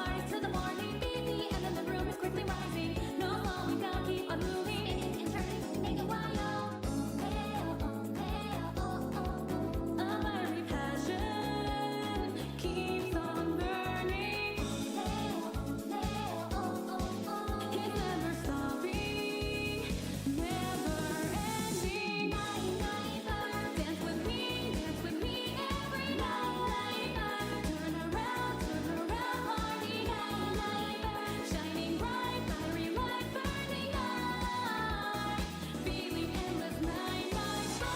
rise to the morning, busy, and then the room is quickly rising. No slowing down, keep on moving, spinning and turning, make it wild. A fiery passion keeps on burning. It's never stopping, never ending. Dance with me every night. Turn around, party night. Shining bright, fiery light, burning light. Feeling endless night fire.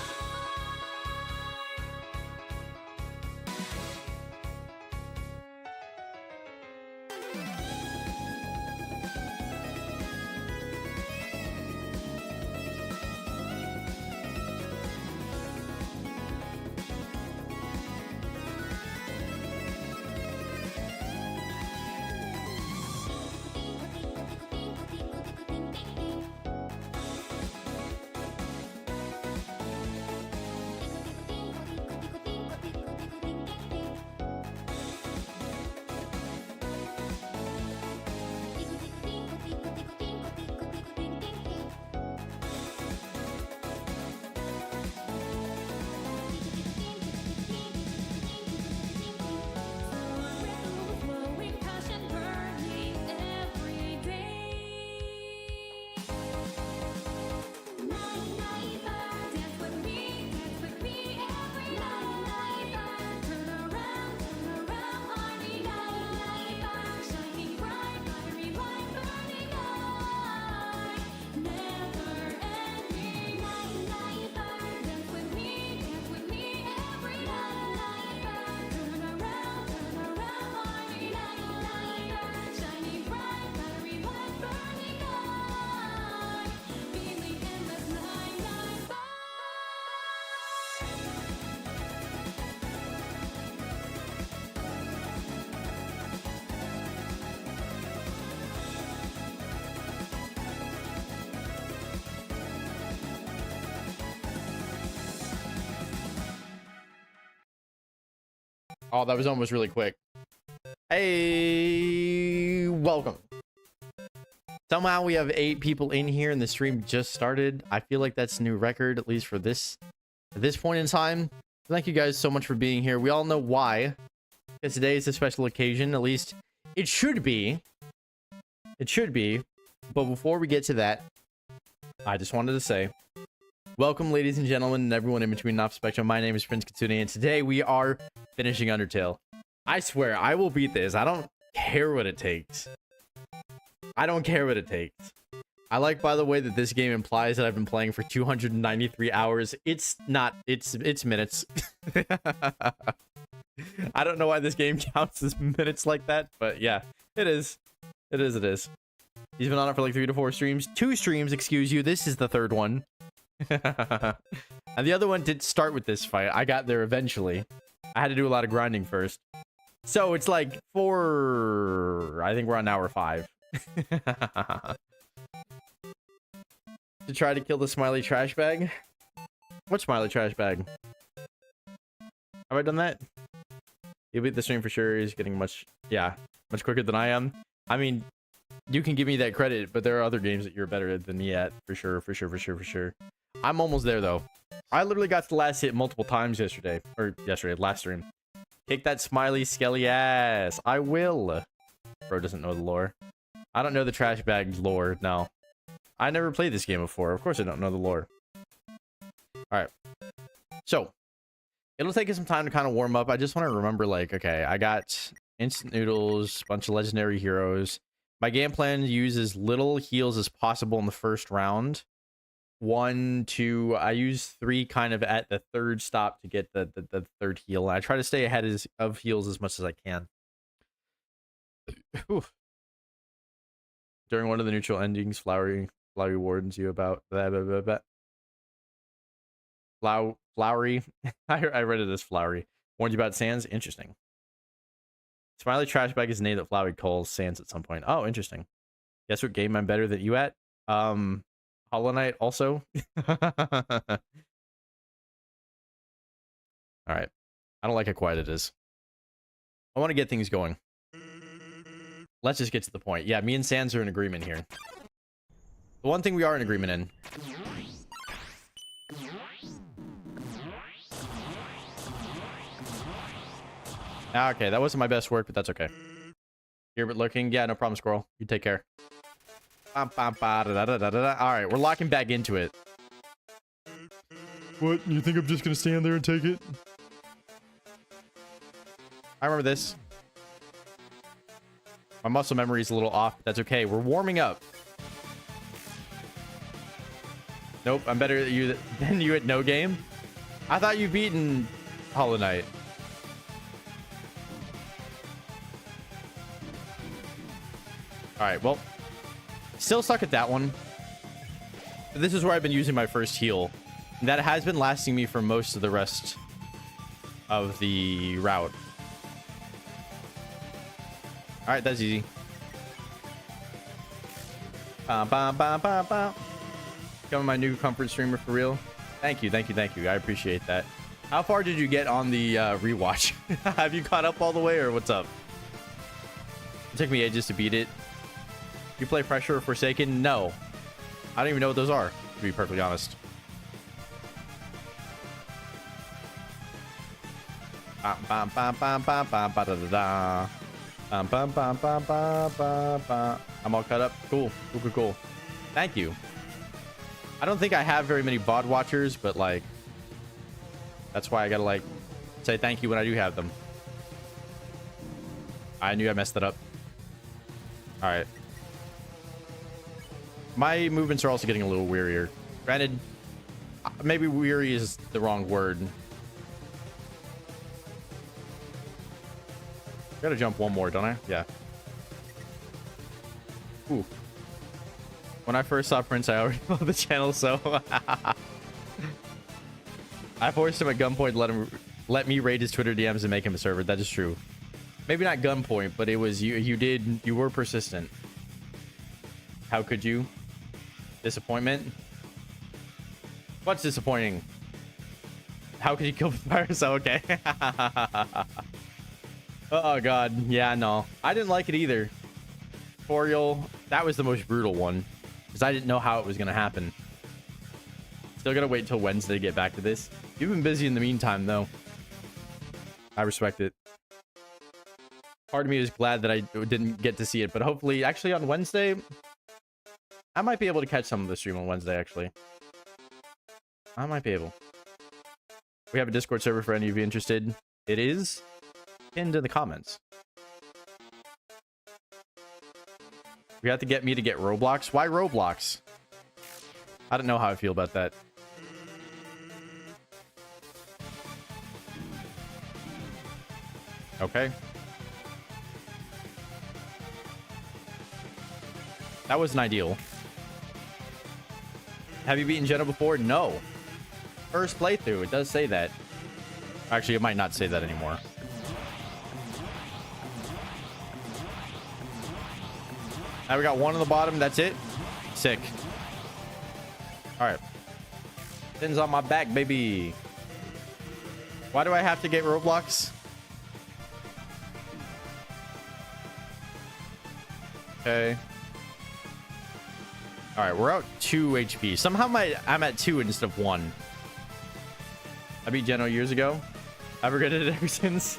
Flowing passion burning every day. Night, dance with me every night. Turn around, party night. Shining bright, fiery light, burning light. Never ending night. Dance with me every night. Turn around, party night. Shining bright, fiery light, burning light. Feeling endless night fire. Oh, that was almost really quick. Hey, welcome. Somehow we have 8 people in here and the stream just started. I feel like that's a new record, at least for this at this point in time. Thank you guys so much for being here. We all know why. Because today is a special occasion, at least it should be. It should be. But before we get to that, I just wanted to say, welcome, ladies and gentlemen, and everyone in between off spectrum. My name is Prince Katsune, and today we are finishing Undertale. I swear, I will beat this. I don't care what it takes. I don't care what it takes. I like, by the way, that this game implies that I've been playing for 293 hours. It's not. It's minutes. I don't know why this game counts as minutes like that, but yeah, it is. It is. He's been on it for like 3 to 4 streams. 2 streams, excuse you. This is the 3rd one. And the other one did start with this fight. I got there eventually. I had to do a lot of grinding first. So it's like 4... I think we're on hour 5. To try to kill the smiley trash bag? What smiley trash bag? Have I done that? He'll beat the stream for sure. He's getting much quicker than I am. I mean, you can give me that credit, but there are other games that you're better than me at. For sure. I'm almost there, though. I literally got to the last hit multiple times yesterday. Last stream. Kick that smiley skelly ass. I will. Bro doesn't know the lore. I don't know the trash bag lore, no. I never played this game before. Of course I don't know the lore. Alright. So, it'll take us some time to kind of warm up. I just want to remember, like, okay, I got instant noodles, bunch of legendary heroes. My game plan uses little heals as possible in the first round. 1, 2, I use 3 kind of at the 3rd stop to get the 3rd heal. I try to stay ahead of heals as much as I can. Oof. During one of the neutral endings, Flowery warns you about that. Flowery. I read it as Flowery. Warned you about Sans. Interesting. Smiley trash bag is a name that Flowery calls Sans at some point. Oh, interesting. Guess what game I'm better than you at? Hollow Knight also. Alright. I don't like how quiet it is. I want to get things going. let's just get to the point. Yeah, me and Sans are in agreement here. The one thing we are in agreement in. Okay, that wasn't my best work, but that's okay. Here, but lurking. Yeah, no problem, Squirrel. You take care. All right, we're locking back into it. What? You think I'm just gonna stand there and take it? I remember this. My muscle memory is a little off, but that's okay. We're warming up. Nope, I'm better than you at no game. I thought you've beaten Hollow Knight. All right, well, still suck at that one. But this is where I've been using my first heal. And that has been lasting me for most of the rest of the route. All right, that's easy. Becoming my new comfort streamer for real. Thank you, thank you, thank you. I appreciate that. How far did you get on the rewatch? Have you caught up all the way, or what's up? It took me ages to beat it. You play Pressure or Forsaken? No. I don't even know what those are, to be perfectly honest. I'm all cut up. Cool. Cool, cool, cool. Thank you. I don't think I have very many VOD watchers, but like, that's why I gotta like say thank you when I do have them. I knew I messed that up. All right. My movements are also getting a little wearier. Granted, maybe weary is the wrong word. Gotta jump one more, don't I? Yeah. Ooh. When I first saw Prince, I already loved the channel, so I forced him at gunpoint to let me raid his Twitter DMs and make him a server. That is true. Maybe not gunpoint, but it was you were persistent. How could you? Disappointment? What's disappointing? How could you kill the virus? Oh, okay. Oh god, yeah, no, I didn't like it either. Tutorial, that was the most brutal one because I didn't know how it was gonna happen. Still gotta wait till Wednesday to get back to this. You've been busy in the meantime, though. I respect it. Part of me is glad that I didn't get to see it, but hopefully, actually on Wednesday, I might be able to catch some of the stream on Wednesday. Actually, I might be able. We have a Discord server for any of you interested. It is pinned in the comments. We have to get me to get Roblox. Why Roblox? I don't know how I feel about that. Okay. That wasn't ideal. Have you beaten Jenna before? No. First playthrough. It does say that. Actually, it might not say that anymore. Now we got one on the bottom. That's it. Sick. All right. Pins on my back, baby. Why do I have to get Roblox? Okay. All right, we're out 2 HP. Somehow I'm at 2 instead of 1. I beat Geno years ago. I've regretted it ever since.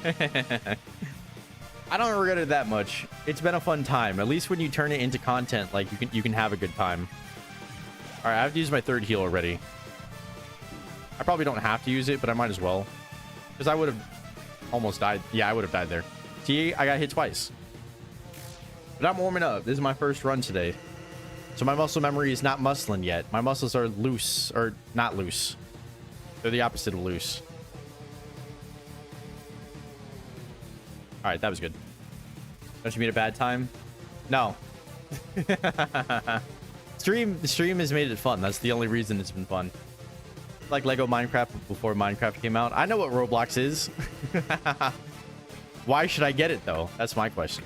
I don't regret it that much. It's been a fun time. At least when you turn it into content, like you can have a good time. All right, I have to use my 3rd heal already. I probably don't have to use it, but I might as well. Because I would have almost died. Yeah, I would have died there. See, I got hit twice. But I'm warming up. This is my first run today. So my muscle memory is not muscling yet. My muscles are loose, or not loose. They're the opposite of loose. All right, that was good. Don't you mean a bad time? No. The stream has made it fun. That's the only reason it's been fun. Like Lego Minecraft before Minecraft came out. I know what Roblox is. Why should I get it though? That's my question.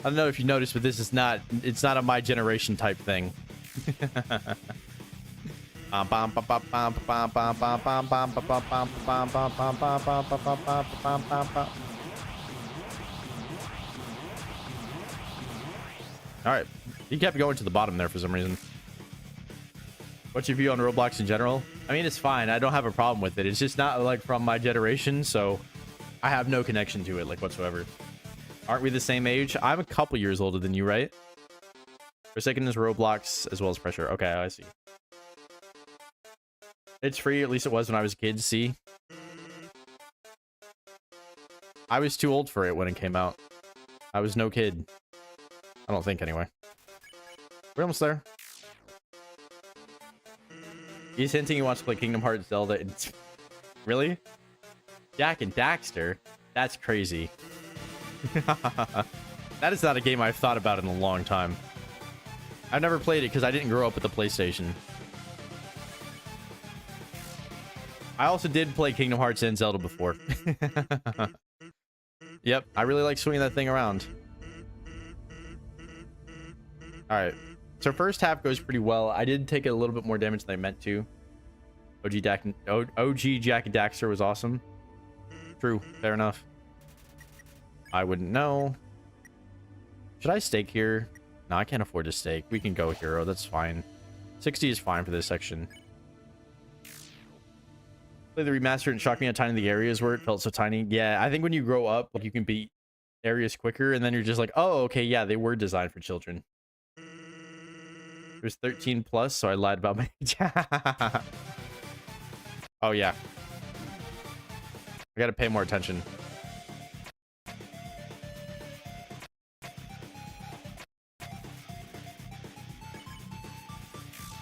I don't know if you noticed, but this is not, it's not a my generation type thing. All right. You kept going to the bottom there for some reason. What's your view on Roblox in general? I mean, it's fine. I don't have a problem with it. It's just not like from my generation, so I have no connection to it like whatsoever. Aren't we the same age? I'm a couple years older than you, right? Forsaken is Roblox as well as Pressure. Okay, I see. It's free. At least it was when I was a kid. See? I was too old for it when it came out. I was no kid. I don't think, anyway. We're almost there. He's hinting he wants to play Kingdom Hearts Zelda. It's... Really? Jak and Daxter? That's crazy. That is not a game I've thought about in a long time. I've never played it because I didn't grow up with the PlayStation. I also did play Kingdom Hearts and Zelda before. Yep, I really like swinging that thing around. Alright. So first half goes pretty well. I did take a little bit more damage than I meant to. OG Jak and Daxter was awesome. True, fair enough. I wouldn't know. Should I stake here? No, I can't afford to stake. We can go hero, that's fine. 60 is fine for this section. Play the remaster and shocked me how tiny the areas were. It felt so tiny. Yeah, I think when you grow up, like, you can beat areas quicker, and then you're just like, oh, okay, yeah, they were designed for children. There's 13 plus, so I lied about my age. Oh, yeah. I gotta pay more attention.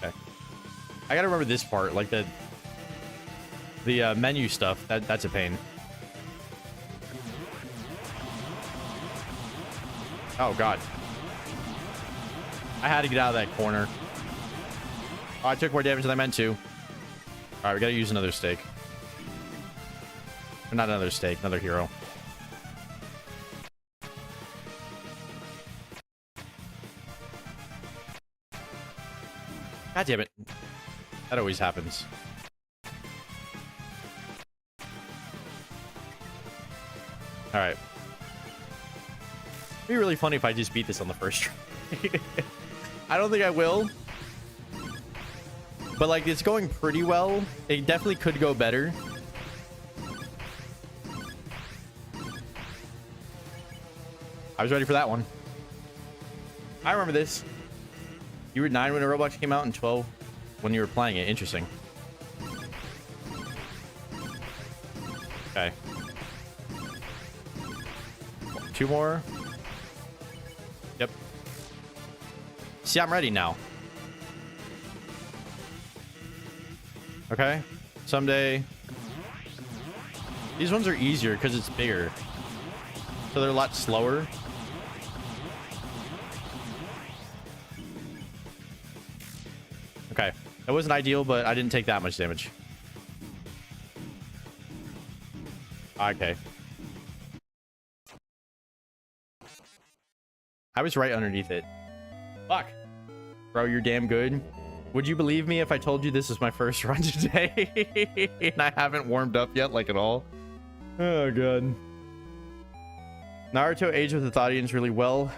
Okay. I gotta remember this part, like the menu stuff. That's a pain. Oh, God. I had to get out of that corner. Oh, I took more damage than I meant to. All right, we gotta use another stake. Or not another stake, another hero. God damn it. That always happens. All right. It'd be really funny if I just beat this on the first try. I don't think I will. But, like, it's going pretty well. It definitely could go better. I was ready for that one. I remember this. You were 9 when Roblox came out and 12 when you were playing it. Interesting. Okay. 2 more. Yep. See, I'm ready now. Okay. Someday. These ones are easier because it's bigger. So they're a lot slower. Okay. That wasn't ideal, but I didn't take that much damage. Okay. I was right underneath it. Fuck. Bro, you're damn good. Would you believe me if I told you this is my first run today? And I haven't warmed up yet, like, at all? Oh, God. Naruto aged with its audience really well.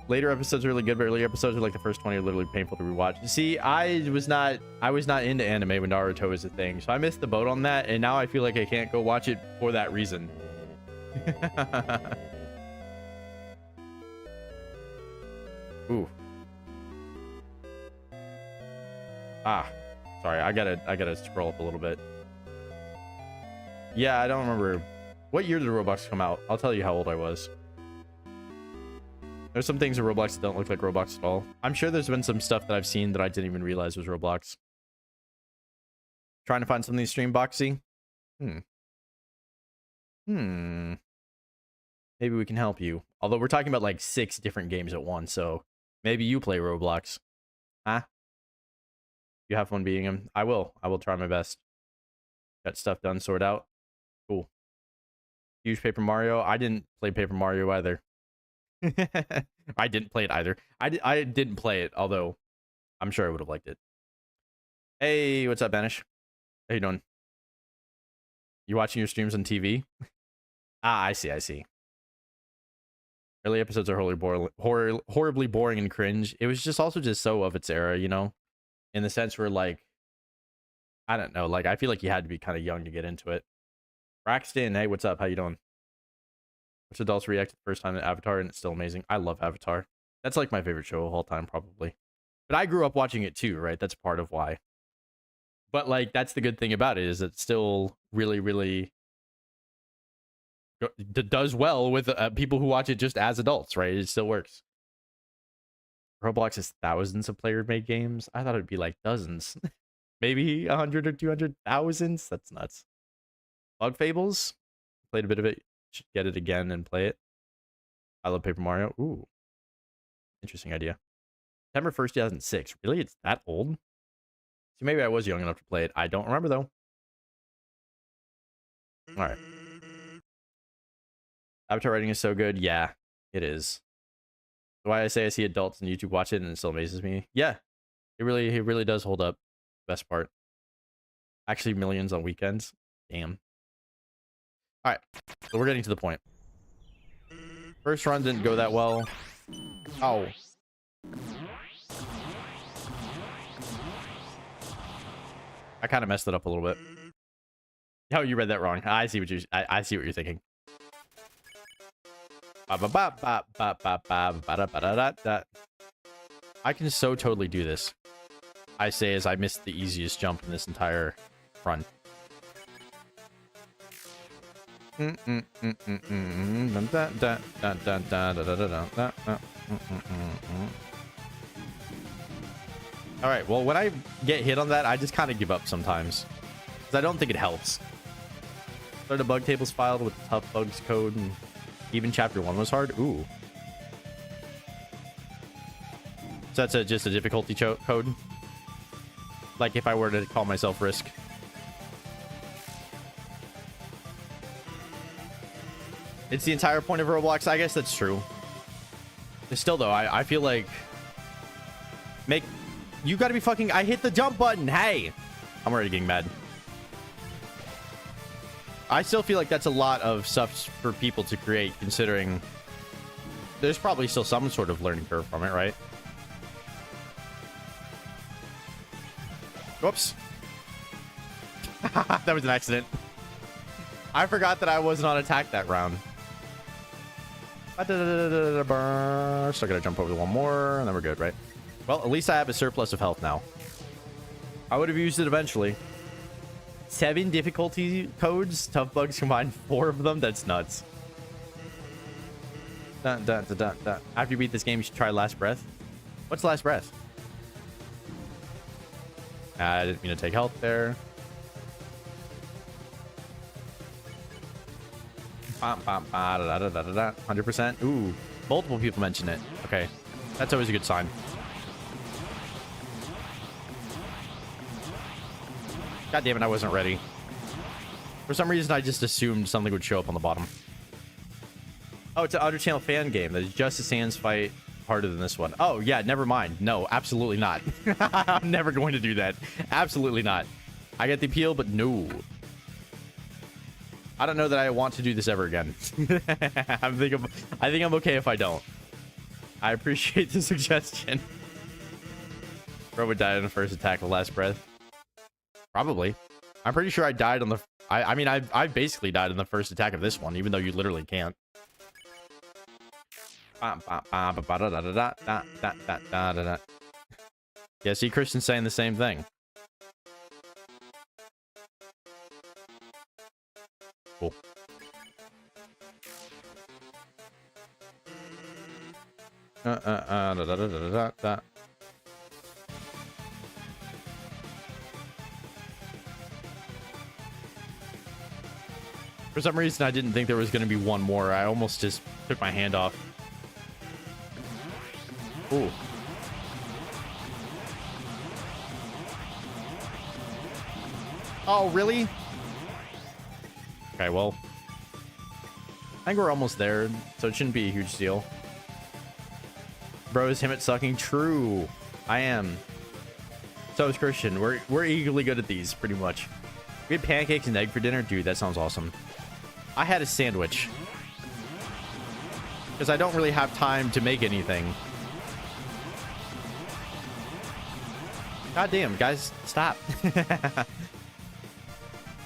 Later episodes are really good, but early episodes are like the first 20 are literally painful to rewatch. See, I was not into anime when Naruto was a thing, so I missed the boat on that, and now I feel like I can't go watch it for that reason. Ooh. Ah, sorry, I gotta scroll up a little bit. Yeah, I don't remember. What year did Roblox come out? I'll tell you how old I was. There's some things in Roblox that don't look like Roblox at all. I'm sure there's been some stuff that I've seen that I didn't even realize was Roblox. Trying to find something stream boxy? Maybe we can help you. Although we're talking about like 6 different games at once, so maybe you play Roblox. Huh? You have fun beating him? I will. I will try my best. Got stuff done, sort out. Cool. Huge Paper Mario. I didn't play Paper Mario either. I didn't play it either. I didn't play it, although I'm sure I would have liked it. Hey, what's up, Banish? How you doing? You watching your streams on TV? Ah, I see. Early episodes are horribly boring and cringe. It was just also just so of its era, you know, in the sense where like, I don't know, like I feel like you had to be kind of young to get into it. Braxton, hey, what's up? How you doing? Which adults react to the first time to Avatar and it's still amazing. I love Avatar. That's like my favorite show of all time, probably. But I grew up watching it too, right? That's part of why. But like, that's the good thing about it is it still really, really does well with people who watch it just as adults, right? It still works. Roblox has thousands of player-made games. I thought it'd be like dozens. Maybe 100 or 200,000. That's nuts. Bug Fables. Played a bit of it. Should get it again and play it. I love Paper Mario. Ooh. Interesting idea. September 1st, 2006. Really? It's that old? So maybe I was young enough to play it. I don't remember, though. All right. Avatar writing is so good. Yeah, it is. Why I say I see adults on YouTube watch it and it still amazes me. Yeah, it really does hold up. Best part. Actually, millions on weekends. Damn. All right, so we're getting to the point. First run didn't go that well. Oh. I kind of messed it up a little bit. Oh, you read that wrong. I see what I see what you're thinking. I can so totally do this. I say as I missed the easiest jump in this entire run. All right, well, when I get hit on that, I just kind of give up sometimes because I don't think it helps. Start a bug tables filed with tough bugs code and even chapter 1 was hard. Ooh. So that's just a difficulty code. Like if I were to call myself Risk. It's the entire point of Roblox. I guess that's true. Still though, I feel like you gotta be fucking. I hit the jump button. Hey, I'm already getting mad. I still feel like that's a lot of stuff for people to create, considering there's probably still some sort of learning curve from it, right? Whoops. That was an accident. I forgot that I wasn't on attack that round. Still gotta jump over the one more, and then we're good, right? Well, at least I have a surplus of health now. I would have used it eventually. 7 difficulty codes, tough bugs combined, 4 of them. That's nuts. After you beat this game, you should try Last Breath. What's Last Breath? I didn't mean to take health there. 100%. Ooh, multiple people mention it. Okay, that's always a good sign. God damn it, I wasn't ready. For some reason, I just assumed something would show up on the bottom. Oh, it's an Undertale fan game. That is just a Sans fight harder than this one. Oh, yeah, never mind. No, absolutely not. I'm never going to do that. Absolutely not. I get the appeal, but no. I don't know that I want to do this ever again. I think I'm okay if I don't. I appreciate the suggestion. Bro would die on the first attack of Last Breath. Probably. I'm pretty sure I died on the... I mean, I basically died on the first attack of this one, even though you literally can't. Yeah, see, Christian's saying the same thing. Cool. For some reason, I didn't think there was going to be one more. I almost just took my hand off. Ooh. Oh, really? Okay, well. I think we're almost there, so it shouldn't be a huge deal. Bro, is him at sucking? True. I am. So is Christian. We're equally good at these, pretty much. We had pancakes and egg for dinner? Dude, that sounds awesome. I had a sandwich. because I don't really have time to make anything. God damn, guys, stop.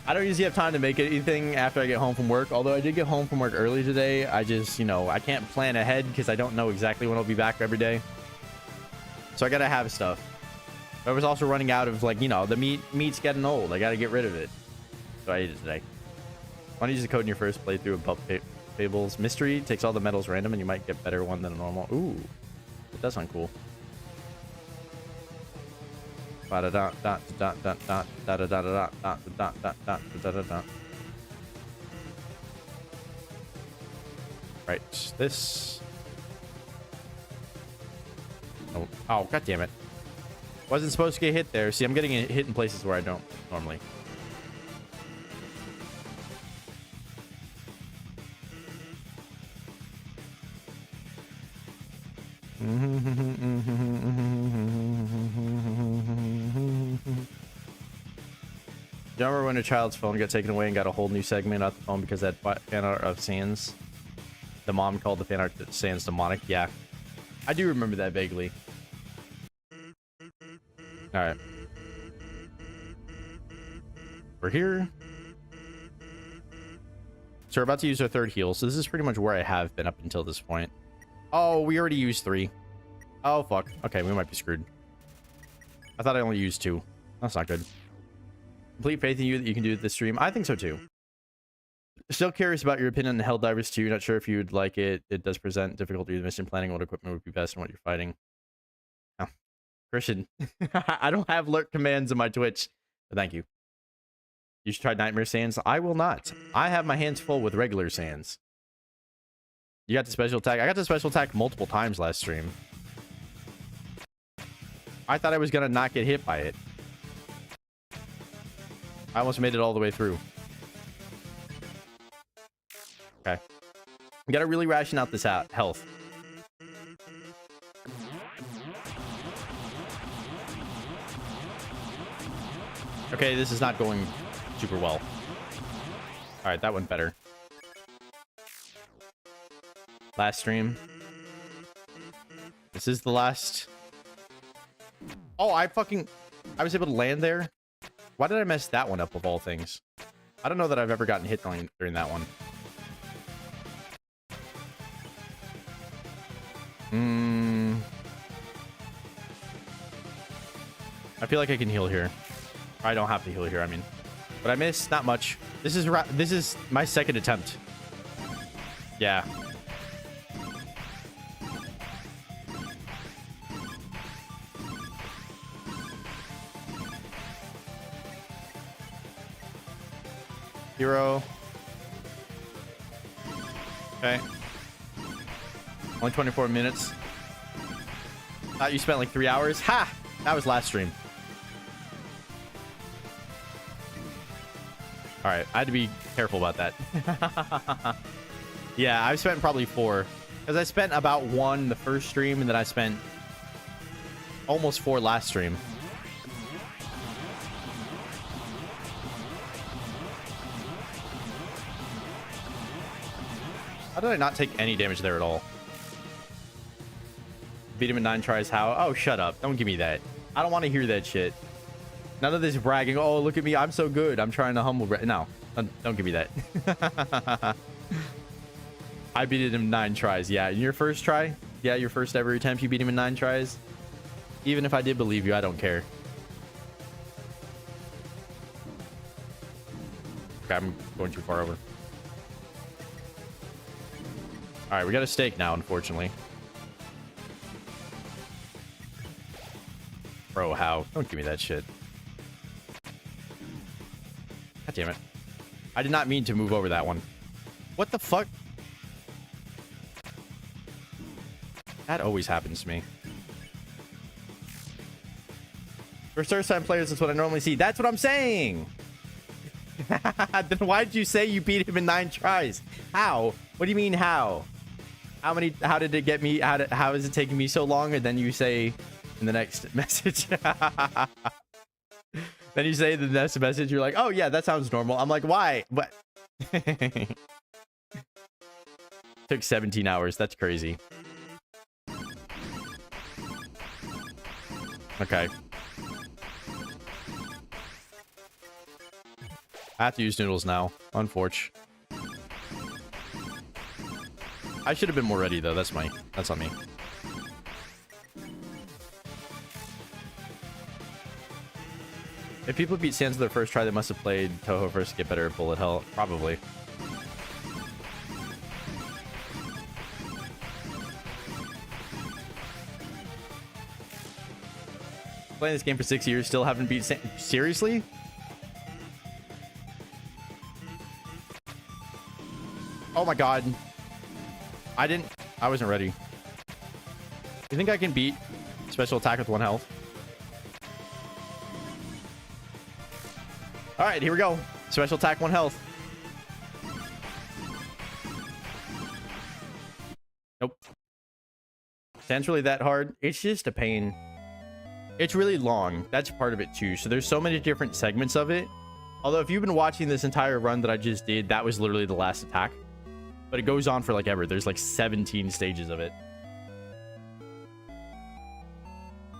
I don't usually have time to make anything after I get home from work. Although I did get home from work early today. I just, you know, I can't plan ahead because I don't know exactly when I'll be back every day. So I gotta have stuff. But I was also running out of, like, you know, the meat's getting old. I gotta get rid of it. So I ate it today. Why don't you use the code in your first playthrough of Pup Fables? Mystery takes all the medals random and you might get better one than a normal. Ooh, it does sound cool. Right, this. Oh, oh, god damn it. Wasn't supposed to get hit there. See, I'm getting hit in places where I don't normally. Do you remember when a child's phone got taken away and got a whole new segment off the phone because that fan art of Sans? The mom called the fan art Sans demonic. Yeah, I do remember that vaguely. All right, we're here. So we're about to use our third heal. So this is pretty much where I have been up until this point. Oh, we already used 3. Oh, fuck. Okay, we might be screwed. I thought I only used 2. That's not good. Complete faith in you that you can do this stream. I think so too. Still curious about your opinion on Helldivers 2. Not sure if you'd like it. It does present difficulty with mission planning, what equipment would be best, and what you're fighting. Oh. Christian, I don't have lurk commands in my Twitch, but thank you. You should try Nightmare Sands. I will not. I have my hands full with regular Sands. You got the special attack. I got the special attack multiple times last stream. I thought I was gonna not get hit by it. I almost made it all the way through. Okay. We gotta really ration out this health. Okay, this is not going super well. Alright, that went better. Last stream. This is the last. Oh, I was able to land there. Why did I mess that one up of all things? I don't know that I've ever gotten hit during that one. I feel like I can heal here. I don't have to heal here, I mean. But I missed not much. This is my second attempt. Yeah. Hero. Okay. Only 24 minutes. Thought you spent like 3 hours. Ha! That was last stream. Alright, I had to be careful about that. Yeah, I've spent probably 4. Because I spent about 1 the first stream, and then I spent almost 4 last stream. How did I not take any damage there at all? Beat him in 9 tries, how? Oh, shut up. Don't give me that. I don't want to hear that shit. None of this bragging. Oh, look at me. I'm so good. I'm trying to humble. No, don't give me that. I beat it in 9 tries. Yeah, in your first try? Yeah, your first ever attempt, you beat him in 9 tries? Even if I did believe you, I don't care. Okay, I'm going too far over. Alright, we got a stake now, unfortunately. Bro, how? Don't give me that shit. God damn it. I did not mean to move over that one. What the fuck? That always happens to me. For first-time players, that's what I normally see. That's what I'm saying! Then why'd you say you beat him in 9 tries? How? What do you mean, how? How did it get me? How is it taking me so long? And then you say in the next message. Then you say the next message, you're like, oh yeah, that sounds normal. I'm like, why? What? Took 17 hours. That's crazy. Okay. I have to use noodles now. Unfortunate. I should have been more ready though. That's on me. If people beat Sans their first try, they must have played Toho first to get better at bullet hell. Probably. Playing this game for 6 years, still haven't beat Sans. Seriously? Oh my god. I wasn't ready. You think I can beat special attack with 1 health? All right, here we go. Special attack, 1 health. Nope. Sans really that hard? It's just a pain. It's really long. That's part of it too. So there's so many different segments of it. Although if you've been watching this entire run that I just did, that was literally the last attack. But it goes on for like ever. There's like 17 stages of it.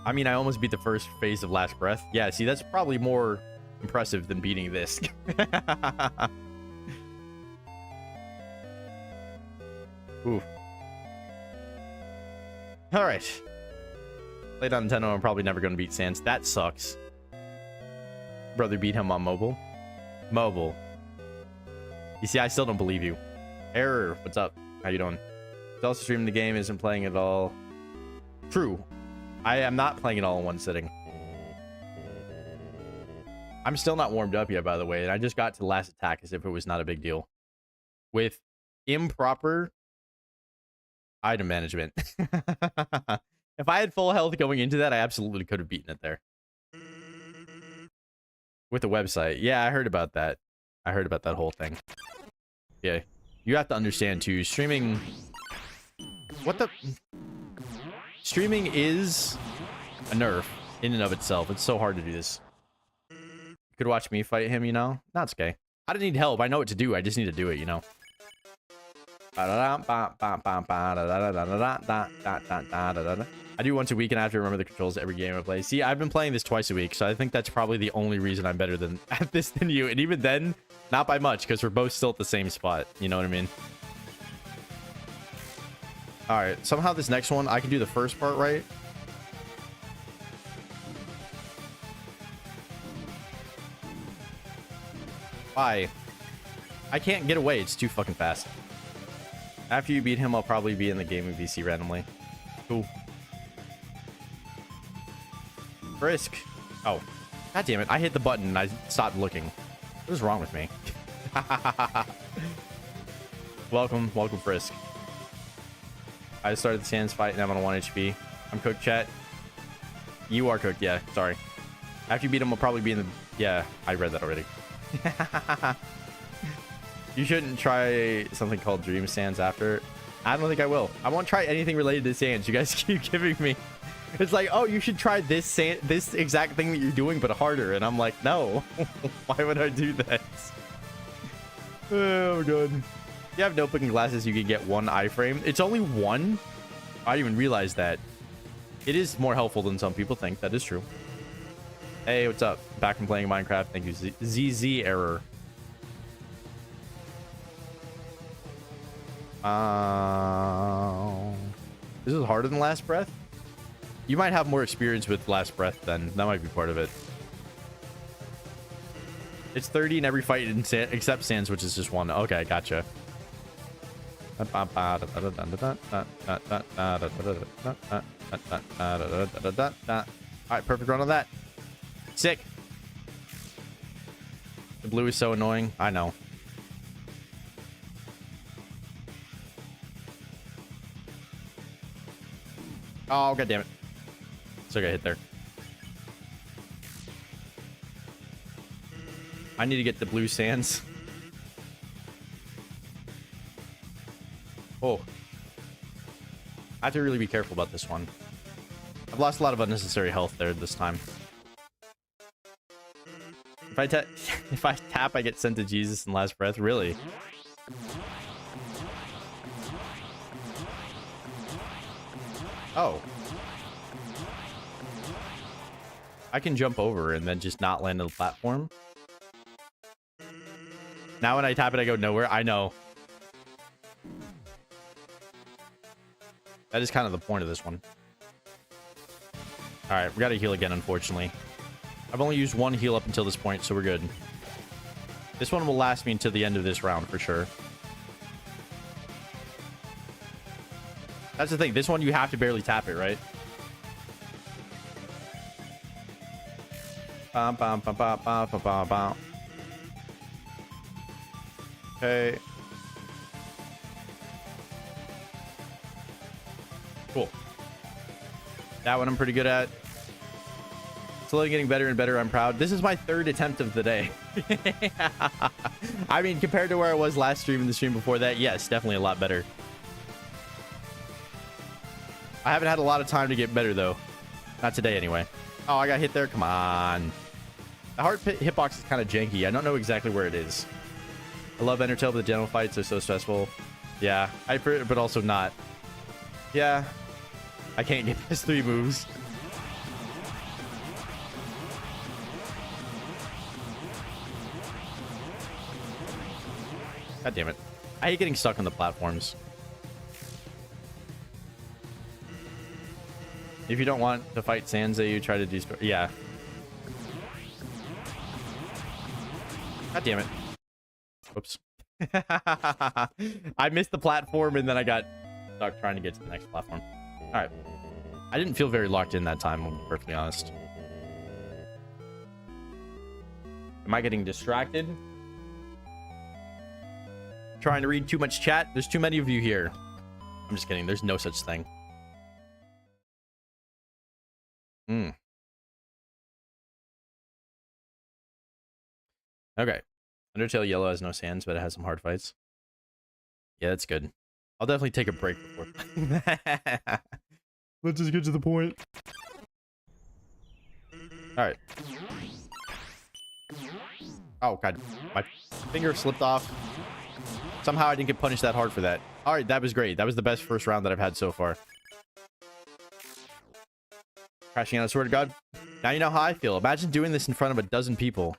I mean, I almost beat the first phase of Last Breath. Yeah, see, that's probably more impressive than beating this. Ooh. All right. Played on Nintendo. I'm probably never going to beat Sans. That sucks. Brother beat him on mobile. Mobile. You see, I still don't believe you. Error. What's up? How you doing? It's also streaming the game, isn't playing it all. True. I am not playing it all in one sitting. I'm still not warmed up yet, by the way, and I just got to the last attack as if it was not a big deal. With improper item management. If I had full health going into that, I absolutely could have beaten it there. With the website. Yeah, I heard about that. I heard about that whole thing. Yeah. You have to understand, too, streaming... What the... Streaming is a nerf in and of itself. It's so hard to do this. You could watch me fight him, you know? No, it's okay. I don't need help. I know what to do. I just need to do it, you know? I do once a week, and I have to remember the controls every game I play. See, I've been playing this twice a week, so I think that's probably the only reason I'm better at this than you. And even then, not by much, because we're both still at the same spot. You know what I mean? All right. Somehow this next one, I can do the first part right. Why? I can't get away. It's too fucking fast. After you beat him, I'll probably be in the gaming VC randomly. Cool. Frisk. Oh. God damn it. I hit the button and I stopped looking. What is wrong with me? Welcome, Frisk. I started the Sans fight and I'm on 1 HP. I'm cooked, chat. You are cooked, yeah. Sorry. After you beat him, I'll probably be in the... Yeah, I read that already. You shouldn't try something called Dream Sans after. I don't think I will. I won't try anything related to Sans. You guys keep giving me... It's like, oh, you should try this exact thing that you're doing, but harder. And I'm like, no. Why would I do that? Oh, God. If you have notebook and glasses, you can get 1 iframe. It's only 1? I didn't even realize that. It is more helpful than some people think. That is true. Hey, what's up? Back from playing Minecraft. Thank you, ZZ Error. This is harder than Last Breath? You might have more experience with Last Breath then. That might be part of it. It's 30 in every fight except Sans, which is just 1. Okay, gotcha. Alright, perfect run on that. Sick. The blue is so annoying. I know. Oh, god damn it. Still got hit there. I need to get the blue Sans. Oh. I have to really be careful about this one. I've lost a lot of unnecessary health there this time. If I tap, I get sent to Jesus in Last Breath. Really? Oh. I can jump over and then just not land on the platform. Now when I tap it, I go nowhere. I know. That is kind of the point of this one. All right, we got to heal again, unfortunately. I've only used one heal up until this point, so we're good. This one will last me until the end of this round for sure. That's the thing. This one, you have to barely tap it, right? Bum, bum, bum, bum, bum, bum, bum, bum. Okay. Cool. That one I'm pretty good at. Slowly getting better and better. I'm proud. This is my third attempt of the day. I mean, compared to where I was last stream and the stream before that, yes, definitely a lot better. I haven't had a lot of time to get better, though. Not today, anyway. Oh, I got hit there. Come on. The hard hitbox is kind of janky. I don't know exactly where it is. I love Undertale, but the general fights are so stressful. Yeah, but also not. Yeah. I can't get past 3 moves. God damn it. I hate getting stuck on the platforms. If you don't want to fight Sansa, you try to destroy. Yeah. God damn it. Oops. I missed the platform and then I got stuck trying to get to the next platform. All right. I didn't feel very locked in that time, I'll be perfectly honest. Am I getting distracted? Trying to read too much chat? There's too many of you here. I'm just kidding. There's no such thing. Okay. Undertale Yellow has no sands, but it has some hard fights. Yeah, that's good. I'll definitely take a break before playing that. Let's just get to the point. Alright. Oh, God. My finger slipped off. Somehow I didn't get punished that hard for that. Alright, that was great. That was the best first round that I've had so far. Crashing out, I swear to God. Now you know how I feel. Imagine doing this in front of a dozen people.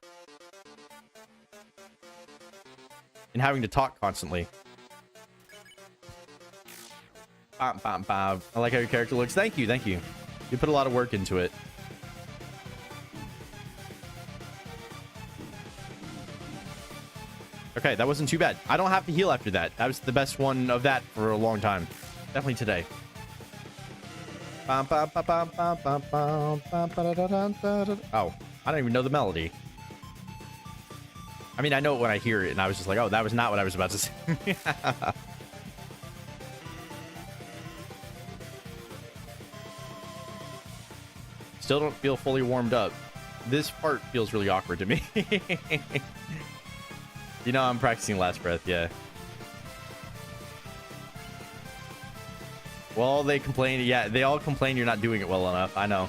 And having to talk constantly. Bam, bam, bam. I like how your character looks. Thank you, thank you. You put a lot of work into it. Okay, that wasn't too bad. I don't have to heal after that. That was the best one of that for a long time. Definitely today. Oh, I don't even know the melody. I mean, I know it when I hear it, and I was just like, oh, that was not what I was about to say. Still don't feel fully warmed up. This part feels really awkward to me. You know, I'm practicing last breath, yeah. Well, they complain. Yeah, they all complain you're not doing it well enough. I know.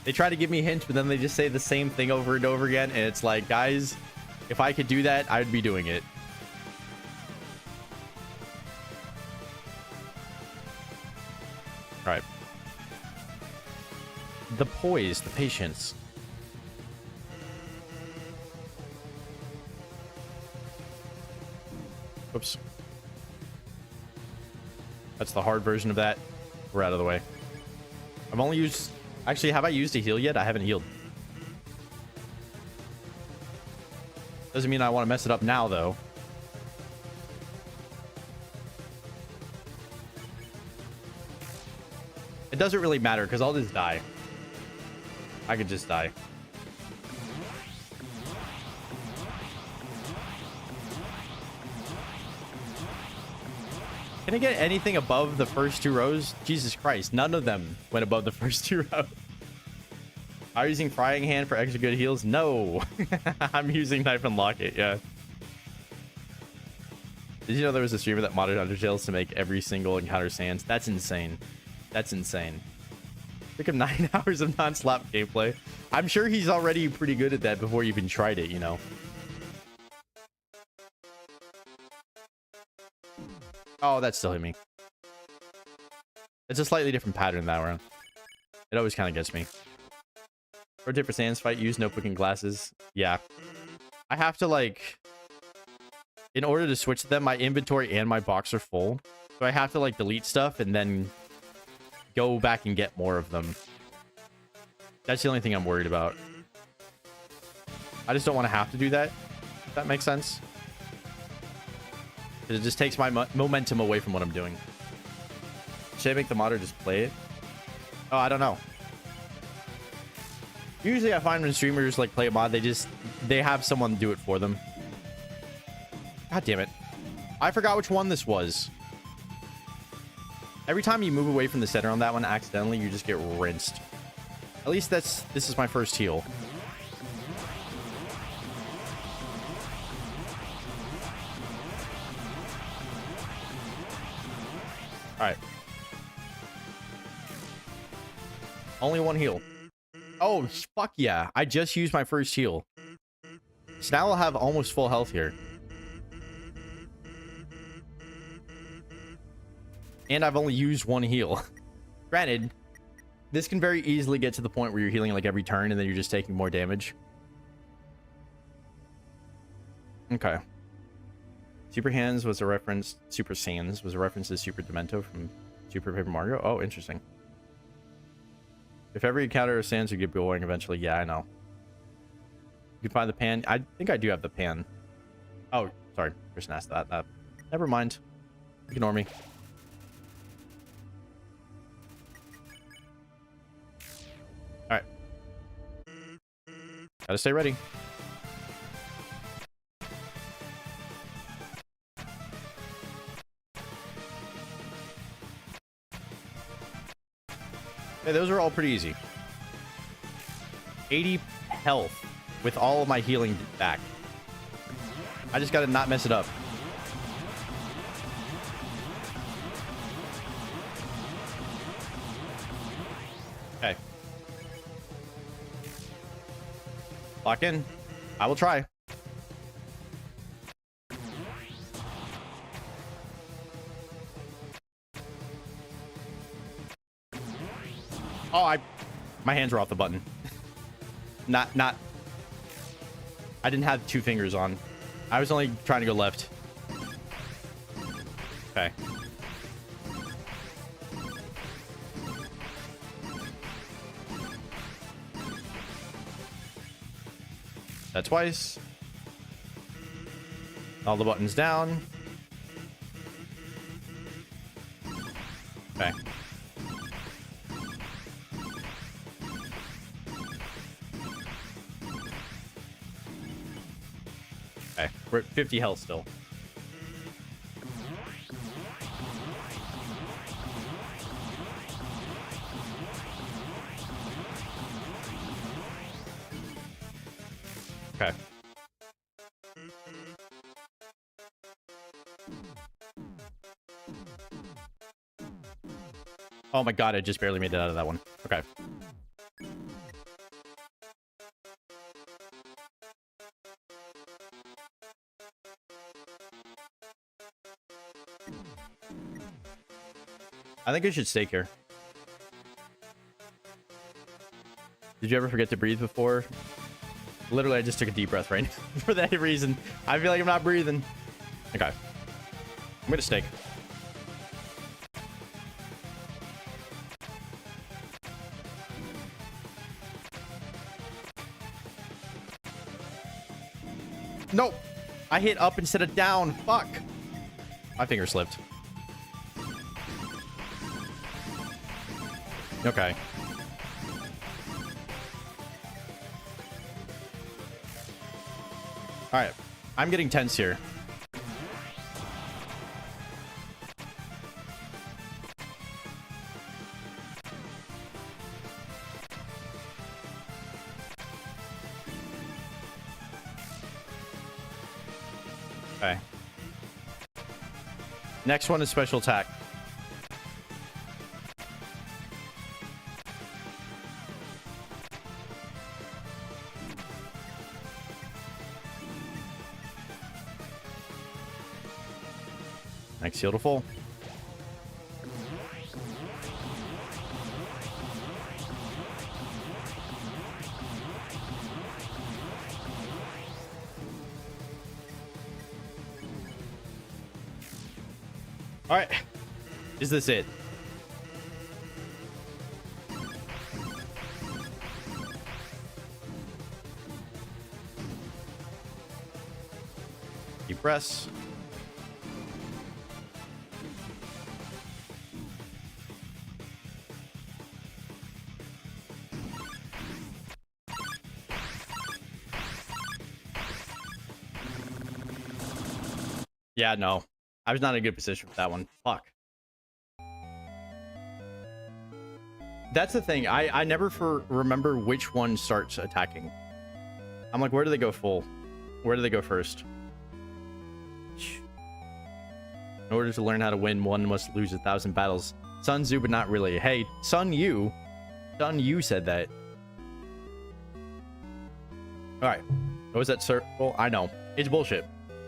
They try to give me hints, but then they just say the same thing over and over again. And it's like, guys, if I could do that, I'd be doing it. All right. The poise, the patience. Oops. That's the hard version of that. We're out of the way. I've only used... Actually, have I used a heal yet? I haven't healed. Doesn't mean I want to mess it up now, though. It doesn't really matter, because I'll just die. I could just die. Can I get anything above the first 2 rows? Jesus Christ, none of them went above the first 2 rows. Are you using Frying Hand for extra good heals? No. I'm using Knife and Locket, yeah. Did you know there was a streamer that modded Undertales to make every single encounter sands? That's insane. That's insane. Took him 9 hours of non-slap gameplay. I'm sure he's already pretty good at that before you even tried it, you know. Oh, that still hit me. It's a slightly different pattern that round. It always kind of gets me. Rotate for Sans fight, use notebook and glasses. Yeah. I have to, like... In order to switch them, my inventory and my box are full. So I have to, like, delete stuff and then go back and get more of them. That's the only thing I'm worried about. I just don't want to have to do that. If that makes sense. It just takes my momentum away from what I'm doing. Should I make the modder just play it? Oh, I don't know. Usually I find when streamers like play a mod, they have someone do it for them. God damn it. I forgot which one this was. Every time you move away from the center on that one accidentally, you just get rinsed. At least this is my first heal. Alright. Only one heal. Oh, fuck yeah. I just used my first heal. So now I'll have almost full health here. And I've only used one heal. Granted, this can very easily get to the point where you're healing like every turn and then you're just taking more damage. Okay. Super Hands was a reference... Super Sans was a reference to Super Demento from Super Paper Mario. Oh, interesting. If every encounter of Sans, you get boring eventually. Yeah, I know. You can find the pan. I think I do have the pan. Oh, sorry. Person asked that. Never mind. Ignore me. Alright. Gotta stay ready. Hey, those are all pretty easy. 80 health with all of my healing back. I just gotta not mess it up. Okay. Lock in. I will try. Oh, my hands were off the button. not. I didn't have two fingers on. I was only trying to go left. Okay. That twice. All the buttons down. Okay. Okay, we're at 50 health still. Okay. Oh my god, I just barely made it out of that one. Okay. I think I should stake here. Did you ever forget to breathe before? Literally, I just took a deep breath right now for that reason. I feel like I'm not breathing. Okay. I'm gonna stake. Nope. I hit up instead of down. Fuck. My finger slipped. Okay. All right. I'm getting tense here. Okay. Next one is special attack. Next heal to full. All right. Is this it? Deep breaths. Yeah, no. I was not in a good position for that one. Fuck. That's the thing. I never remember which one starts attacking. I'm like, where do they go full? Where do they go first? In order to learn how to win, one must lose 1,000 battles. Sun Tzu, but not really. Hey, Sun Yu said that. All right. What was that circle? I know. It's bullshit.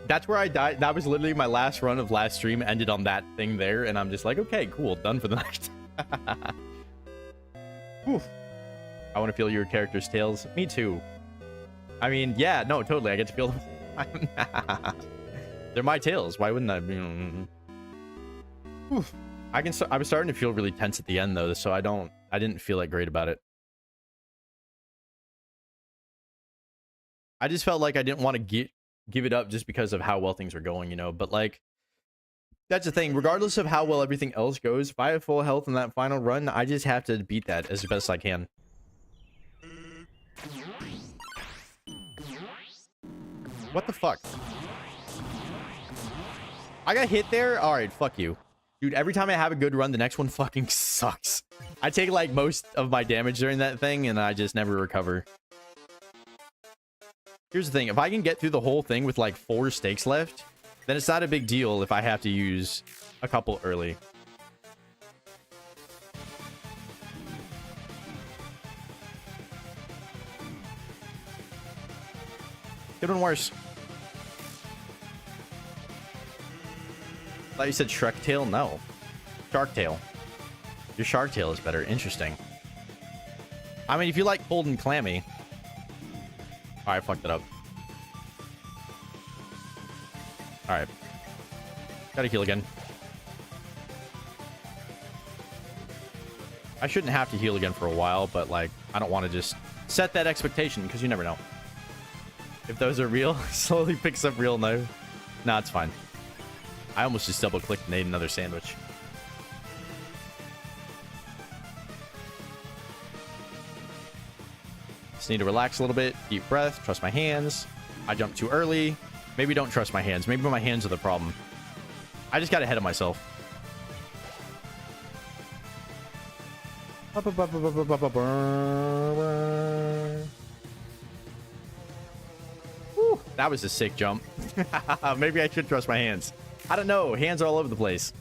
That's where I died. That was literally my last run of last stream. Ended on that thing there. And I'm just like, okay, cool. Done for the night. Whew. I want to feel your character's tails. Me too. I mean, yeah, no, totally. I get to feel them. They're my tails. Why wouldn't I be? Whew. I was starting to feel really tense at the end though, so I didn't feel like great about it. I just felt like I didn't want to give it up just because of how well things were going, you know. But like, that's the thing. Regardless of how well everything else goes, if I have full health in that final run, I just have to beat that as best I can. What the fuck? I got hit there? Alright, fuck you. Dude, every time I have a good run, the next one fucking sucks. I take like most of my damage during that thing, and I just never recover. Here's the thing. If I can get through the whole thing with like 4 stakes left, then it's not a big deal if I have to use a couple early. Could have been worse. Thought you said Shrek Tail? No. Shark Tail. Your Shark Tail is better. Interesting. I mean, if you like cold and clammy. Alright, I fucked it up. Alright. Gotta heal again. I shouldn't have to heal again for a while, but like, I don't want to just set that expectation because you never know. If those are real, slowly picks up real no. Nah, it's fine. I almost just double-clicked and ate another sandwich. Just need to relax a little bit. Deep breath. Trust my hands. I jumped too early. Maybe don't trust my hands. Maybe my hands are the problem. I just got ahead of myself. Whew, that was a sick jump. Maybe I should trust my hands. I don't know. Hands are all over the place.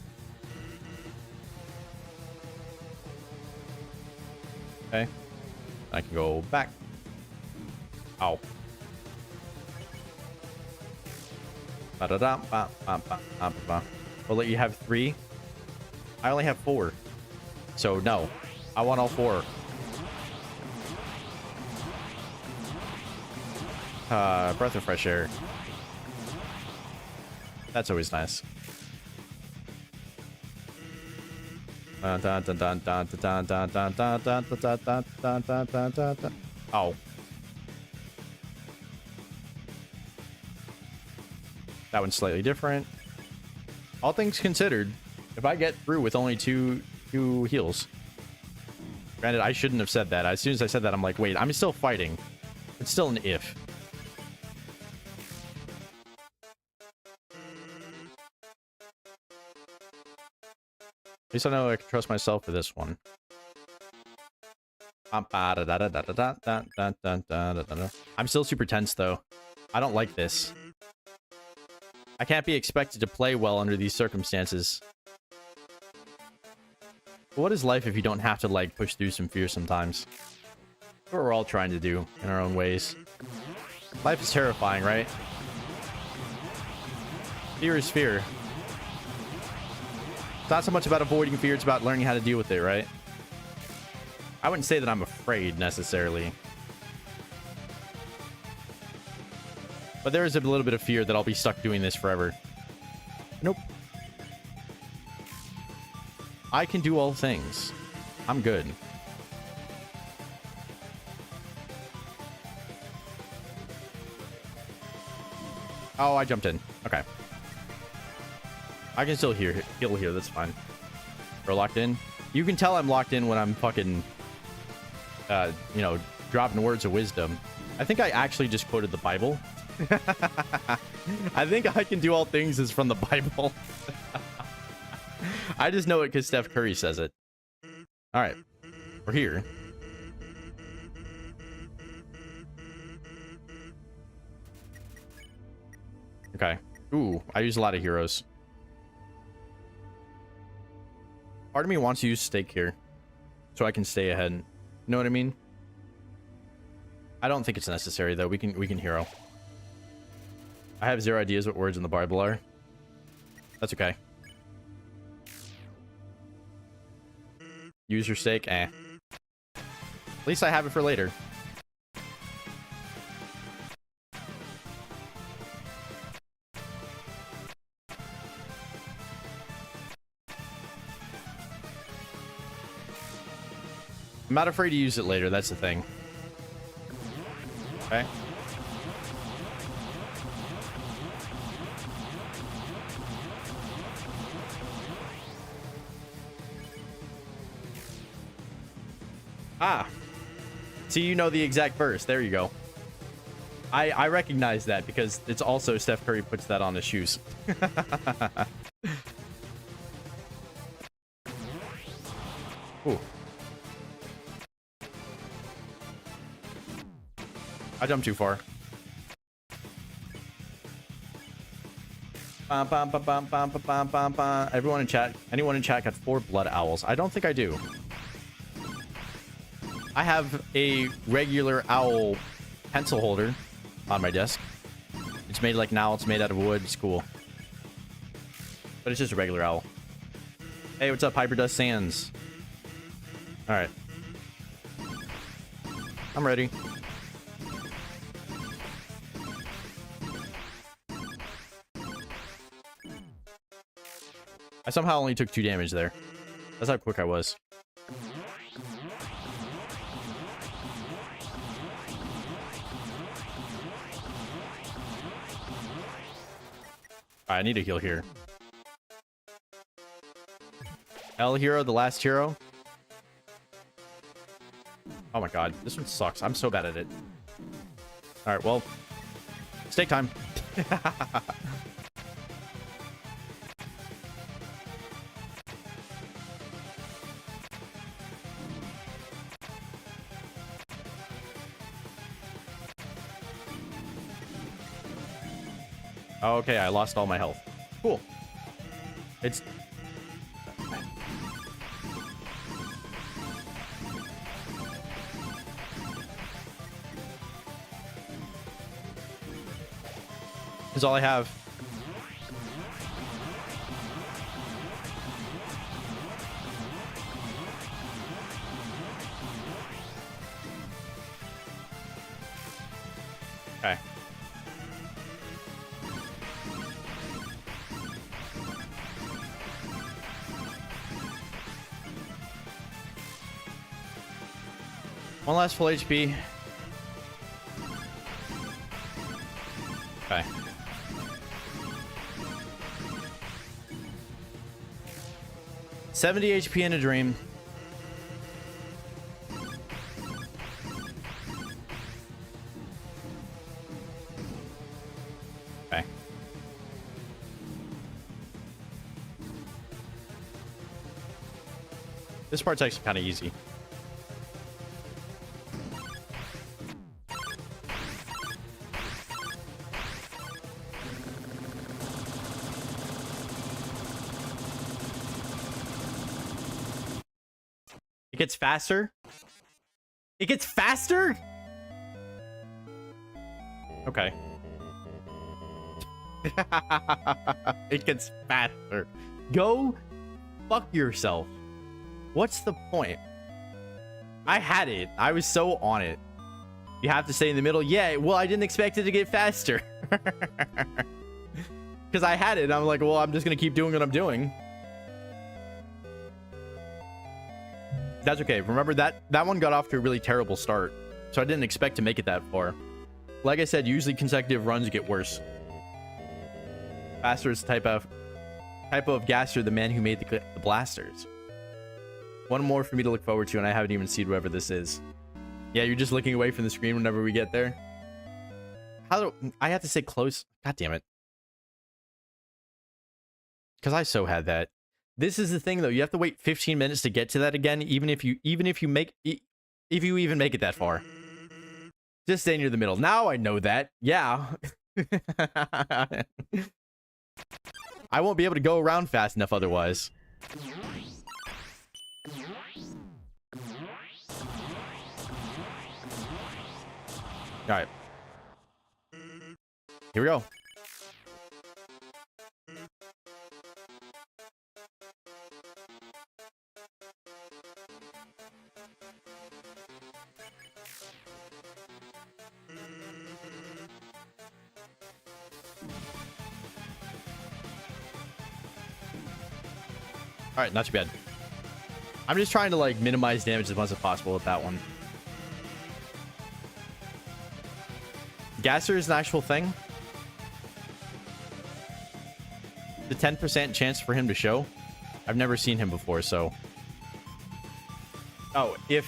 Okay. I can go back. Ow. We'll let you have 3. I only have 4. So, no. I want all 4. Breath of fresh air. That's always nice. Oh. That one's slightly different. All things considered, if I get through with only two heals. Granted, I shouldn't have said that. As soon as I said that, I'm like, wait, I'm still fighting. It's still an if. At least I know I can trust myself for this one. I'm still super tense, though. I don't like this. I can't be expected to play well under these circumstances. But what is life if you don't have to, like, push through some fear sometimes? That's what we're all trying to do in our own ways. Life is terrifying, right? Fear is fear. It's not so much about avoiding fear, it's about learning how to deal with it, right? I wouldn't say that I'm afraid, necessarily. But there is a little bit of fear that I'll be stuck doing this forever. Nope. I can do all things. I'm good. Oh, I jumped in. Okay. I can still heal here. That's fine. We're locked in. You can tell I'm locked in when I'm fucking, you know, dropping words of wisdom. I think I actually just quoted the Bible. I think I can do all things is from the Bible. I just know it because Steph Curry says it. All right. We're here. Okay. Ooh, I use a lot of heroes. Part of me wants to use stake here so I can stay ahead. You know what I mean? I don't think it's necessary though. We can hero. I have zero ideas what words in the Bible are. That's okay. Use your stake. Eh. At least I have it for later. I'm not afraid to use it later. That's the thing. Okay. Ah. See, you know the exact verse. There you go. I recognize that because it's also Steph Curry puts that on his shoes. Ooh. I jumped too far. Everyone in chat, anyone in chat got 4 blood owls? I don't think I do. I have a regular owl pencil holder on my desk. It's made like an owl. It's made out of wood. It's cool. But it's just a regular owl. Hey, what's up, Hyperdust Sands? All right. I'm ready. I somehow only took 2 damage there. That's how quick I was. I need a heal here. L hero, the last hero. Oh my god, this one sucks. I'm so bad at it. Alright, well, stake time. Okay, I lost all my health. Cool. It's... Is all I have. Okay. One last full HP. Okay. $70 HP in a dream. Okay. This part's actually kind of easy. It gets faster? It gets faster? Okay. It gets faster. Go fuck yourself. What's the point? I had it. I was so on it. You have to stay in the middle. Yeah, well, I didn't expect it to get faster. Because I had it. I'm like, well, I'm just going to keep doing what I'm doing. That's okay. Remember that one got off to a really terrible start, so I didn't expect to make it that far. Like I said, usually consecutive runs get worse. Faster is the type of Gaster, the man who made the blasters. One more for me to look forward to, and I haven't even seen whoever this is. Yeah, you're just looking away from the screen whenever we get there. How do I have to say close? God damn it. Because I so had that. This is the thing though, you have to wait 15 minutes to get to that again, even if you even make it that far. Just stay near the middle. Now I know that. Yeah. I won't be able to go around fast enough otherwise. All right. Here we go. All right, not too bad. I'm just trying to like minimize damage as much as possible with that one. Gasser is an actual thing. The 10% chance for him to show. I've never seen him before, so. Oh, if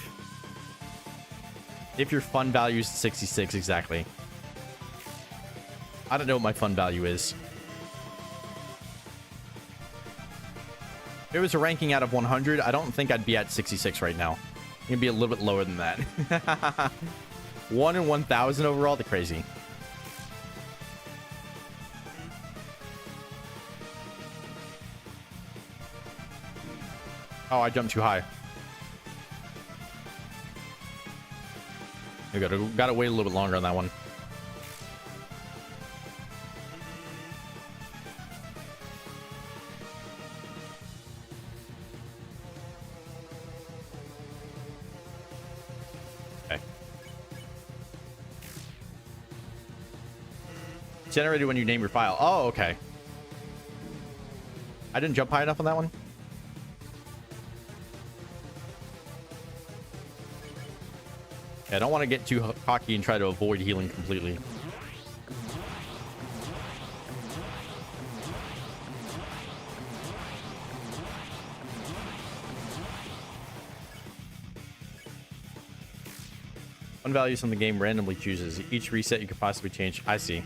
your fun value is 66 exactly. I don't know what my fun value is. If it was a ranking out of 100, I don't think I'd be at 66 right now. I'm gonna be a little bit lower than that. 1 in 1,000 overall, the crazy. Oh, I jumped too high. We gotta wait a little bit longer on that one. Generated when you name your file. Oh, okay. I didn't jump high enough on that one. Yeah, I don't want to get too cocky and try to avoid healing completely. One value is something the game randomly chooses. Each reset you could possibly change. I see.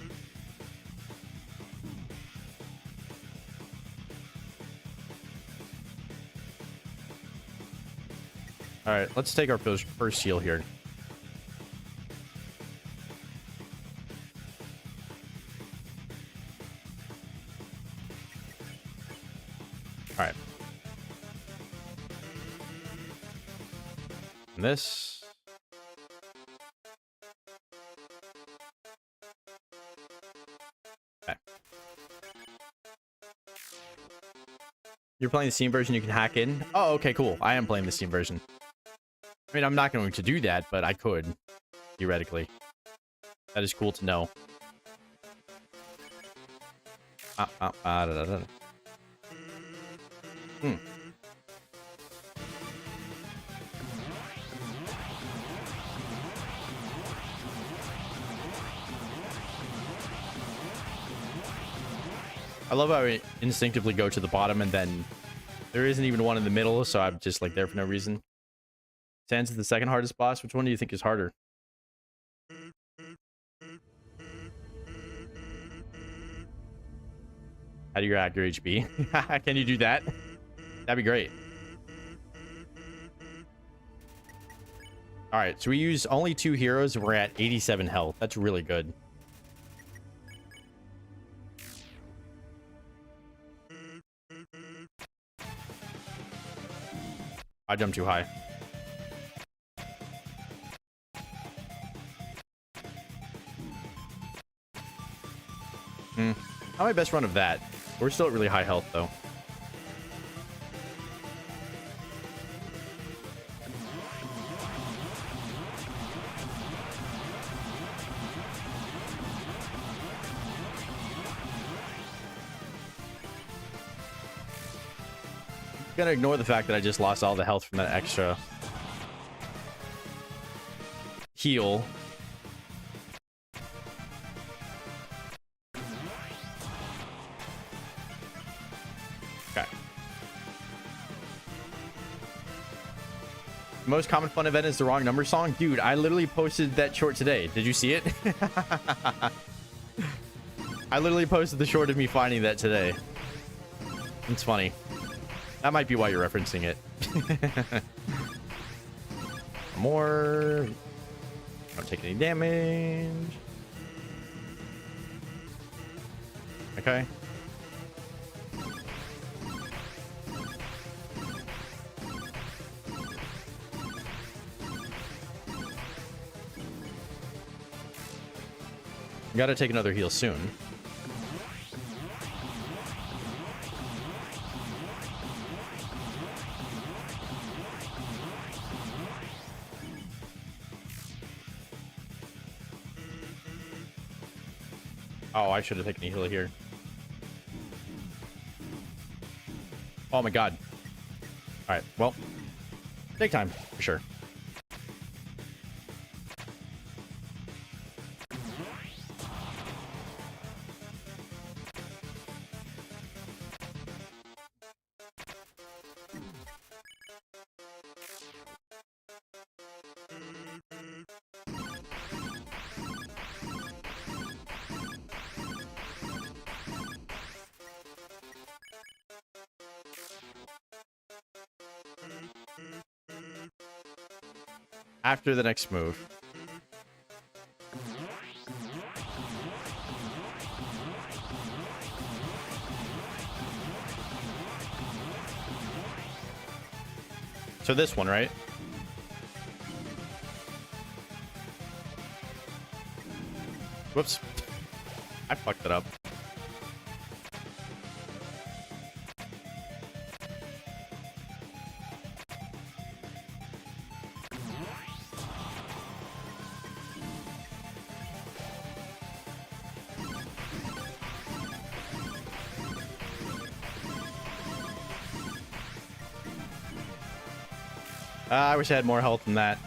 All right, let's take our first heal here. All right. And this. Okay. You're playing the Steam version, you can hack in. Oh, okay, cool. I am playing the Steam version. I mean, I'm not going to do that, but I could, theoretically. That is cool to know. I love how I instinctively go to the bottom and then there isn't even one in the middle, so I'm just like there for no reason. Sans is the second hardest boss. Which one do you think is harder? How do you hack your HP? Can you do that? That'd be great. All right, so we use only 2 heroes and we're at 87 health. That's really good. I jumped too high. Not my best run of that. We're still at really high health, though. I'm gonna ignore the fact that I just lost all the health from that extra heal. Okay. Most common fun event is the wrong number song. Dude, I literally posted that short today. Did you see it? I literally posted the short of me finding that today. It's funny. That might be why you're referencing it. More. Don't take any damage. Okay. Gotta take another heal soon. Oh, I should have taken a heal here. Oh my god. Alright, well. Take time, for sure. After the next move. So this one, right? Whoops. I fucked it up. I wish I had more health than that.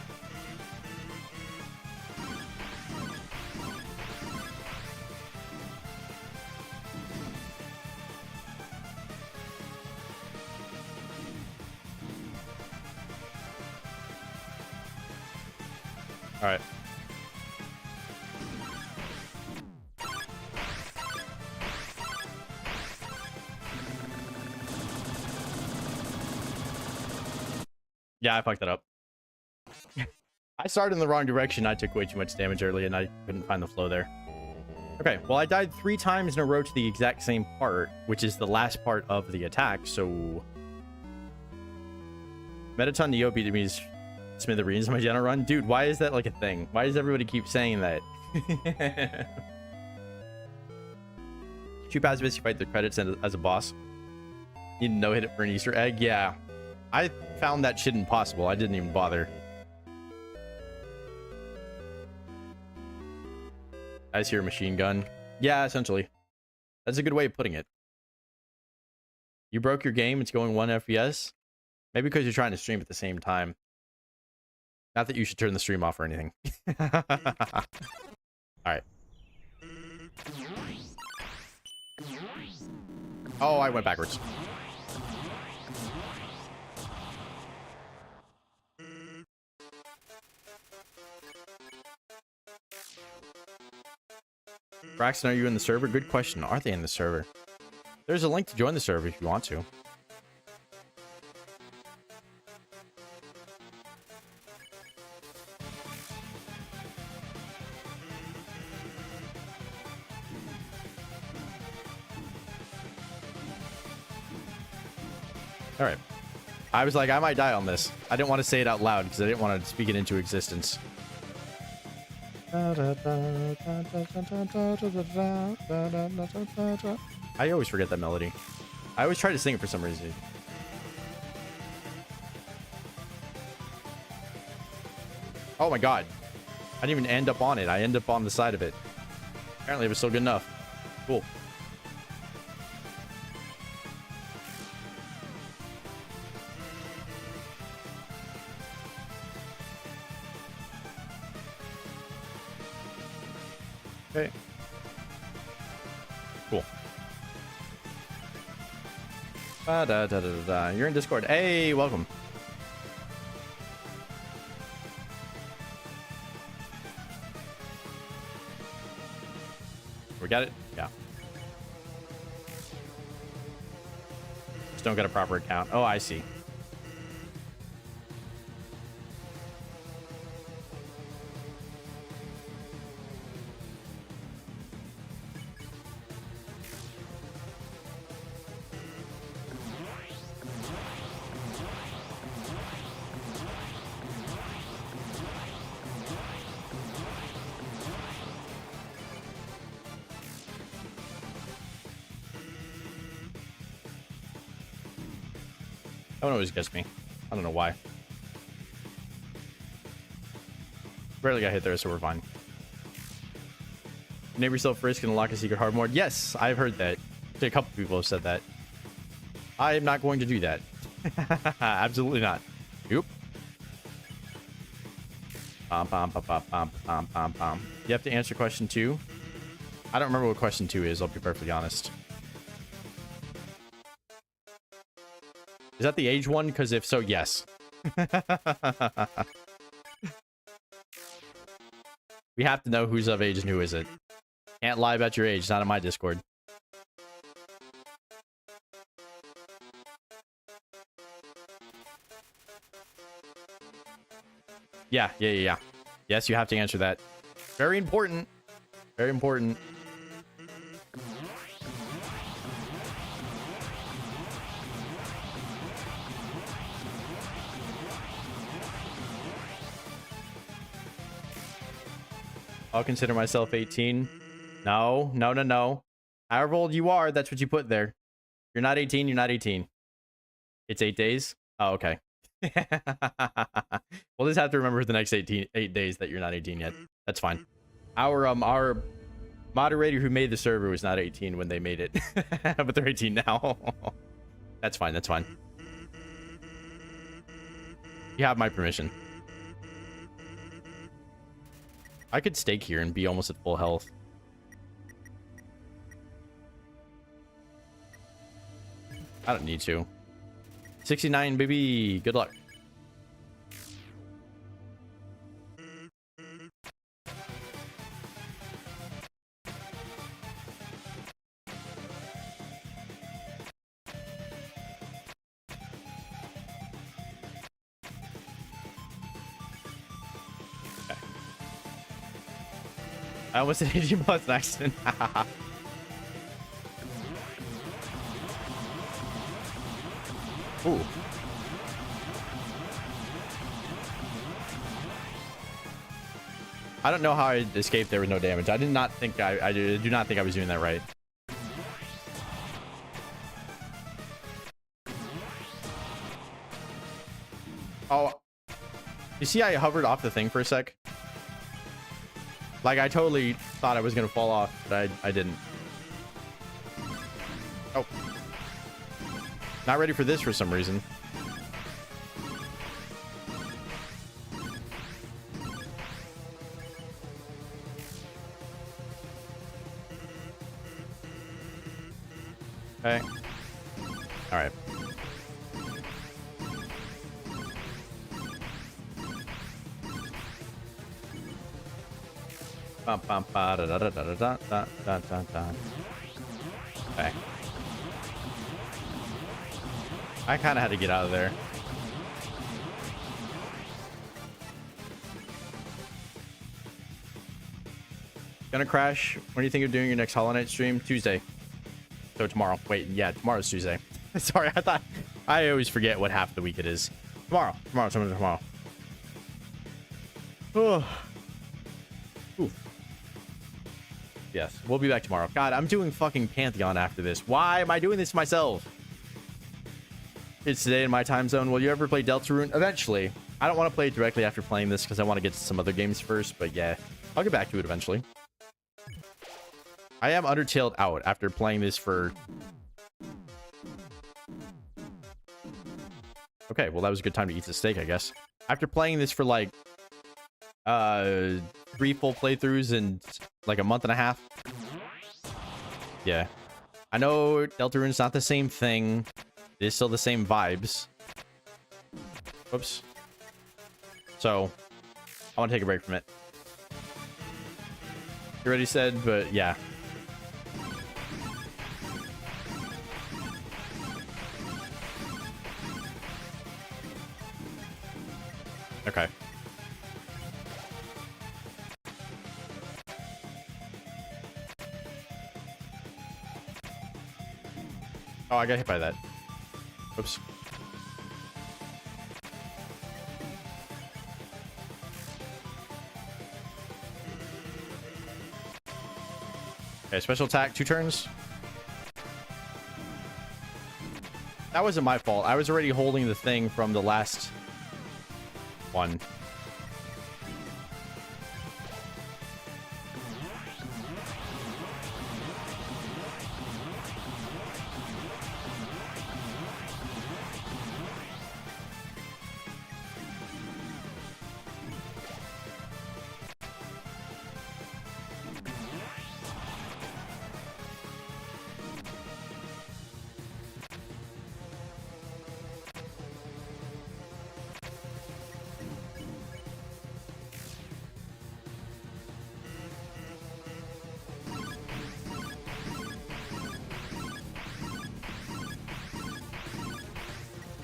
All right. Yeah, I fucked that up. I started in the wrong direction. I took way too much damage early and I couldn't find the flow there. Okay, well, I died 3 times in a row to the exact same part, which is the last part of the attack, so... Metaton Neo beat me smithereens my general run. Dude, why is that like a thing? Why does everybody keep saying that? 2 pacifists, you fight the credits as a boss. You no hit it for an Easter egg? Yeah. I found that shit impossible. I didn't even bother. I just hear a machine gun. Yeah, essentially. That's a good way of putting it. You broke your game. It's going 1 FPS. Maybe because you're trying to stream at the same time. Not that you should turn the stream off or anything. Alright. Oh, I went backwards. Braxton, are you in the server? Good question. Are they in the server? There's a link to join the server if you want to. All right. I was like, I might die on this. I didn't want to say it out loud because I didn't want to speak it into existence. I always forget that melody. I always try to sing it for some reason. Oh my god. I didn't even end up on it. I ended up on the side of it. Apparently it was still good enough. Cool. Okay. Cool. Da, da, da, da, da. You're in Discord. Hey, welcome. We got it? Yeah. Just don't get a proper account. Oh, I see. That one always gets me. I don't know why. Barely got hit there, so we're fine. Name yourself risk and unlock a secret hard mode. Yes, I've heard that. A couple people have said that. I am not going to do that. Absolutely not. Oop. Pom, pom, pom, pom, pom, pom, pom, pom. You have to answer question 2. I don't remember what question 2 is, I'll be perfectly honest. Is that the age one? Because if so, yes. We have to know who's of age and who isn't. Can't lie about your age. It's not in my Discord. Yeah. Yes, you have to answer that. Very important. Very important. I'll consider myself 18. No. However old you are, that's what you put there. You're not 18, you're not 18. It's 8 days? Oh, okay. We'll just have to remember for the next 8 days that you're not 18 yet. That's fine. Our moderator who made the server was not 18 when they made it. But they're 18 now. That's fine, that's fine. You have my permission. I could stake here and be almost at full health. I don't need to. 69, baby. Good luck. I almost said 18 plus an accident. Ooh. I don't know how I escaped there with no damage. I did not think I do not think I was doing that right. Oh. You see I hovered off the thing for a sec? Like, I totally thought I was going to fall off, but I didn't. Oh. Not ready for this for some reason. Okay. All right. Bum, bum, ba, da, da, da, da, da, da, da, da, da. Okay. I kind of had to get out of there. Gonna crash. When do you think of doing your next Hollow Knight stream? Tuesday. So tomorrow. Wait, yeah, tomorrow's Tuesday. Sorry, I always forget what half the week it is. Tomorrow. Oh. Ooh. Yes, we'll be back tomorrow. God, I'm doing fucking Pantheon after this. Why am I doing this myself? It's today in my time zone. Will you ever play Deltarune? Eventually. I don't want to play it directly after playing this because I want to get to some other games first, but yeah, I'll get back to it eventually. I am Undertaled out after playing this for... Okay, well, that was a good time to eat the steak, I guess. After playing this for like 3 full playthroughs and like a month and a half. Yeah. I know Deltarune's not the same thing. It is still the same vibes. Whoops. So, I want to take a break from it. You already said, but yeah. Okay. Oh, I got hit by that. Oops. Okay, special attack, 2 turns. That wasn't my fault. I was already holding the thing from the last one.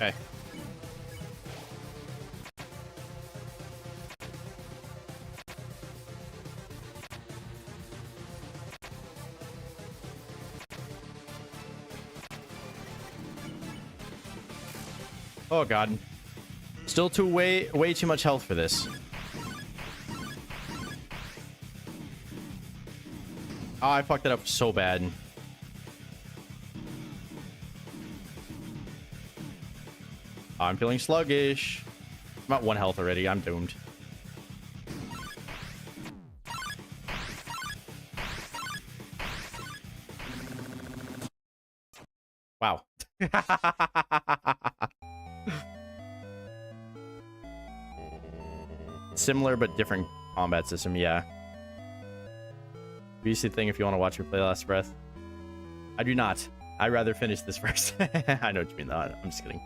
Okay. Oh god. Still way too much health for this. Oh, I fucked it up so bad. I'm feeling sluggish. I'm at 1 health already. I'm doomed. Wow. Similar but different combat system, yeah. BC thing if you want to watch me play Last Breath. I do not. I'd rather finish this first. I know what you mean though. I'm just kidding.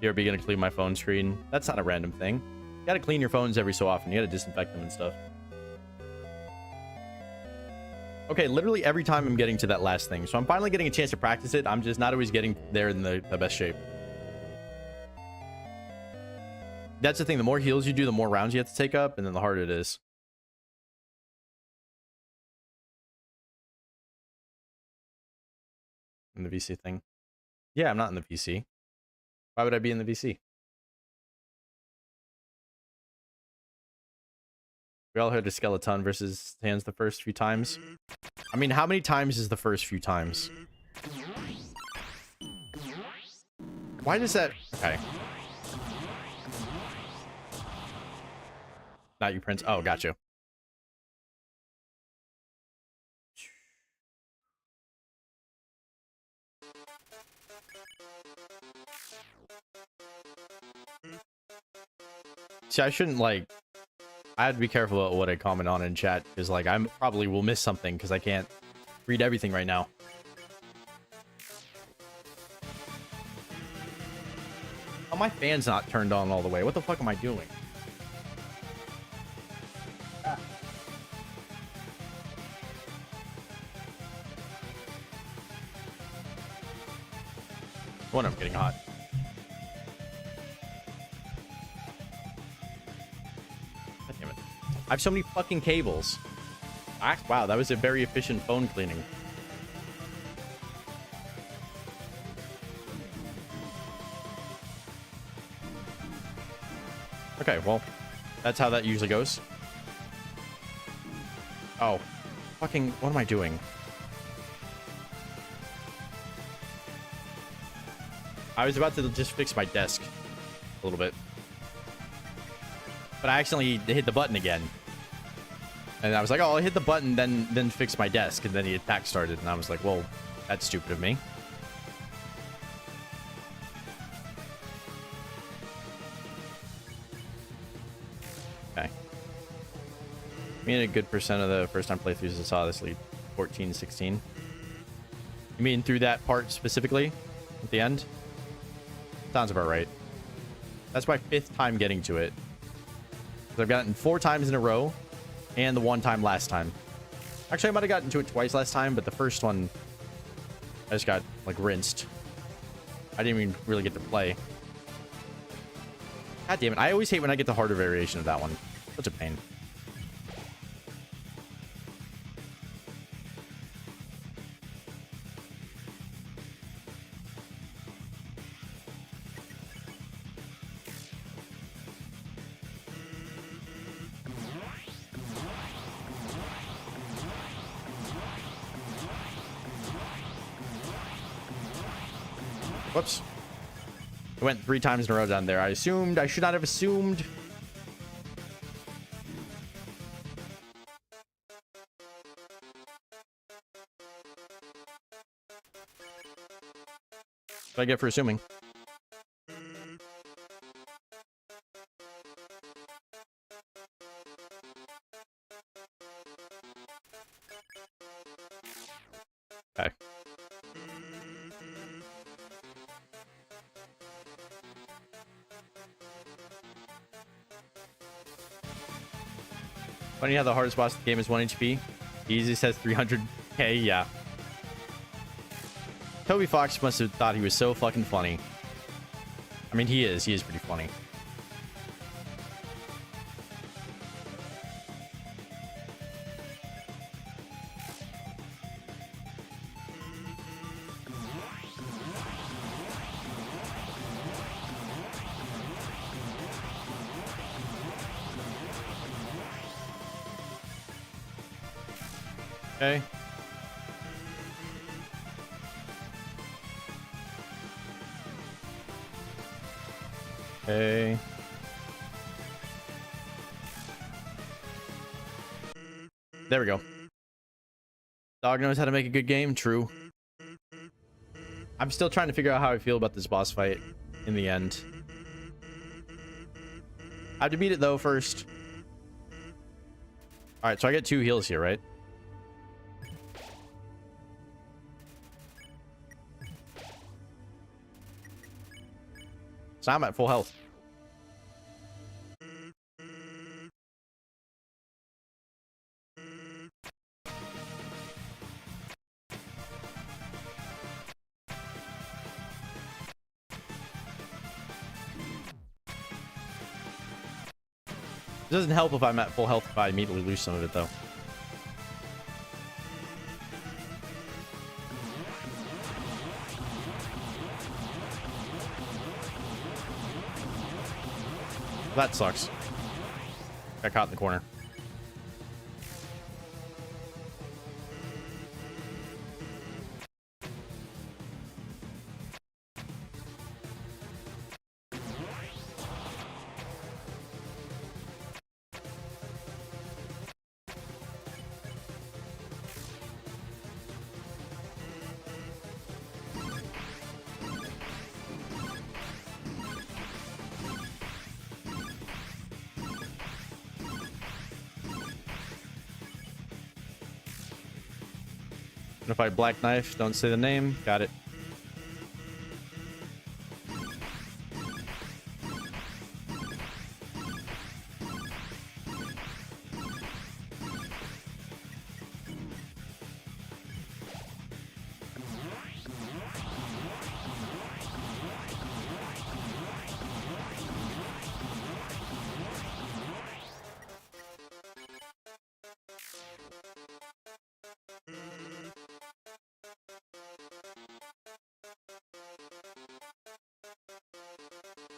BRB gonna clean my phone screen. That's not a random thing. You gotta clean your phones every so often. You gotta disinfect them and stuff. Okay, literally every time I'm getting to that last thing. So I'm finally getting a chance to practice it. I'm just not always getting there in the best shape. That's the thing. The more heals you do, the more rounds you have to take up, and then the harder it is. In the VC thing. Yeah, I'm not in the VC. Why would I be in the VC? We all heard a skeleton versus hands the first few times. I mean, how many times is the first few times? Why does that... Okay. Not you, Prince. Oh, got you. See, I shouldn't, like... I have to be careful about what I comment on in chat, because, like, I probably will miss something, because I can't read everything right now. Oh, my fan's not turned on all the way. What the fuck am I doing? One, I'm getting hot. God damn it. I have so many fucking cables. Wow, that was a very efficient phone cleaning. Okay, well, that's how that usually goes. Oh, fucking, what am I doing? I was about to just fix my desk a little bit. But I accidentally hit the button again. And I was like, oh, I'll hit the button, then fix my desk. And then the attack started. And I was like, well, that's stupid of me. Me and a good percent of the first time playthroughs I saw this lead 14, 16. You mean through that part specifically at the end? Sounds about right. That's my 5th time getting to it. I've gotten 4 times in a row and the 1 time last time. Actually, I might have gotten to it twice last time, but the first one I just got like rinsed. I didn't even really get to play. God damn it. I always hate when I get the harder variation of that one. Such a pain. Whoops. I went 3 times in a row down there. I assumed. I should not have assumed. What do I get for assuming? Okay. Funny how the hardest boss in the game is 1 HP. Easy says 300k. Yeah. Toby Fox must have thought he was so fucking funny. I mean, he is. He is pretty funny. Okay. Okay. There we go. Dog knows how to make a good game. True. I'm still trying to figure out how I feel about this boss fight in the end. I have to beat it though first. All right, so I get 2 heals here, right? So I'm at full health. It doesn't help if I'm at full health if I immediately lose some of it, though. That sucks. Got caught in the corner. Unified Black Knife. Don't say the name. Got it.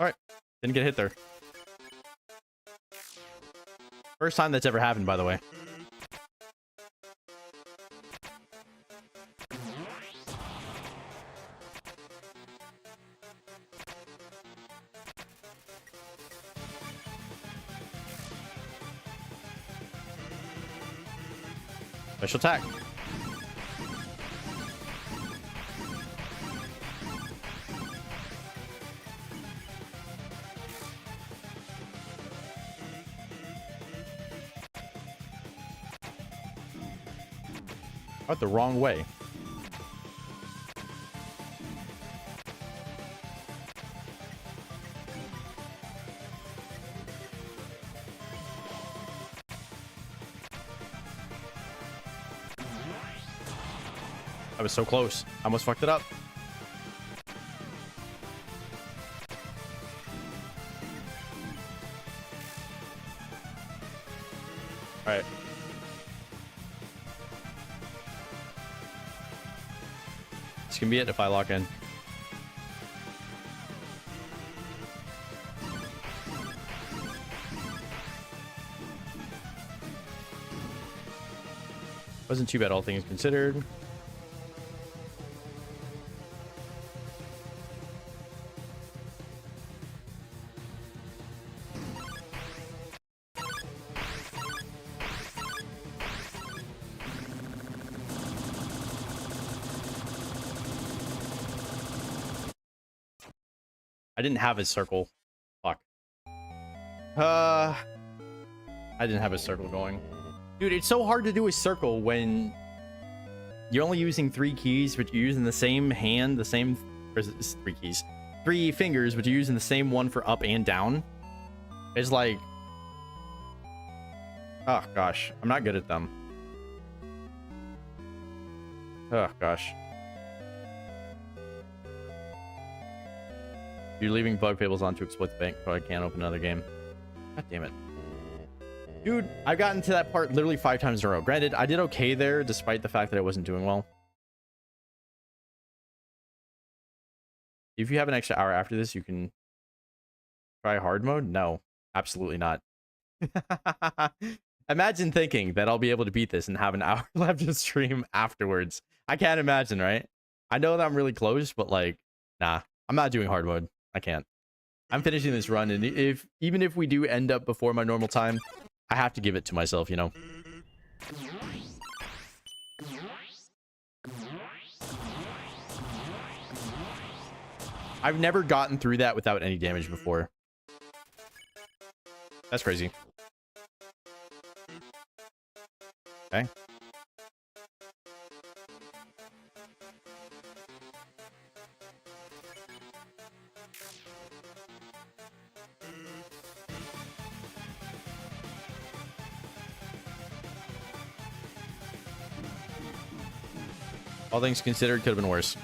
Alright. Didn't get hit there. First time that's ever happened, by the way. Special attack. I went the wrong way. I was so close. I almost fucked it up. All right. This can be it if I lock in. Wasn't too bad, all things considered. I didn't have a circle. Fuck. I didn't have a circle going. Dude, it's so hard to do a circle when you're only using 3 keys, but you're using the same hand, the same... It's 3 keys. 3 fingers, but you're using the same one for up and down. It's like... Oh, gosh. I'm not good at them. Oh, gosh. You're leaving bug fables on to exploit the bank, so I can't open another game. God damn it. Dude, I've gotten to that part literally 5 times in a row. Granted, I did okay there, despite the fact that I wasn't doing well. If you have an extra hour after this, you can try hard mode? No, absolutely not. Imagine thinking that I'll be able to beat this and have an hour left to stream afterwards. I can't imagine, right? I know that I'm really close, but like, nah, I'm not doing hard mode. I can't. I'm finishing this run, and even if we do end up before my normal time, I have to give it to myself, you know. I've never gotten through that without any damage before. That's crazy. Okay. All things considered, could have been worse.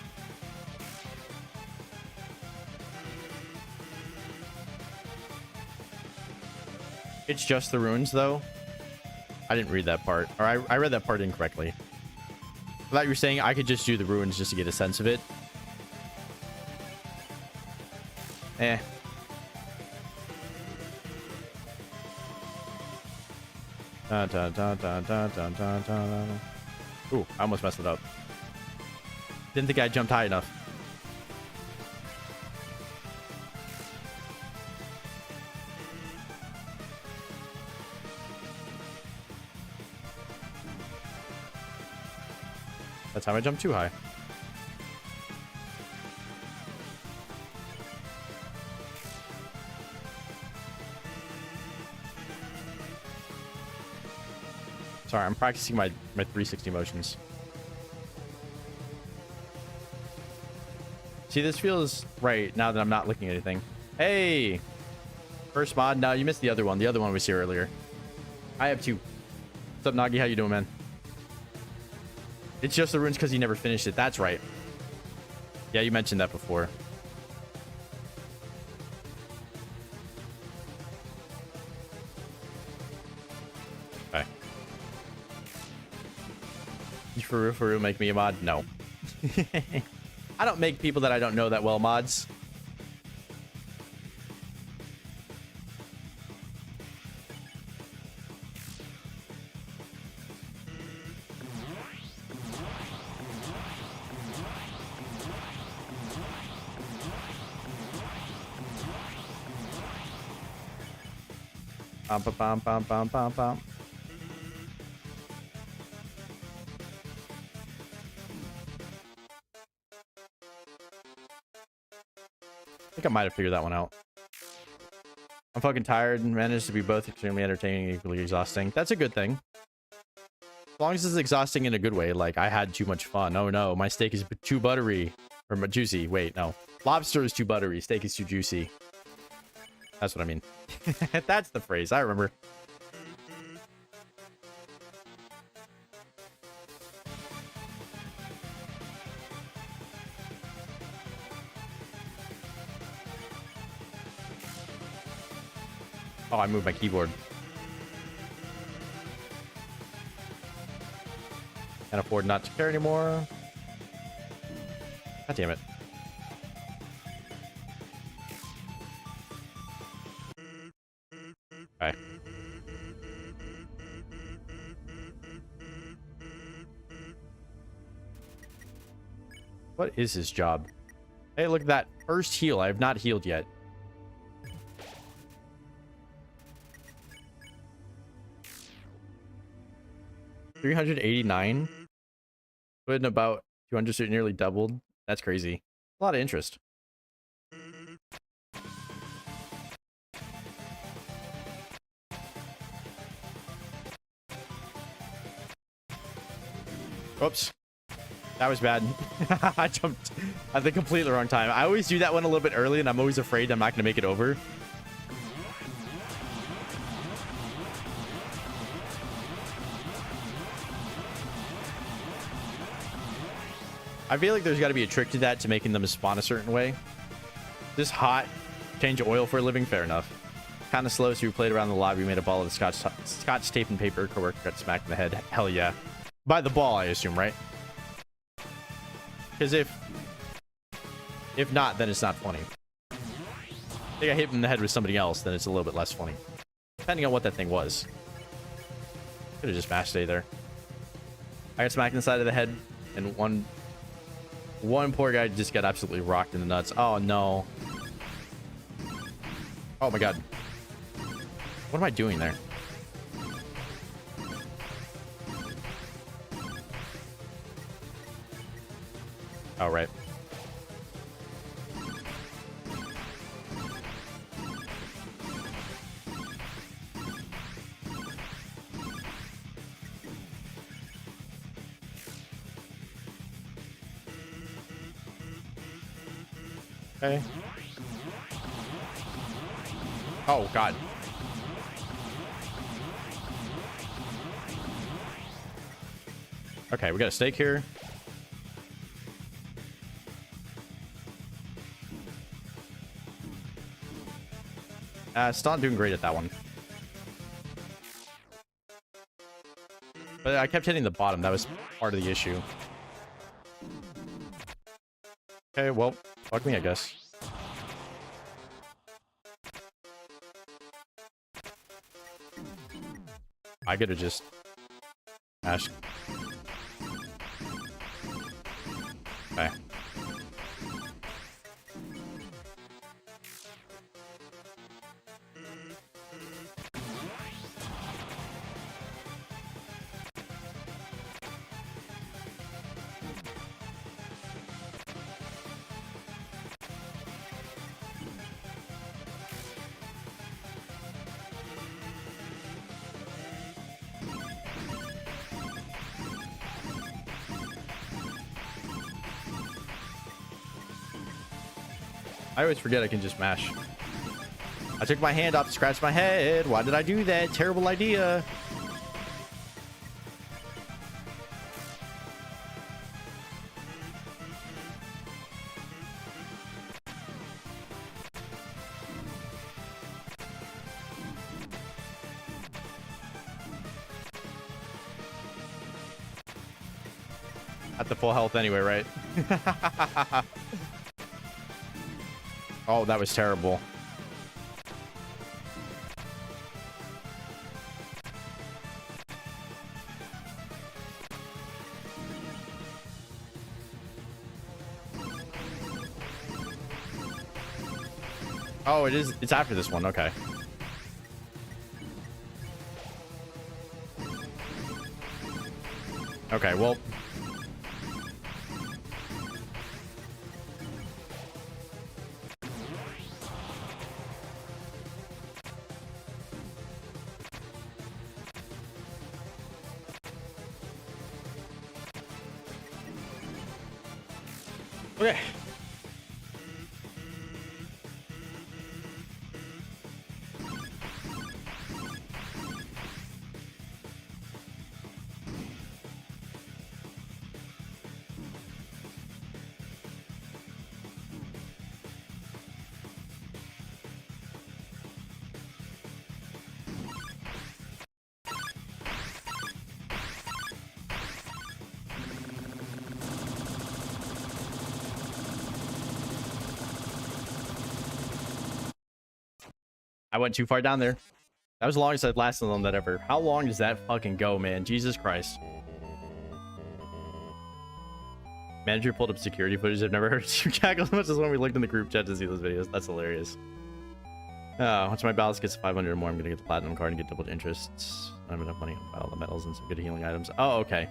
It's just the runes, though. I didn't read that part. Or I read that part incorrectly. I thought you were saying I could just do the runes just to get a sense of it. Eh. Dun, dun, dun, dun, dun, dun, dun, dun. Ooh, I almost messed it up. Didn't think I jumped high enough. That time I jumped too high. Sorry, I'm practicing my 360 motions. See, this feels right now that I'm not looking at anything. Hey! First mod. No, you missed the other one. The other one was here earlier. I have 2. What's up, Nagi? How you doing, man? It's just the runes because you never finished it. That's right. Yeah, you mentioned that before. Okay. You for make me a mod? No. I don't make people that I don't know that well mods. Bum, bum, bum, bum, bum, bum. I think I might have figured that one out. I'm fucking tired and managed to be both extremely entertaining and equally exhausting. That's a good thing. As long as it's exhausting in a good way, like I had too much fun. Oh no, my steak is too buttery. Or juicy. Wait, no. Lobster is too buttery. Steak is too juicy. That's what I mean. That's the phrase. I remember. Oh, I moved my keyboard. Can't afford not to care anymore. God damn it. Okay. What is his job? Hey, look at that. First heal. I have not healed yet. $389. Putting about 200, so it nearly doubled. That's crazy. A lot of interest. Oops. That was bad. I jumped at the completely wrong time. I always do that one a little bit early, and I'm always afraid I'm not going to make it over. I feel like there's got to be a trick to that, to making them spawn a certain way. This hot, change oil for a living, fair enough. Kind of slow, so we played around the lobby, made a ball of the scotch tape and paper. Coworker got smacked in the head. Hell yeah. By the ball, I assume, right? Because if not, then it's not funny. I think I hit him in the head with somebody else, then it's a little bit less funny. Depending on what that thing was. Could have just mashed A there. I got smacked in the side of the head, and one poor guy just got absolutely rocked in the nuts. Oh no. Oh my god. What am I doing there? Oh, right. Okay. Oh, God. Okay, we got a steak here. It's not doing great at that one. But I kept hitting the bottom. That was part of the issue. Okay, well, fuck me, I guess. I could have just mashed. Okay. I always forget I can just mash. I took my hand off to scratch my head. Why did I do that? Terrible idea. At the full health anyway, right? Oh, that was terrible. Oh, it is. It's after this one. Okay. Okay, well. Okay. I went too far down there. That was the longest I've lasted on that ever. How long does that fucking go, man? Jesus Christ. Manager pulled up security footage. I've never heard you cackle as much as when we looked in the group chat to see those videos. That's hilarious. Oh, once my balance gets 500 or more, I'm gonna get the platinum card and get doubled interests. I have enough money to buy all the medals and some good healing items. Oh, okay.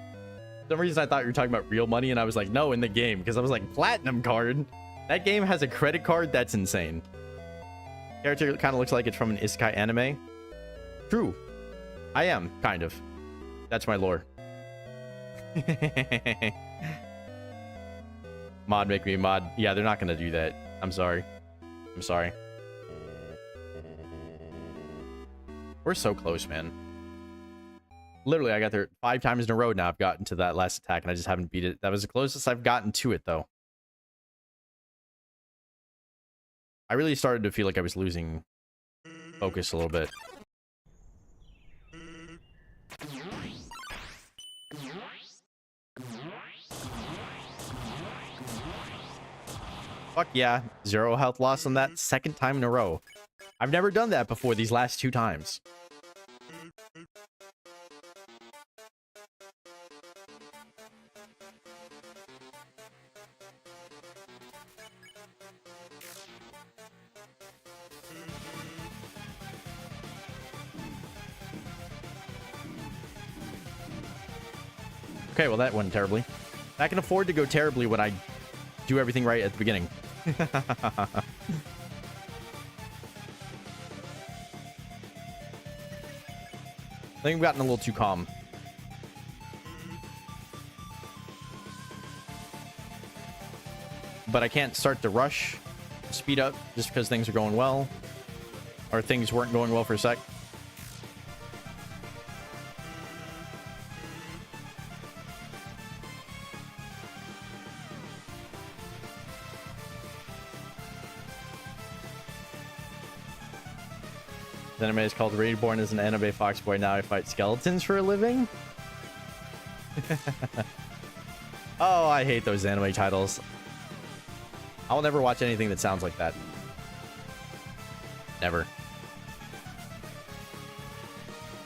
For some reason I thought you were talking about real money, and I was like, no, in the game, because I was like, platinum card. That game has a credit card. That's insane. Character kind of looks like it's from an isekai anime. True. I am, kind of. That's my lore. Mod, make me mod. Yeah, they're not going to do that. I'm sorry. I'm sorry. We're so close, man. Literally, I got there 5 times in a row now. I've gotten to that last attack, and I just haven't beat it. That was the closest I've gotten to it, though. I really started to feel like I was losing focus a little bit. Fuck yeah. 0 health loss on that 2nd time in a row. I've never done that before these last 2 times. Okay, well that went terribly. I can afford to go terribly when I do everything right at the beginning. I think we've gotten a little too calm. But I can't start to rush, speed up, just because things are going well. Or things weren't going well for a sec. The anime is called Reborn as an anime fox boy. Now I fight skeletons for a living. Oh, I hate those anime titles. I'll never watch anything that sounds like that. Never.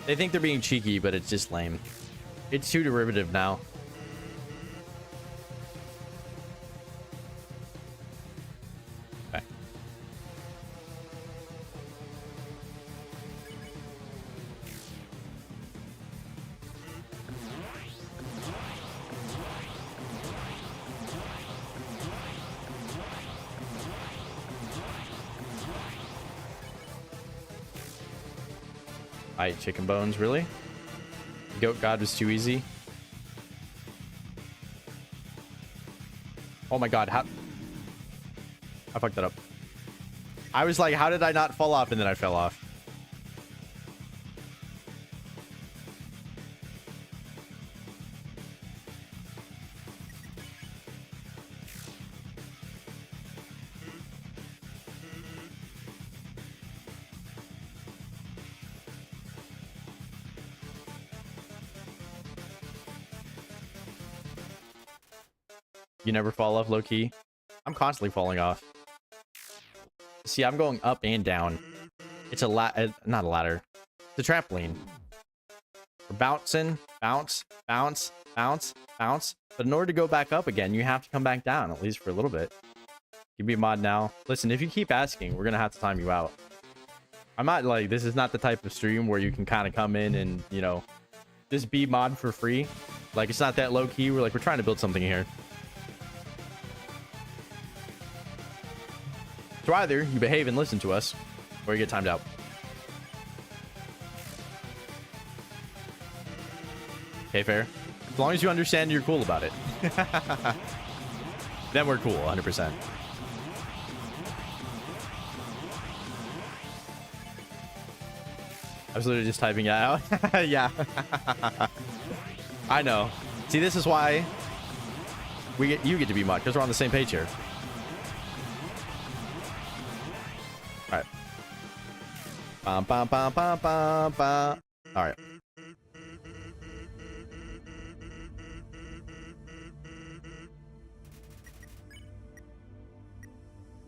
They think they're being cheeky, but it's just lame. It's too derivative now. Okay. I ate chicken bones, really? Goat God was too easy. Oh my god, how... I fucked that up. I was like, how did I not fall off? And then I fell off. You never fall off, low-key? I'm constantly falling off. See, I'm going up and down. It's a not a ladder. It's a trampoline. We're bouncing, bounce, bounce, bounce, bounce. But in order to go back up again, you have to come back down, at least for a little bit. Give me a mod now. Listen, if you keep asking, we're gonna have to time you out. I'm not like, this is not the type of stream where you can kind of come in and, you know, just be mod for free. Like, it's not that low-key. We're trying to build something here. So either you behave and listen to us, or you get timed out. Okay, fair. As long as you understand, you're cool about it. Then we're cool, 100%. I was literally just typing it out. Yeah. I know. See, this is why you get to be mod, because we're on the same page here. All right. Bum, bum, bum, bum, bum, bum. All right.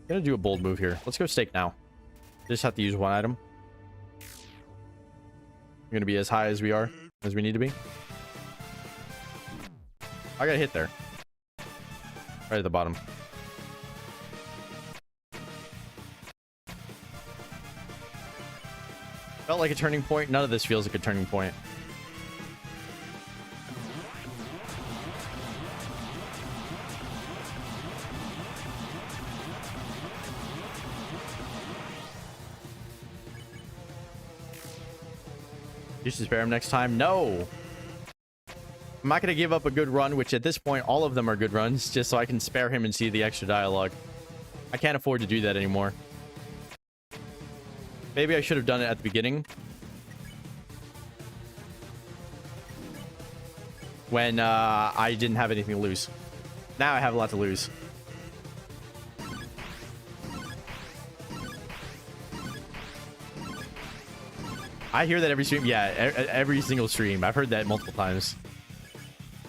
Gonna do a bold move here. Let's go steak now. Just have to use one item. We're gonna be as high as we need to be. I got a hit there. Right at the bottom. Felt like a turning point. None of this feels like a turning point. You should spare him next time. No. I'm not going to give up a good run, which at this point, all of them are good runs, just so I can spare him and see the extra dialogue. I can't afford to do that anymore. Maybe I should have done it at the beginning. When I didn't have anything to lose. Now I have a lot to lose. I hear that every stream. Yeah, every single stream. I've heard that multiple times.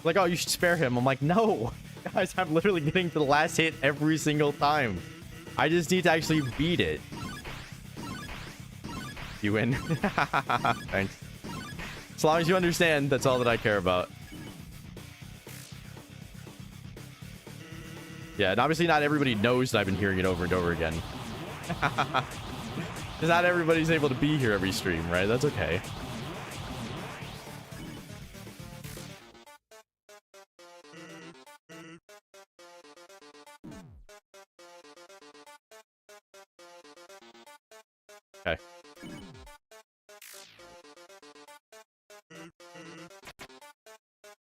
Like, oh, you should spare him. I'm like, no. Guys, I'm literally getting to the last hit every single time. I just need to actually beat it. You win. Thanks. As long as you understand, that's all that I care about. Yeah, and obviously not everybody knows that I've been hearing it over and over again. Because not everybody's able to be here every stream, right? That's okay. Okay.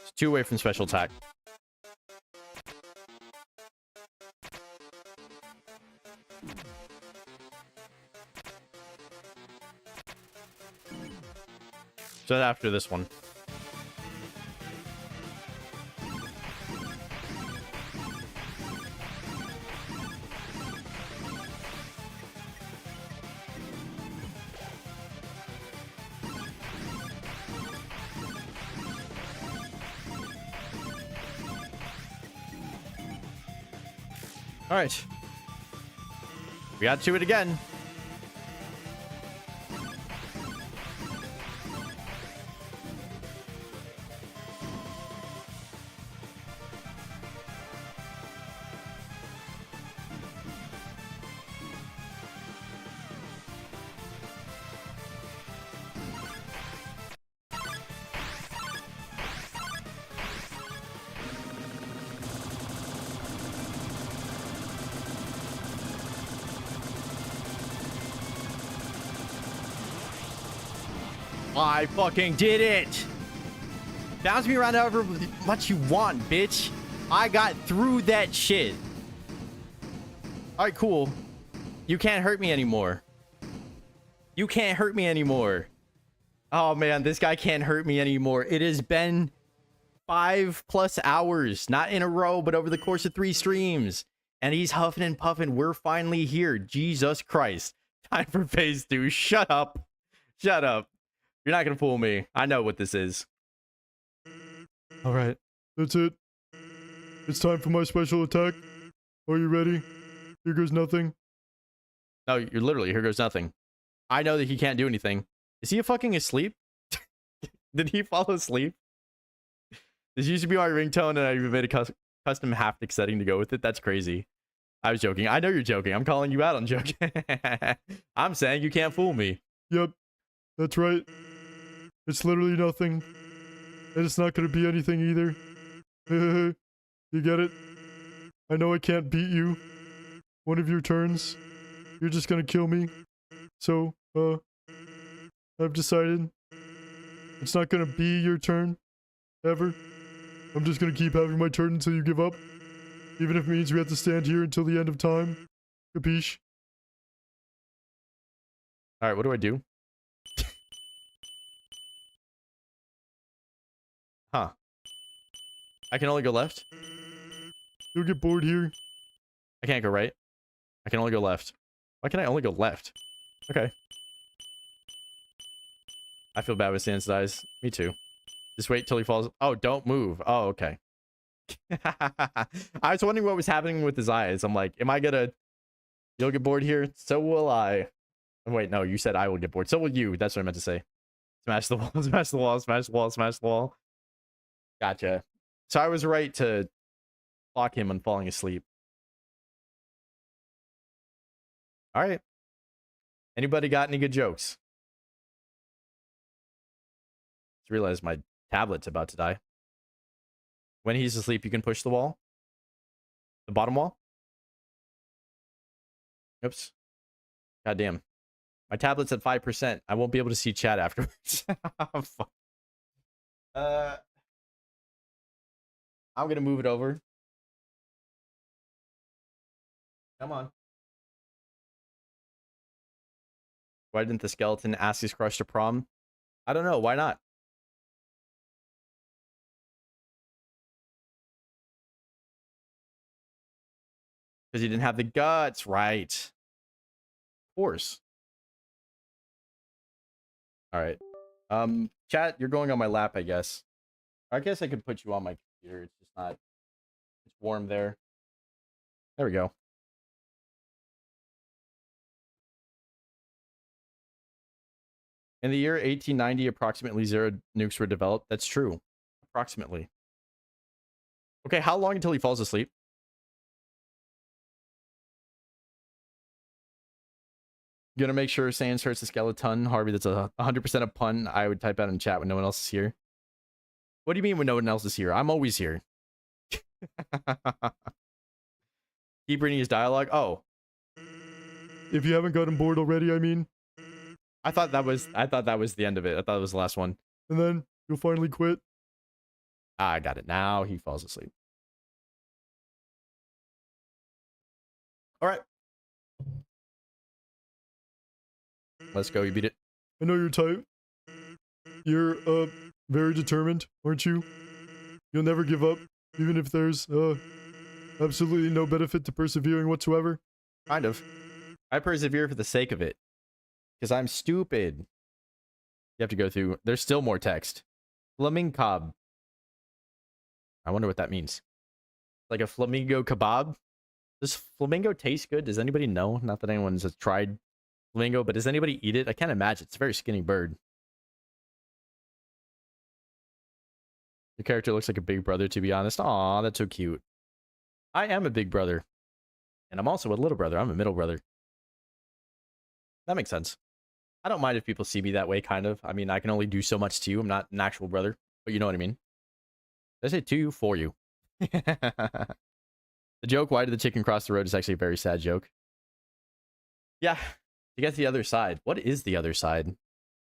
It's 2 away from special attack. Just after this one. All right. We got to it again. I fucking did it. Bounce me around however much you want, bitch. I got through that shit. All right, cool. You can't hurt me anymore. You can't hurt me anymore. Oh, man, this guy can't hurt me anymore. It has been 5+ hours. Not in a row, but over the course of 3 streams. And he's huffing and puffing. We're finally here. Jesus Christ. Time for phase 2. Shut up. Shut up. You're not gonna fool me. I know what this is. All right, that's it. It's time for my special attack. Are you ready? Here goes nothing. No, you're literally, here goes nothing. I know that he can't do anything. Is he fucking asleep? Did he fall asleep? This used to be my ringtone and I even made a custom haptic setting to go with it. That's crazy. I was joking. I know you're joking. I'm calling you out on joking. I'm saying you can't fool me. Yep, that's right. It's literally nothing. And it's not gonna be anything either. You get it? I know I can't beat you. One of your turns, you're just gonna kill me. So, I've decided it's not gonna be your turn. Ever. I'm just gonna keep having my turn until you give up. Even if it means we have to stand here until the end of time. Capiche? All right, what do I do? Huh. I can only go left? You'll get bored here. I can't go right. I can only go left. Why can I only go left? Okay. I feel bad with Sans eyes. Me too. Just wait till he falls. Oh, don't move. Oh, okay. I was wondering what was happening with his eyes. I'm like, am I gonna... You'll get bored here? So will I. Oh, wait, no, you said I will get bored. So will you. That's what I meant to say. Smash the wall, smash the wall, smash the wall, smash the wall. Gotcha. So I was right to block him on falling asleep. All right. Anybody got any good jokes? Just realized my tablet's about to die. When he's asleep, you can push the wall. The bottom wall. Oops. God damn. My tablet's at 5%. I won't be able to see chat afterwards. Fuck. I'm gonna move it over. Come on. Why didn't the skeleton ask his crush to prom? I don't know. Why not? Because he didn't have the guts, right? Of course. All right. Chat, you're going on my lap, I guess. I guess I could put you on my computer. It's just not. It's warm there. There we go. In the year 1890, approximately 0 nukes were developed. That's true. Approximately. Okay, how long until he falls asleep? Gonna make sure Sans hurts the skeleton. Harvey, that's a 100% a pun. I would type out in chat when no one else is here. What do you mean when no one else is here? I'm always here. Keep reading his dialogue. Oh, If you haven't gotten bored already, I mean. I thought that was the end of it. I thought it was the last one. And then you'll finally quit. Ah, I got it. Now he falls asleep. All right. Let's go. You beat it. I know your type. You're, very determined, aren't you? You'll never give up, even if there's, absolutely no benefit to persevering whatsoever. Kind of. I persevere for the sake of it. Because I'm stupid. You have to go through. There's still more text. Flamingo. I wonder what that means. Like a flamingo kebab? Does flamingo taste good? Does anybody know? Not that anyone's tried flamingo, but does anybody eat it? I can't imagine. It's a very skinny bird. Your character looks like a big brother, to be honest. Aw, that's so cute. I am a big brother. And I'm also a little brother. I'm a middle brother. That makes sense. I don't mind if people see me that way, kind of. I mean, I can only do so much to you. I'm not an actual brother, but you know what I mean. Did I say to you, for you? The joke, why did the chicken cross the road, is actually a very sad joke. Yeah, you get the other side. What is the other side?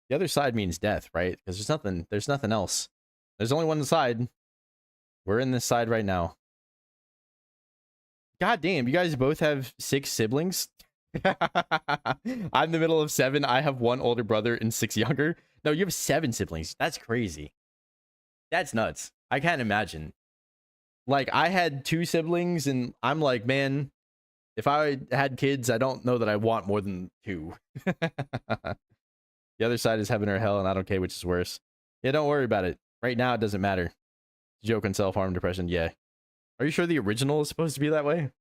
The other side means death, right? Because there's nothing else. There's only one side. We're in this side right now. God damn, you guys both have 6 siblings? I'm the middle of 7. I have 1 older brother and 6 younger. No, you have 7 siblings. That's crazy. That's nuts. I can't imagine. Like, I had 2 siblings, and I'm like, man, if I had kids, I don't know that I want more than 2. The other side is heaven or hell, and I don't care which is worse. Yeah, don't worry about it. Right now, it doesn't matter. Joke on self-harm, depression, yeah. Are you sure the original is supposed to be that way?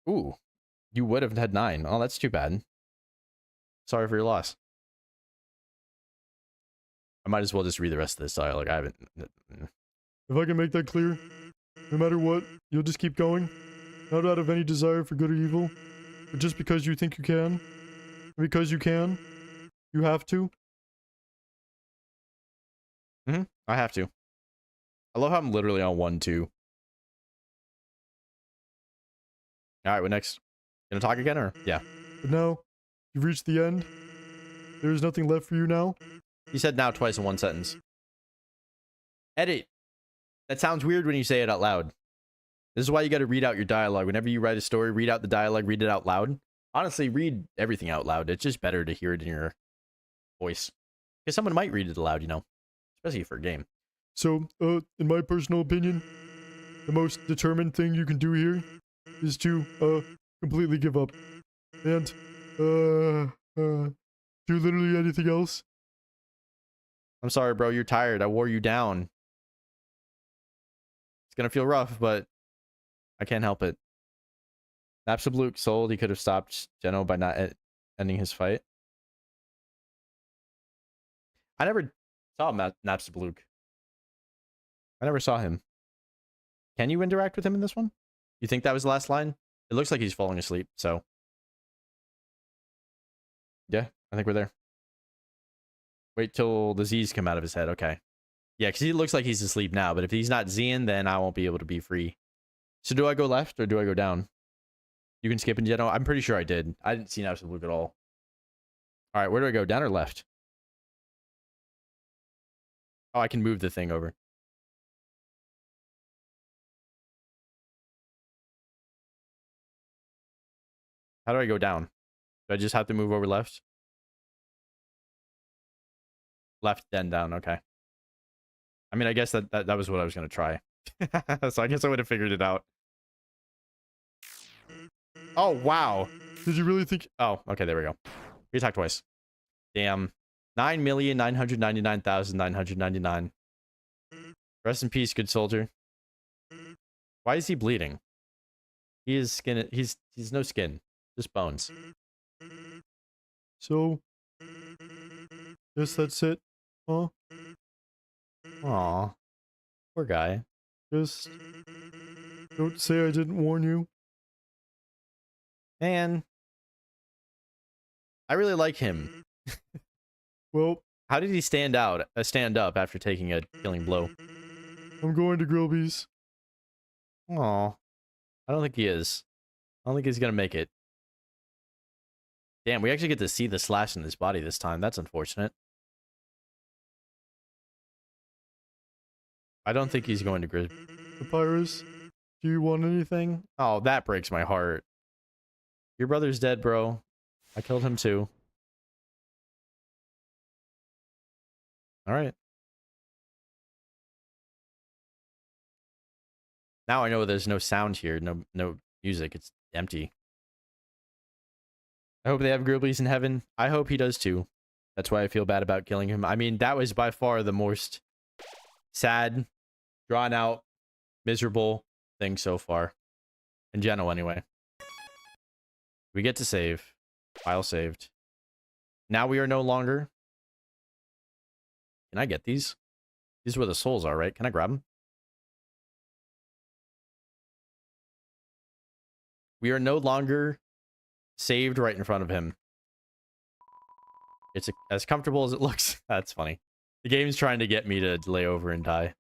Ooh, you would have had 9. Oh, that's too bad. Sorry for your loss. I might as well just read the rest of this dialogue. I haven't... If I can make that clear, no matter what, you'll just keep going. Not out of any desire for good or evil, but just because you think you can. And because you can, you have to. I have to. I love how I'm literally on 1, 2. Alright, what next? Gonna talk again, or? Yeah. But now, you've reached the end. There is nothing left for you now. He said now twice in one sentence. Edit. That sounds weird when you say it out loud. This is why you got to read out your dialogue. Whenever you write a story, read out the dialogue, read it out loud. Honestly, read everything out loud. It's just better to hear it in your voice. Because someone might read it aloud, you know. Especially for a game. So, in my personal opinion, the most determined thing you can do here is to, completely give up. And, do literally anything else. I'm sorry, bro. You're tired. I wore you down. It's going to feel rough, but I can't help it. Absolute sold. He could have stopped Geno by not ending his fight. I never saw Napstablook. I never saw him. Can you interact with him in this one? You think that was the last line? It looks like he's falling asleep, so. Yeah, I think we're there. Wait till the Z's come out of his head. Okay. Yeah, because he looks like he's asleep now, but if he's not Zing, then I won't be able to be free. So do I go left or do I go down? You can skip in Geno. I'm pretty sure I did. I didn't see Napstablook at all. All right, where do I go? Down or left? Oh, I can move the thing over. How do I go down? Do I just have to move over left? Left, then down. Okay. I mean, I guess that was what I was going to try. So I guess I would have figured it out. Oh, wow. Did you really think... Oh, okay, there we go. We attacked twice. Damn. 9,999,999. Rest in peace, good soldier. Why is he bleeding? He is skin. He's no skin, just bones. So... Guess that's it, huh? Aw, poor guy. Just... Don't say I didn't warn you. Man, I really like him. Well, How did he stand up after taking a killing blow? I'm going to Grillby's. Aw, I don't think he is. I don't think he's gonna make it. Damn, we actually get to see the slash in his body this time. That's unfortunate. I don't think he's going to Grizz. Papyrus, do you want anything? Oh, that breaks my heart. Your brother's dead, bro. I killed him too. All right. Now I know there's no sound here, no music. It's empty. I hope they have Gribblies in heaven. I hope he does too. That's why I feel bad about killing him. I mean, that was by far the most sad, drawn out, miserable thing so far. In general, anyway. We get to save. File saved. Now we are no longer... Can I get these? These are where the souls are, right? Can I grab them? We are no longer saved right in front of him. It's as comfortable as it looks. That's funny. The game's trying to get me to lay over and die.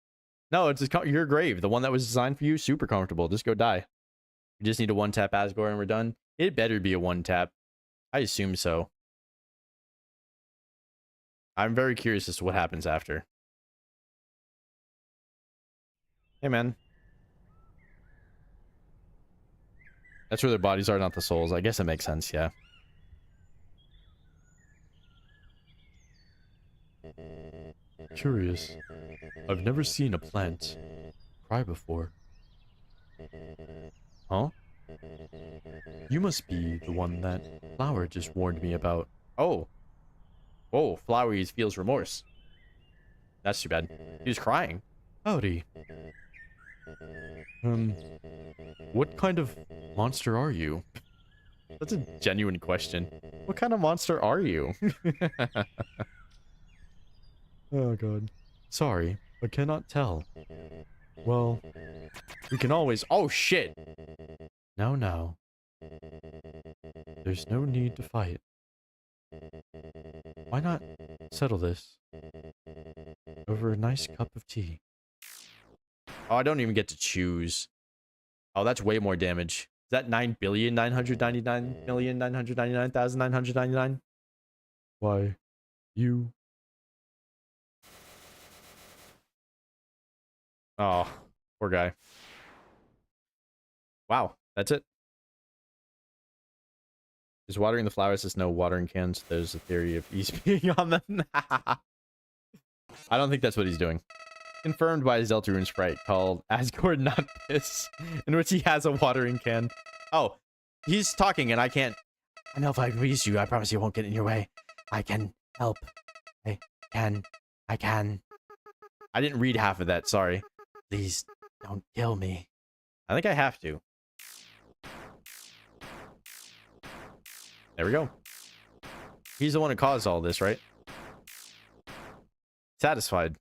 No, it's your grave. The one that was designed for you. Super comfortable. Just go die. We just need a one-tap Asgore and we're done. It better be a one-tap. I assume so. I'm very curious as to what happens after. Hey, man. That's where their bodies are, not the souls. I guess it makes sense, yeah. Curious. I've never seen a plant cry before. Huh? You must be the one that Flower just warned me about. Oh. Oh, Flowey feels remorse. That's too bad. He was crying. Howdy. What kind of monster are you? That's a genuine question. What kind of monster are you? Oh god. Sorry, I cannot tell. Well, We can always... Oh, shit. now. There's no need to fight. Why not settle this over a nice cup of tea? Oh, I don't even get to choose. Oh, that's way more damage. Is that 9,999,999,999? Why, you... Oh, poor guy. Wow, that's it. Is watering the flowers is no watering cans. There's a theory of he's being on them. I don't think that's what he's doing. Confirmed by his Deltarune sprite called Asgore Not Piss, in which he has a watering can. Oh, he's talking and I can't. I know if I please you, I promise you won't get in your way. I can help. I can. I can. I didn't read half of that, sorry. Please don't kill me. I think I have to. There we go. He's the one who caused all this, right? Satisfied.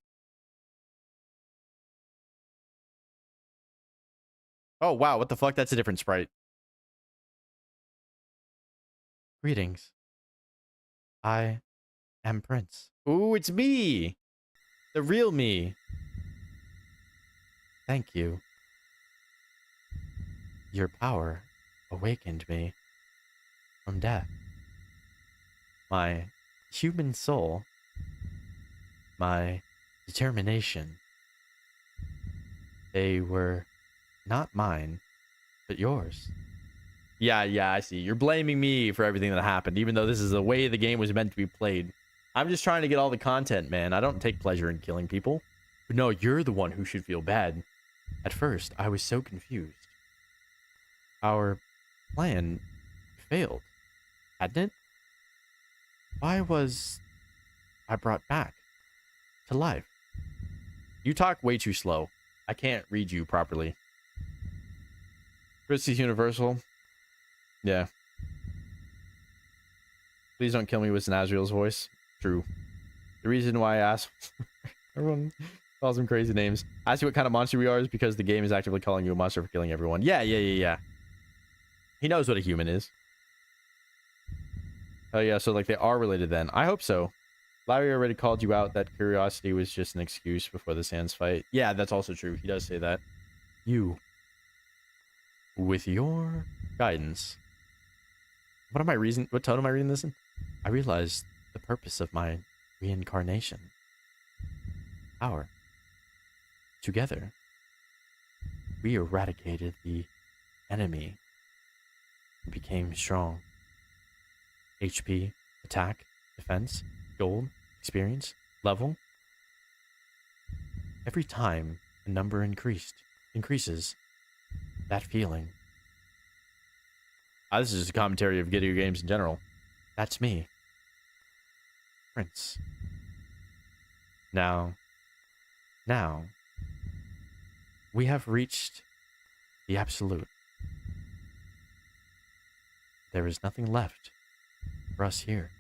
Oh, wow. What the fuck? That's a different sprite. Greetings. I am Prince. Ooh, it's me. The real me. Thank you. Your power awakened me from death. My human soul, my determination, they were not mine, but yours. Yeah, I see. You're blaming me for everything that happened, even though this is the way the game was meant to be played. I'm just trying to get all the content, man. I don't take pleasure in killing people. But no, you're the one who should feel bad. At first, I was so confused. Our plan failed, hadn't it? Why was I brought back to life? You talk way too slow. I can't read you properly. Christie's Universal. Yeah. Please don't kill me with Nazriel's voice. True. The reason why I asked... everyone calls them crazy names. I ask you what kind of monster we are is because the game is actively calling you a monster for killing everyone. Yeah. He knows what a human is. Oh yeah, so like they are related then. I hope so. Larry already called you out that curiosity was just an excuse before the Sans fight. Yeah, that's also true. He does say that. You. With your guidance. What tone am I reading this in? I realized the purpose of my reincarnation. Power. Together, we eradicated the enemy and became strong. HP, attack, defense, gold, experience, level. Every time a number increases, that feeling. This is just a commentary of video games in general. That's me. Prince. Now, we have reached the absolute. There is nothing left for us here.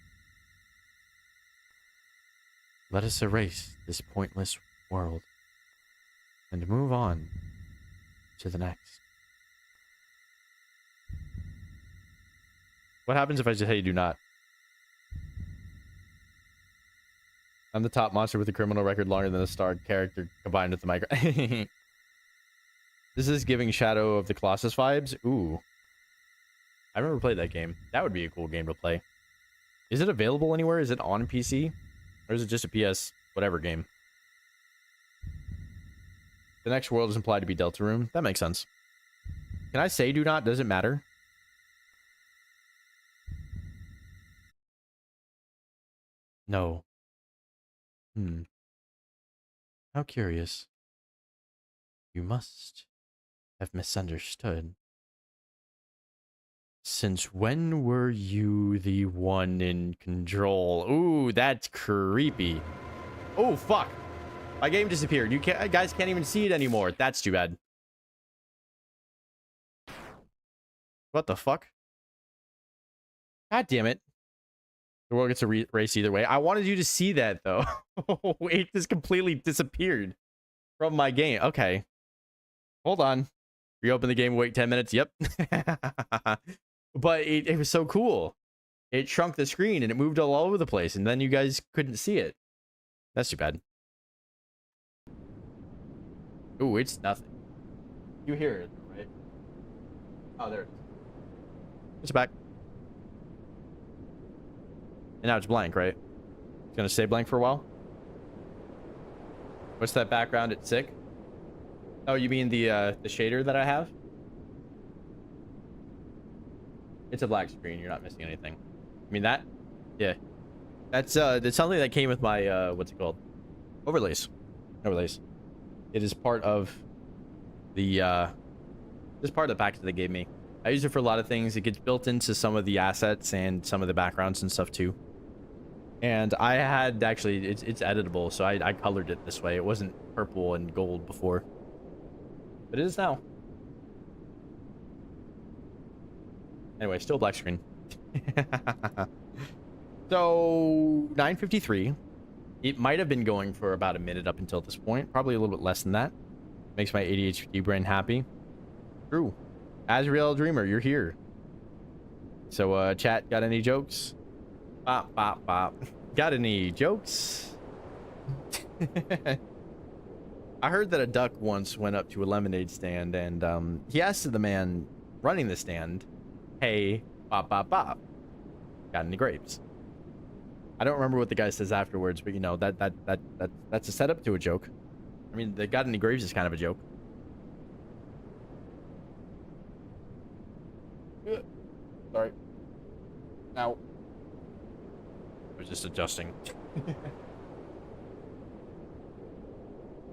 Let us erase this pointless world and move on to the next. What happens if I just say do not? I'm the top monster with a criminal record longer than a star character combined with the micro. This is giving Shadow of the Colossus vibes. Ooh. I remember played that game. That would be a cool game to play. Is it available anywhere? Is it on PC? Or is it just a PS whatever game? The next world is implied to be Deltarune. That makes sense. Can I say do not? Does it matter? No. How curious. You must have misunderstood. Since when were you the one in control? Ooh, that's creepy. Oh, fuck. My game disappeared. You guys can't even see it anymore. That's too bad. What the fuck? God damn it. The world gets a race either way. I wanted you to see that, though. It just completely disappeared from my game. Okay. Hold on. Reopen the game, wait 10 minutes. Yep. But it was so cool. It shrunk the screen and it moved all over the place. And then you guys couldn't see it. That's too bad. Ooh, it's nothing. You hear it, right? Oh, there it is. It's back. And now it's blank, right? It's gonna stay blank for a while. What's that background? It's sick. Oh, you mean the shader that I have? It's a black screen. You're not missing anything. I mean that? Yeah. That's something that came with my what's it called? Overlays. Overlays. It is part of the this part of the package they gave me. I use it for a lot of things. It gets built into some of the assets and some of the backgrounds and stuff too. And I had actually it's editable, so I colored it this way. It wasn't purple and gold before. But it is now. Anyway, still black screen. So 9:53. It might have been going for about a minute up until this point. Probably a little bit less than that. Makes my ADHD brain happy. True. Azrael Dreamer, you're here. So chat, got any jokes? Bop, bop, bop. Got any jokes? I heard that a duck once went up to a lemonade stand and he asked the man running the stand, "Hey, bop, bop, bop. Got any grapes?" I don't remember what the guy says afterwards, but you know, that's a setup to a joke. I mean, the "got any grapes" is kind of a joke. Sorry. Now, I was just adjusting.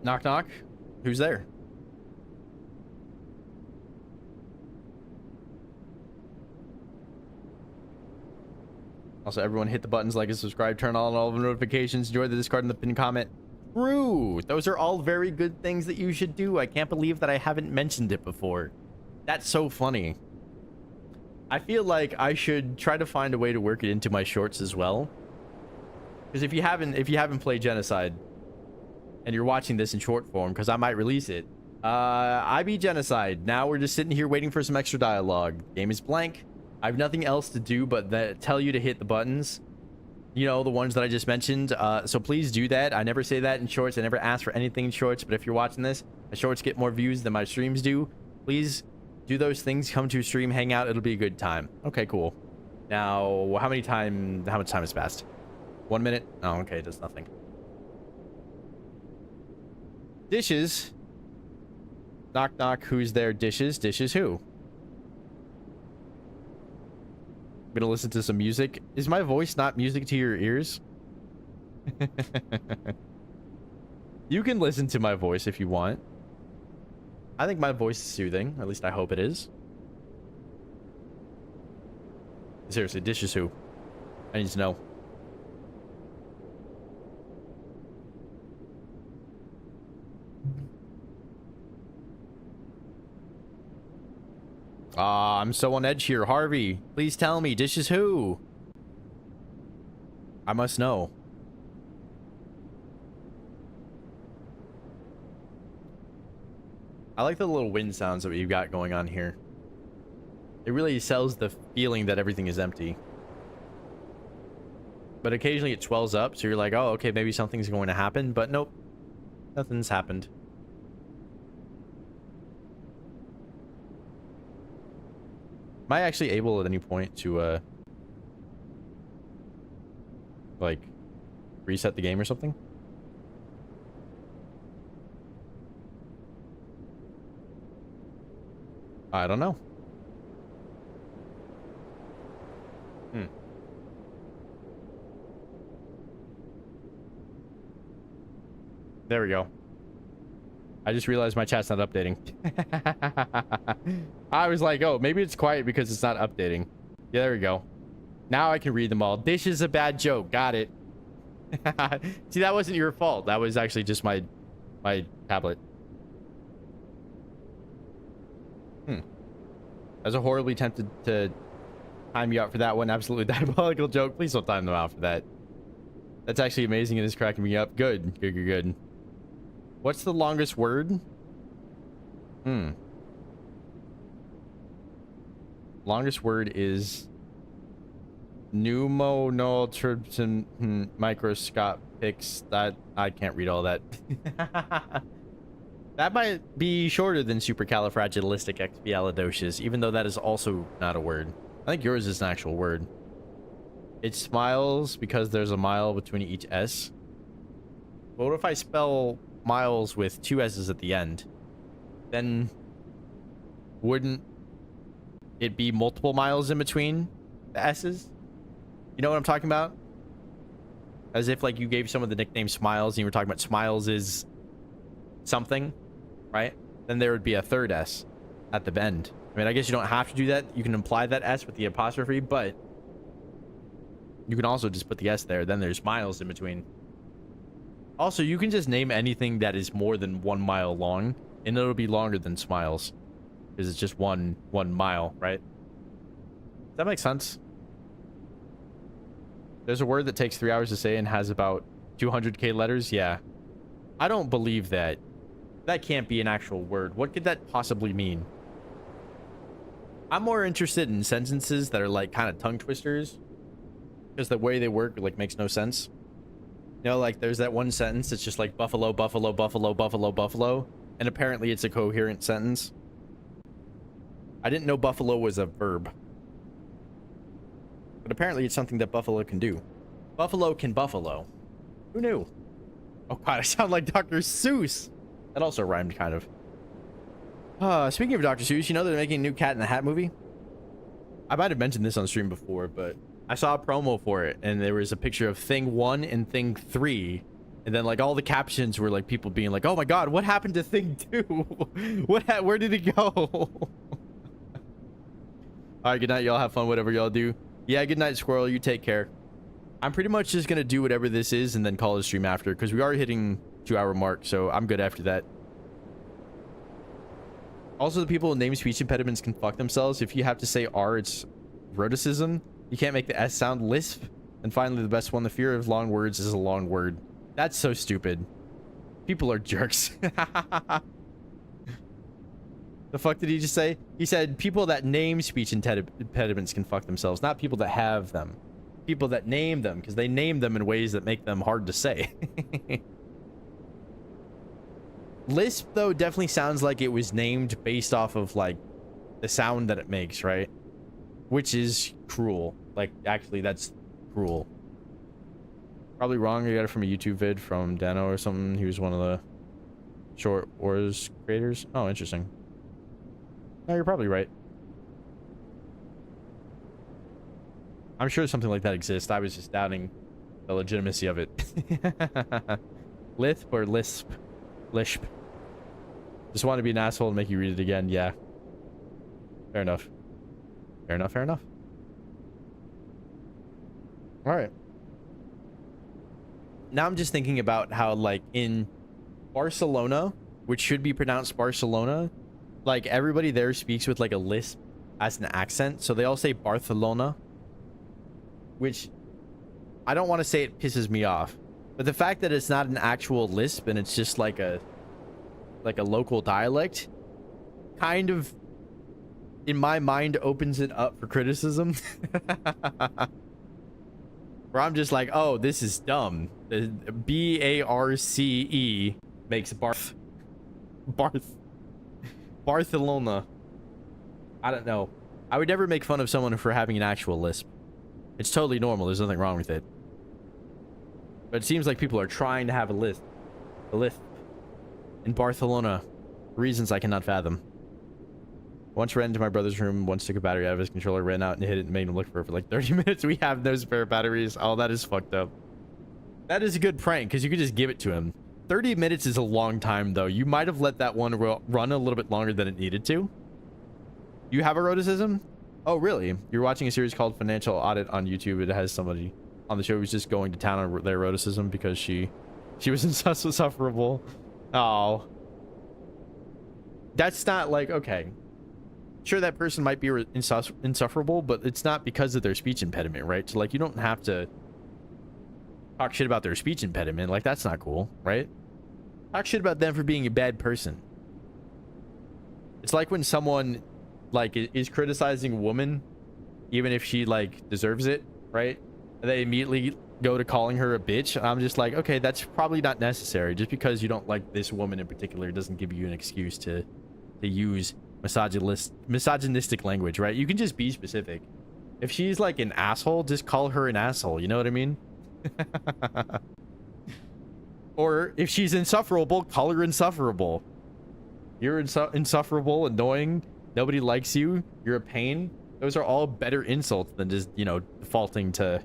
Knock, knock. Who's there? Also, everyone hit the buttons, like and subscribe, turn on all the notifications, enjoy the Discord and the pinned comment. True. Those are all very good things that you should do. I can't believe that I haven't mentioned it before. That's so funny. I feel like I should try to find a way to work it into my shorts as well. Because if you haven't played Genocide and you're watching this in short form, because I might release it, I beat Genocide. Now we're just sitting here waiting for some extra dialogue. Game is blank. I have nothing else to do but tell you to hit the buttons. You know, the ones that I just mentioned. So please do that. I never say that in shorts. I never ask for anything in shorts. But if you're watching this, my shorts get more views than my streams do. Please do those things. Come to a stream, hang out. It'll be a good time. Okay, cool. Now, how much time has passed? 1 minute? Oh, okay. It does nothing. Dishes. Knock, knock. Who's there? Dishes. Dishes who? I'm gonna listen to some music. Is my voice not music to your ears? You can listen to my voice if you want. I think my voice is soothing. At least I hope it is. Seriously, dishes who? I need to know. I'm so on edge here. Harvey, please tell me, dishes who? I must know. I like the little wind sounds that we've got going on here. It really sells the feeling that everything is empty. But occasionally it swells up, so you're like, oh, okay, maybe something's going to happen. But nope, nothing's happened. Am I actually able at any point to, like, reset the game or something? I don't know. There we go. I just realized my chat's not updating. I was like, oh, maybe it's quiet because it's not updating. Yeah, there we go. Now I can read them all. Dish is a bad joke. Got it. See, that wasn't your fault. That was actually just my tablet. I was horribly tempted to time you out for that one. Absolutely diabolical joke. Please don't time them out for that. That's actually amazing and it's cracking me up. Good. Good, good, good. What's the longest word? Longest word is pneumonoterpsin microscopics. That I can't read all that. That might be shorter than supercalifragilisticexpialidocious, even though that is also not a word. I think yours is an actual word. It smiles because there's a mile between each S. What if I spell miles with 2 S's at the end? then wouldn't it be multiple miles in between the S's? You know what I'm talking about? As if like you gave someone the nickname Smiles and you were talking about Smiles is something, right? Then there would be a third S at the end. I mean, I guess you don't have to do that. You can imply that S with the apostrophe, but you can also just put the S there. Then there's miles in between. Also, you can just name anything that is more than 1 mile long, and it'll be longer than Smiles, because it's just one mile, right? Does that make sense? There's a word that takes 3 hours to say and has about 200k letters. Yeah, I don't believe that. That can't be an actual word. What could that possibly mean? I'm more interested in sentences that are like kind of tongue twisters, because the way they work like makes no sense. You know, like there's that one sentence that's just like buffalo, buffalo, buffalo, buffalo, buffalo, and apparently it's a coherent sentence. I didn't know buffalo was a verb, but apparently it's something that buffalo can do. Buffalo can buffalo. Who knew? Oh god, I sound like Dr. Seuss. That also rhymed kind of. Speaking of Dr. Seuss, you know they're making a new Cat in the Hat movie? I might have mentioned this on stream before, but I saw a promo for it, and there was a picture of Thing 1 and Thing 3, and then like all the captions were like people being like, "Oh my god, what happened to Thing 2? Where did it go?" All right, good night, y'all. Have fun, whatever y'all do. Yeah, good night, Squirrel. You take care. I'm pretty much just gonna do whatever this is and then call the stream after, because we are hitting 2-hour mark, so I'm good after that. Also, the people with name speech impediments can fuck themselves. If you have to say R, it's rhoticism. You can't make the S sound. Lisp. And finally, the best one, the fear of long words is a long word. That's so stupid. People are jerks. The fuck did he just say? He said people that name speech impediments can fuck themselves, not people that have them. People that name them, because they name them in ways that make them hard to say. Lisp, though, definitely sounds like it was named based off of, like, the sound that it makes, right? Which is cruel. Like, actually, that's cruel. Probably wrong. I got it from a YouTube vid from Dano or something. He was one of the Short Wars creators. Oh, interesting. No, you're probably right. I'm sure something like that exists. I was just doubting the legitimacy of it. Lisp or Lisp? Lisp. Just want to be an asshole and make you read it again. Yeah. Fair enough. Fair enough, fair enough. Alright. Now I'm just thinking about how, like, in Barcelona, which should be pronounced Barcelona, like, everybody there speaks with, like, a lisp as an accent. So they all say Barcelona, which I don't want to say it pisses me off. But the fact that it's not an actual lisp and it's just like a local dialect kind of, in my mind, opens it up for criticism. Where I'm just like, oh, this is dumb. The B-A-R-C-E makes Barcelona. I don't know. I would never make fun of someone for having an actual lisp. It's totally normal. There's nothing wrong with it. But it seems like people are trying to have a lisp. A lisp. In Barcelona. For reasons I cannot fathom. Once ran into my brother's room, once took a battery out of his controller, ran out and hit it and made him look for it for like 30 minutes. We have no spare batteries. Oh, that is fucked up. That is a good prank, because you could just give it to him. 30 minutes is a long time, though. You might have let that one run a little bit longer than it needed to. You have eroticism? Oh, really? You're watching a series called Financial Audit on YouTube. It has somebody on the show who's just going to town on their eroticism because she was insufferable. Oh. That's not like, okay. Sure, that person might be insufferable, but it's not because of their speech impediment, right? So, like, you don't have to talk shit about their speech impediment. Like, that's not cool, right? Talk shit about them for being a bad person. It's like when someone, like, is criticizing a woman, even if she, like, deserves it, right? And they immediately go to calling her a bitch. And I'm just like, okay, that's probably not necessary. Just because you don't like this woman in particular doesn't give you an excuse to use misogynistic language, right? You can just be specific. If she's like an asshole, just call her an asshole. You know what I mean? Or if she's insufferable, call her insufferable. You're insufferable, annoying. Nobody likes you. You're a pain. Those are all better insults than just, you know, defaulting to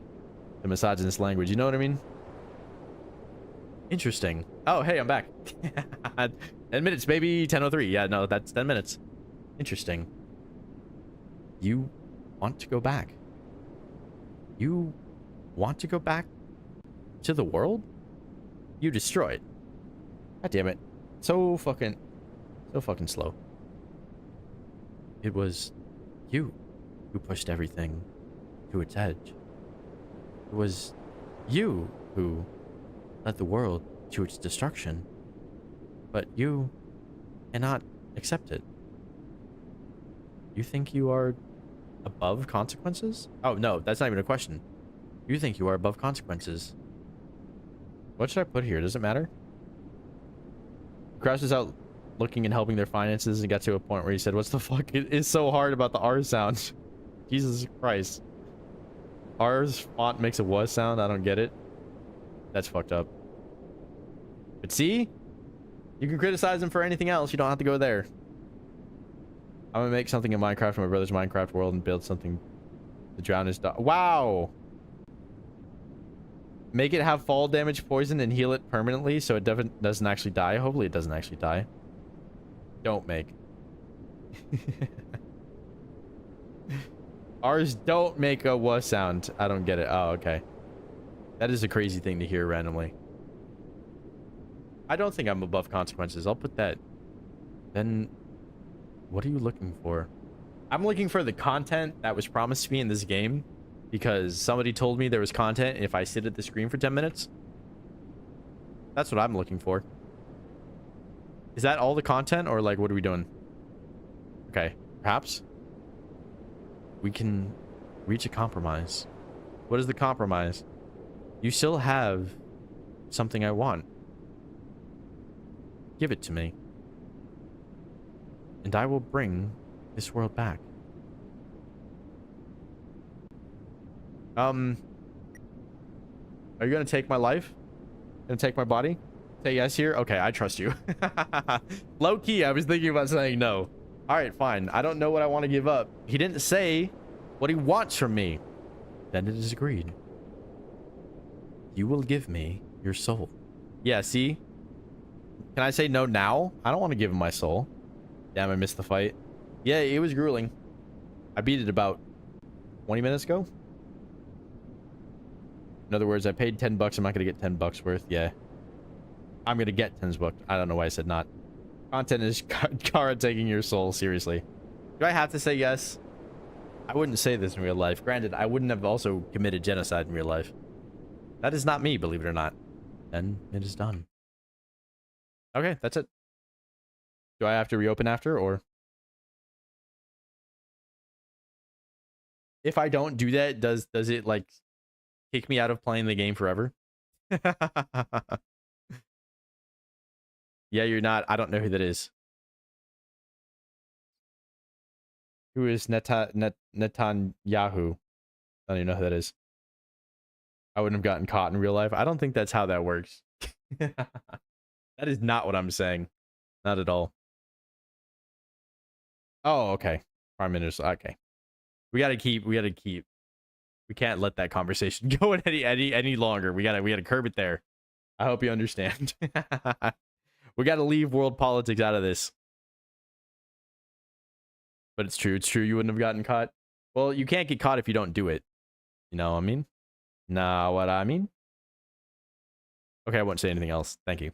the misogynist language. You know what I mean? Interesting. Oh, hey, I'm back. 10 minutes, baby. 10:03. Yeah, no, that's 10 minutes. Interesting. You want to go back? You want to go back to the world you destroyed? God damn it. So fucking slow. It was you who pushed everything to its edge. It was you who led the world to its destruction. But you cannot accept it. You think you are above consequences? Oh, no, that's not even a question. You think you are above consequences. What should I put here? Does it matter? Crash is out looking and helping their finances and got to a point where he said, what's the fuck? It is so hard about the R sound. Jesus Christ. R's font makes a was sound. I don't get it. That's fucked up. But see? You can criticize him for anything else. You don't have to go there. I'm gonna make something in Minecraft in my brother's Minecraft world and build something to drown his dog. Wow! Make it have fall damage, poison, and heal it permanently so it doesn't actually die. Hopefully it doesn't actually die. Don't make. Ours don't make a was sound. I don't get it. Oh, okay. That is a crazy thing to hear randomly. I don't think I'm above consequences. I'll put that. Then what are you looking for? I'm looking for the content that was promised to me in this game because somebody told me there was content if I sit at the screen for 10 minutes. That's what I'm looking for. Is that all the content or like what are we doing? Okay, perhaps we can reach a compromise. What is the compromise? You still have something I want. Give it to me. And I will bring this world back. Are you gonna take my life? Gonna take my body? Say yes here? Okay, I trust you. Low key, I was thinking about saying no. Alright, fine. I don't know what I want to give up. He didn't say what he wants from me. Then it is agreed. You will give me your soul. Yeah, see? Can I say no now? I don't want to give him my soul. Damn, I missed the fight. Yeah, it was grueling. I beat it about 20 minutes ago. In other words, I paid 10 bucks. I'm not going to get 10 bucks worth. Yeah. I'm going to get 10 bucks. I don't know why I said not. Content is Kara taking your soul. Seriously. Do I have to say yes? I wouldn't say this in real life. Granted, I wouldn't have also committed genocide in real life. That is not me, believe it or not. Then it is done. Okay, that's it. Do I have to reopen after, or? If I don't do that, does it, like, kick me out of playing the game forever? Yeah, you're not. I don't know who that is. Who is Netanyahu? I don't even know who that is. I wouldn't have gotten caught in real life. I don't think that's how that works. That is not what I'm saying. Not at all. Oh, okay. Prime Minister. Okay. We gotta keep. We can't let that conversation go any longer. We gotta curb it there. I hope you understand. We gotta leave world politics out of this. But it's true. It's true. You wouldn't have gotten caught. Well, you can't get caught if you don't do it. You know what I mean? Know what I mean? Okay, I won't say anything else. Thank you.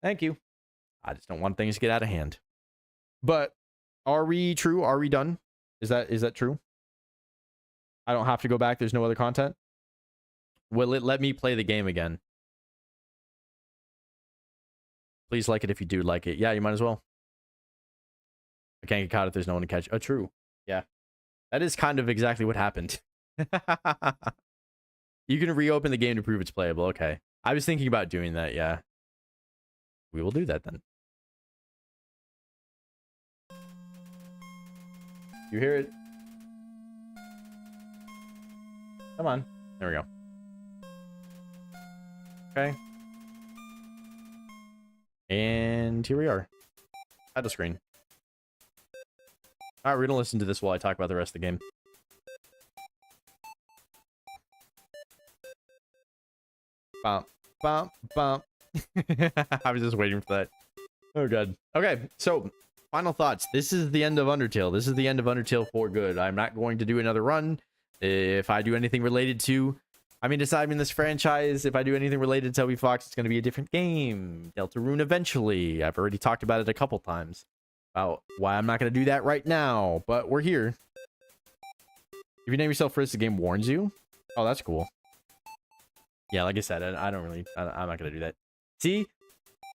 Thank you. I just don't want things to get out of hand. But are we true? Are we done? Is that true? I don't have to go back. There's no other content. Will it let me play the game again? Please like it if you do like it. Yeah, you might as well. I can't get caught if there's no one to catch. Oh, true. Yeah. That is kind of exactly what happened. You can reopen the game to prove it's playable. Okay. I was thinking about doing that, yeah. We will do that then. You hear it? Come on. There we go. Okay. And here we are. Title screen. All right, we're gonna listen to this while I talk about the rest of the game. Bump, bump, bump. I was just waiting for that. Oh, God. Okay, so final thoughts. This is the end of Undertale. This is the end of Undertale for good. I'm not going to do another run. If I do anything related to, aside from this franchise, if I do anything related to Toby Fox, it's going to be a different game. Deltarune eventually. I've already talked about it a couple times. About why I'm not going to do that right now, but we're here. If you name yourself first, the game warns you. Oh, that's cool. Yeah, like I said, I'm not going to do that. See?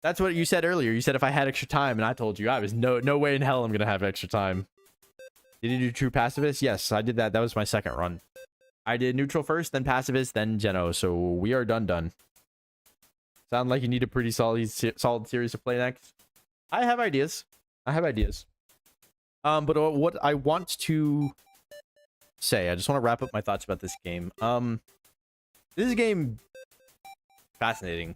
That's what you said earlier. You said if I had extra time, and I told you I was no way in hell I'm going to have extra time. Did you do True Pacifist? Yes, I did that. That was my second run. I did Neutral first, then Pacifist, then Geno. So we are done. Sound like you need a pretty solid series to play next. I have ideas. But what I want to say, I just want to wrap up my thoughts about this game. This game, fascinating.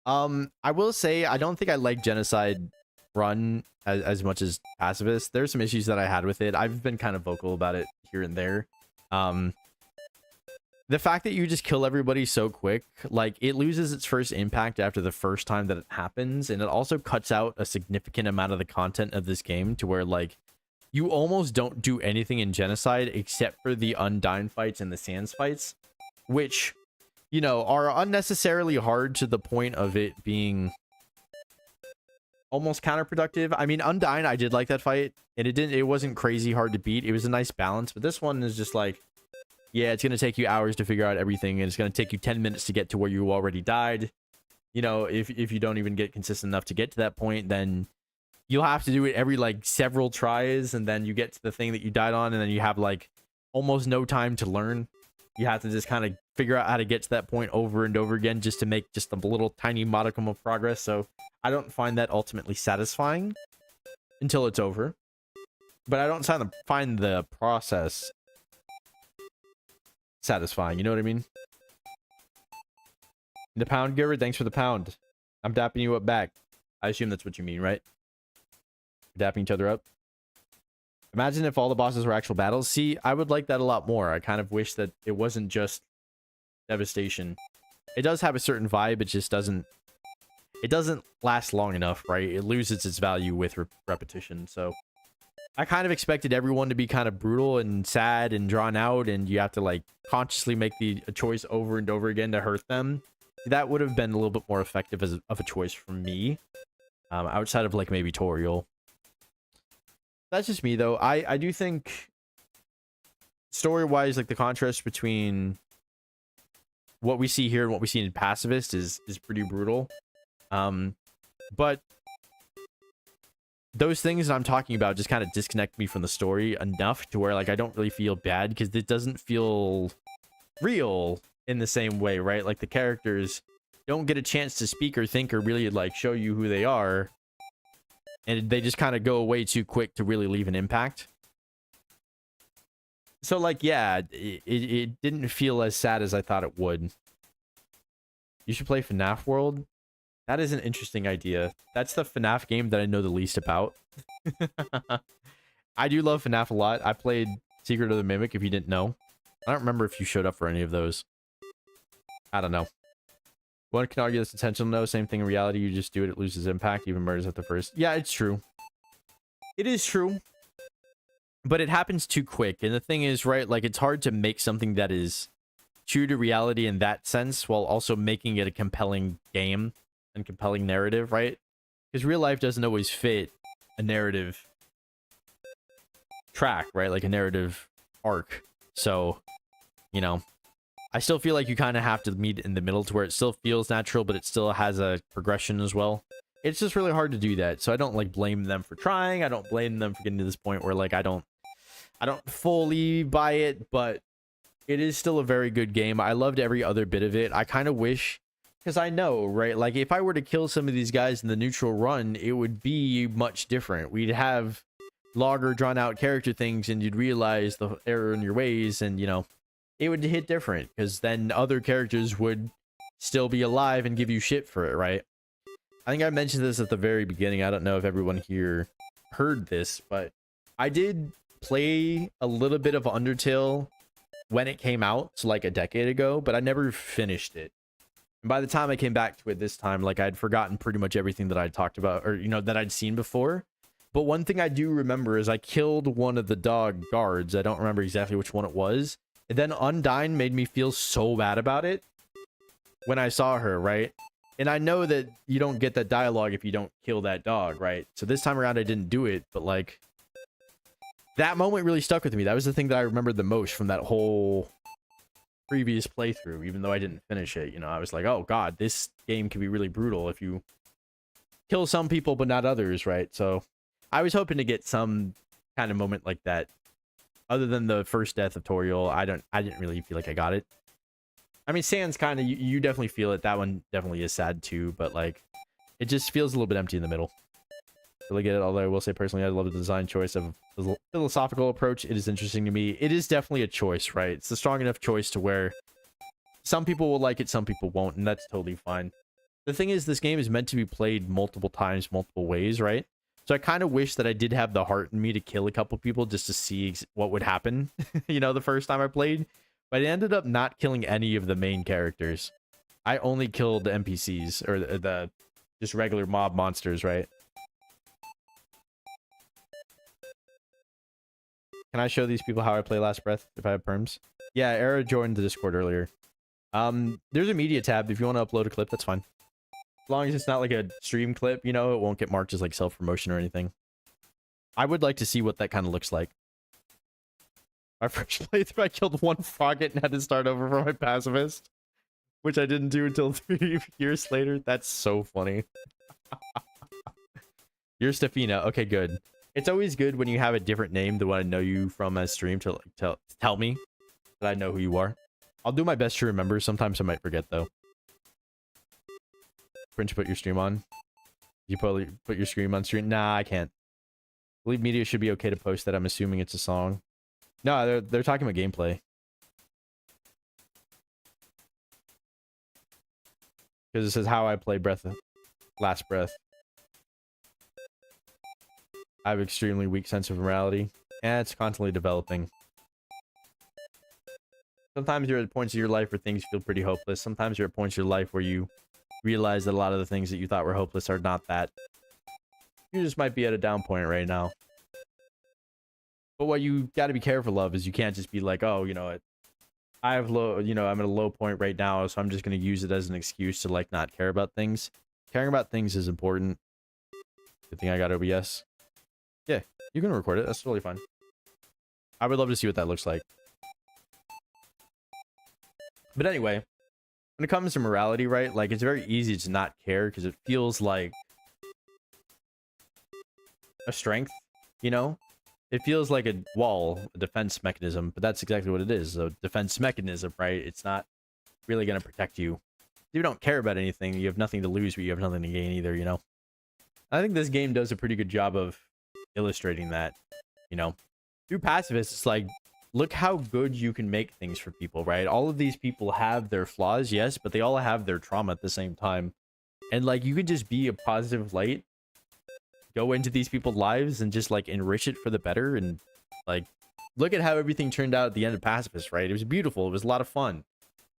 I will say I don't think I like Genocide Run as much as Pacifist. There's some issues that I had with it. I've been kind of vocal about it here and there. The fact that you just kill everybody so quick, like, it loses its first impact after the first time that it happens, and it also cuts out a significant amount of the content of this game to where, like, you almost don't do anything in Genocide except for the Undyne fights and the Sans fights, which, you know, are unnecessarily hard to the point of it being almost counterproductive. I mean, Undyne, I did like that fight, and it wasn't crazy hard to beat. It was a nice balance, but this one is just like, yeah, it's going to take you hours to figure out everything, and it's going to take you 10 minutes to get to where you already died. You know, if you don't even get consistent enough to get to that point, then you'll have to do it every, like, several tries, and then you get to the thing that you died on, and then you have, like, almost no time to learn. You have to just kind of figure out how to get to that point over and over again just to make just a little tiny modicum of progress. So I don't find that ultimately satisfying until it's over. But I don't find the process satisfying. You know what I mean? The pound giver, thanks for the pound. I'm dapping you up back. I assume that's what you mean, right? Dapping each other up. Imagine if all the bosses were actual battles. See, I would like that a lot more. I kind of wish that it wasn't just devastation. It does have a certain vibe. It just doesn't last long enough, right? It loses its value with repetition. So I kind of expected everyone to be kind of brutal and sad and drawn out, and you have to, like, consciously make a choice over and over again to hurt them. That would have been a little bit more effective of a choice for me, outside of, like, maybe Toriel. That's just me, though. I do think story-wise, like, the contrast between what we see here and what we see in Pacifist is pretty brutal. But those things that I'm talking about just kind of disconnect me from the story enough to where, like, I don't really feel bad because it doesn't feel real in the same way, right? Like, the characters don't get a chance to speak or think or really, like, show you who they are, and they just kind of go away too quick to really leave an impact. So, like, yeah, it didn't feel as sad as I thought it would. You should play FNAF World. That is an interesting idea. That's the FNAF game that I know the least about. I do love FNAF a lot. I played Secret of the Mimic, if you didn't know. I don't remember if you showed up for any of those. I don't know. One can argue that's intentional. No, same thing in reality. You just do it, it loses impact. Even murders at the first. Yeah, it's true. It is true. But it happens too quick. And the thing is, right, like, it's hard to make something that is true to reality in that sense while also making it a compelling game and compelling narrative, right? Because real life doesn't always fit a narrative track, right? Like a narrative arc. So, you know, I still feel like you kind of have to meet in the middle to where it still feels natural, but it still has a progression as well. It's just really hard to do that. So I don't, like, blame them for trying. I don't blame them for getting to this point where, like, I don't fully buy it, but it is still a very good game. I loved every other bit of it. I kind of wish, because I know, right, like, if I were to kill some of these guys in the neutral run, it would be much different. We'd have longer, drawn-out character things, and you'd realize the error in your ways, and, you know, it would hit different, because then other characters would still be alive and give you shit for it, right? I think I mentioned this at the very beginning. I don't know if everyone here heard this, but I did play a little bit of Undertale when it came out, so like a decade ago, but I never finished it. And by the time I came back to it this time, like I'd forgotten pretty much everything that I'd talked about, or that I'd seen before. But one thing I do remember is I killed one of the dog guards. I don't remember exactly which one it was. And then Undyne made me feel so bad about it when I saw her, right? And I know that you don't get that dialogue if you don't kill that dog, right? So this time around I didn't do it, but like that moment really stuck with me. That was the thing that I remembered the most from that whole previous playthrough, even though I didn't finish it. I was like, oh god, this game can be really brutal if you kill some people but not others, right? So I was hoping to get some kind of moment like that. Other than the first death of Toriel, I didn't really feel like I got it. I mean, Sans kind of, you definitely feel it. That one definitely is sad too, but like it just feels a little bit empty in the middle. Really get it, although I will say personally I love the design choice of the philosophical approach. It is interesting to me. It is definitely a choice, right? It's a strong enough choice to where some people will like it, some people won't, and that's totally fine. The thing is, this game is meant to be played multiple times, multiple ways, right? So I kind of wish that I did have the heart in me to kill a couple people just to see what would happen, the first time I played. But I ended up not killing any of the main characters. I only killed the NPCs, or the just regular mob monsters, right? Can I show these people how I play Last Breath if I have perms? Yeah, Era joined the Discord earlier. There's a media tab. If you want to upload a clip, that's fine. As long as it's not like a stream clip, it won't get marked as like self-promotion or anything. I would like to see what that kind of looks like. My first playthrough, I killed one Frogget and had to start over for my pacifist, which I didn't do until 3 years later. That's so funny. You're Stefina. Okay, good. It's always good when you have a different name than what I know you from as stream to like, tell me that I know who you are. I'll do my best to remember. Sometimes I might forget though. Prince, put your stream on. You probably put your stream on stream. Nah, I can't. I believe media should be okay to post that. I'm assuming it's a song. No, they're talking about gameplay. Because it says how I play Last Breath. I have extremely weak sense of morality, and it's constantly developing. Sometimes you're at points of your life where things feel pretty hopeless. Sometimes you're at points of your life where you realize that a lot of the things that you thought were hopeless are not that. You just might be at a down point right now. But what you got to be careful of is you can't just be like, oh, I have low, I'm at a low point right now, so I'm just going to use it as an excuse to like not care about things. Caring about things is important. Good thing I got OBS. Yeah, you can record it. That's totally fine. I would love to see what that looks like. But anyway, when it comes to morality, right? Like, it's very easy to not care because it feels like a strength, It feels like a wall, a defense mechanism, but that's exactly what it is. A defense mechanism, right? It's not really going to protect you. If you don't care about anything, you have nothing to lose, but you have nothing to gain either, I think this game does a pretty good job of illustrating that, Through pacifists, it's like, look how good you can make things for people, right? All of these people have their flaws, yes, but they all have their trauma at the same time. And like, you could just be a positive light, go into these people's lives and just like enrich it for the better. And like, look at how everything turned out at the end of Pacifist, right? It was beautiful. It was a lot of fun.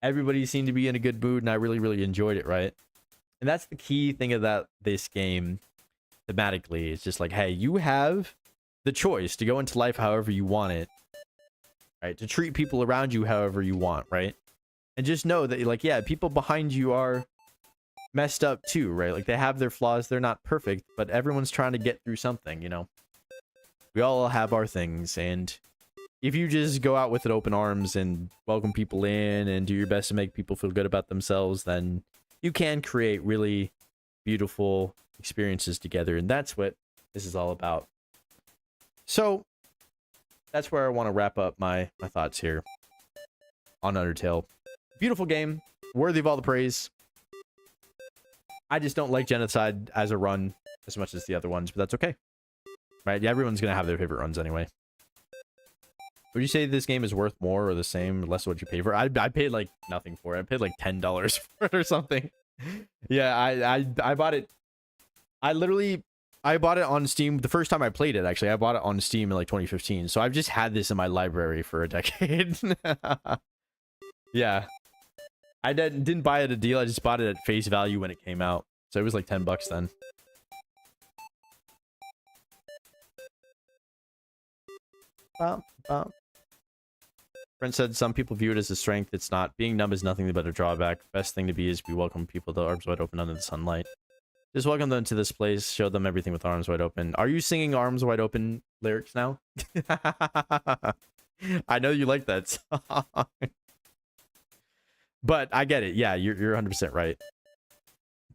Everybody seemed to be in a good mood, and I really, really enjoyed it, right? And that's the key thing about this game thematically. It's just like, hey, you have the choice to go into life however you want it, right? To treat people around you however you want, right? And just know that, like, yeah, people behind you are messed up too, right? Like, they have their flaws. They're not perfect, but everyone's trying to get through something, We all have our things, and if you just go out with it open arms and welcome people in and do your best to make people feel good about themselves, then you can create really beautiful experiences together, and that's what this is all about. So that's where I want to wrap up my thoughts here on Undertale. Beautiful game, worthy of all the praise. I just don't like Genocide as a run as much as the other ones, but that's okay. Right? Yeah, everyone's gonna have their favorite runs anyway. Would you say this game is worth more or the same, less than what you paid for it? I paid like nothing for it. I paid like $10 for it or something. Yeah, I bought it I bought it on Steam the first time I played it. Actually, I bought it on Steam in like 2015. So I've just had this in my library for a decade. Yeah, I didn't buy it a deal. I just bought it at face value when it came out. So it was like $10 then. Bum, bum. Brent said some people view it as a strength. It's not. Being numb is nothing but a drawback. Best thing to be is we welcome people to arms wide open under the sunlight. Just welcome them to this place. Show them everything with arms wide open. Are you singing arms wide open lyrics now? I know you like that song. But I get it. Yeah, you're 100% right.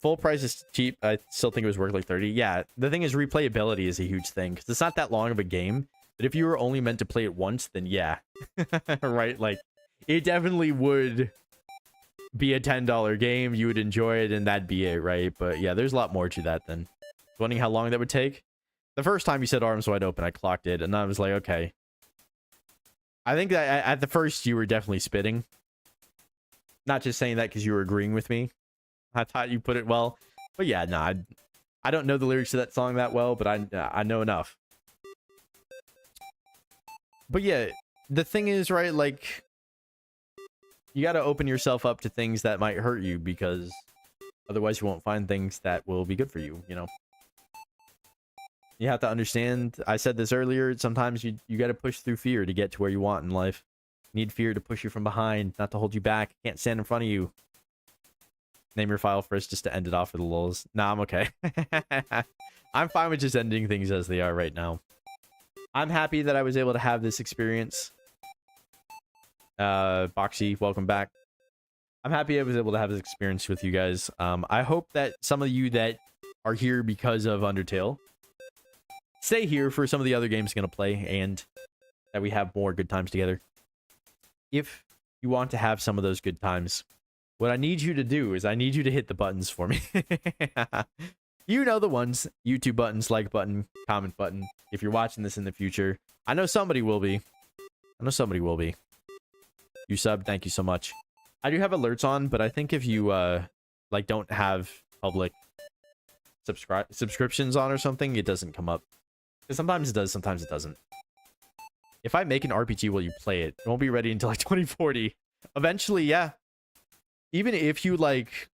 Full price is cheap. I still think it was worth like 30. Yeah, the thing is replayability is a huge thing because it's not that long of a game. But if you were only meant to play it once, then yeah. Right? Like, it definitely would be a $10 game. You would enjoy it and that'd be it, right? But yeah, there's a lot more to that than wondering how long that would take. The first time you said arms wide open, I clocked it and I was like, okay. I think that at the first you were definitely spitting. Not just saying that because you were agreeing with me. I thought you put it well. But yeah, no, I don't know the lyrics to that song that well, but I know enough. But yeah, the thing is, right, like, you got to open yourself up to things that might hurt you because otherwise you won't find things that will be good for you, you know? You have to understand, I said this earlier, sometimes you got to push through fear to get to where you want in life. You need fear to push you from behind, not to hold you back. Can't stand in front of you. Name your file first just to end it off with the lulz. Nah, I'm okay. I'm fine with just ending things as they are right now. I'm happy that I was able to have this experience. Boxy, welcome back. I'm happy I was able to have this experience with you guys. I hope that some of you that are here because of Undertale stay here for some of the other games I'm going to play and that we have more good times together. If you want to have some of those good times, what I need you to do is I need you to hit the buttons for me. You know the ones. YouTube buttons, like button, comment button. If you're watching this in the future, I know somebody will be. I know somebody will be. You sub, thank you so much. I do have alerts on, but I think if you like don't have public subscriptions on or something, it doesn't come up. Because sometimes it does, sometimes it doesn't. If I make an RPG while you play it, it won't be ready until like 2040. Eventually, yeah. Even if you like,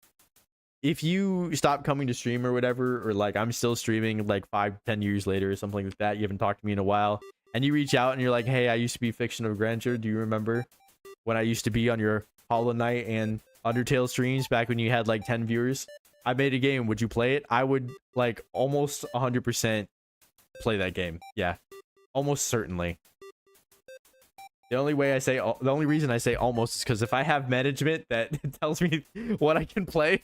if you stop coming to stream or whatever, or like I'm still streaming like 5-10 years later or something like that, you haven't talked to me in a while, and you reach out and you're like, hey, I used to be Fiction of Grandeur. Do you remember when I used to be on your Hollow Knight and Undertale streams back when you had like 10 viewers? I made a game. Would you play it? I would like almost 100% play that game. Yeah, almost certainly. The only reason I say almost is because if I have management that tells me what I can play,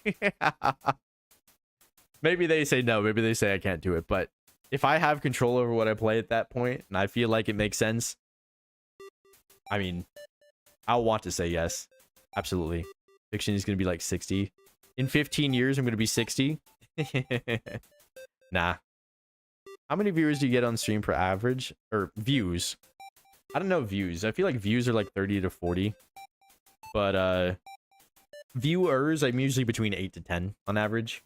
maybe they say no, maybe they say I can't do it. But if I have control over what I play at that point, and I feel like it makes sense, I mean, I'll want to say yes. Absolutely. Fiction is going to be like 60. In 15 years, I'm going to be 60. Nah. How many viewers do you get on stream per average? Or views? I don't know views. I feel like views are like 30 to 40. But viewers, I'm usually between 8 to 10 on average.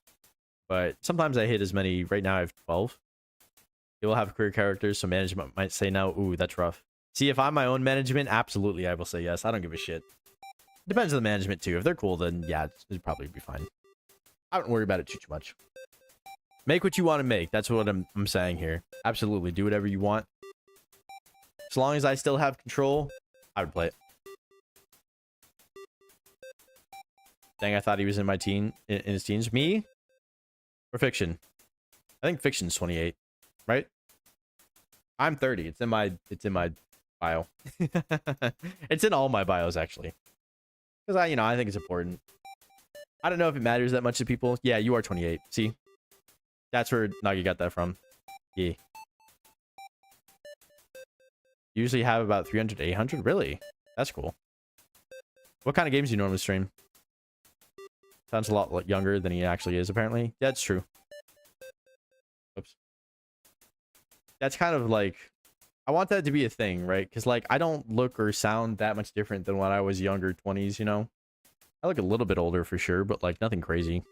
But sometimes I hit as many. Right now I have 12. You'll have career characters, so management might say no. Ooh, that's rough. See, if I'm my own management, absolutely I will say yes. I don't give a shit. Depends on the management too. If they're cool, then yeah, it'd probably be fine. I don't worry about it too much. Make what you want to make. That's what I'm saying here. Absolutely. Do whatever you want. As long as I still have control, I would play it. Dang, I thought he was in my in his teens. Me? Or Fiction? I think Fiction's 28, right? I'm 30. It's in my bio. It's in all my bios actually. Because I think it's important. I don't know if it matters that much to people. Yeah, you are 28. See? That's where Nagi got that from. Yeah. Usually have about 300 to 800? Really? That's cool. What kind of games do you normally stream? Sounds a lot younger than he actually is, apparently. Yeah, that's true. Oops. That's kind of like... I want that to be a thing, right? Because, like, I don't look or sound that much different than when I was younger, 20s, you know? I look a little bit older for sure, but, like, nothing crazy.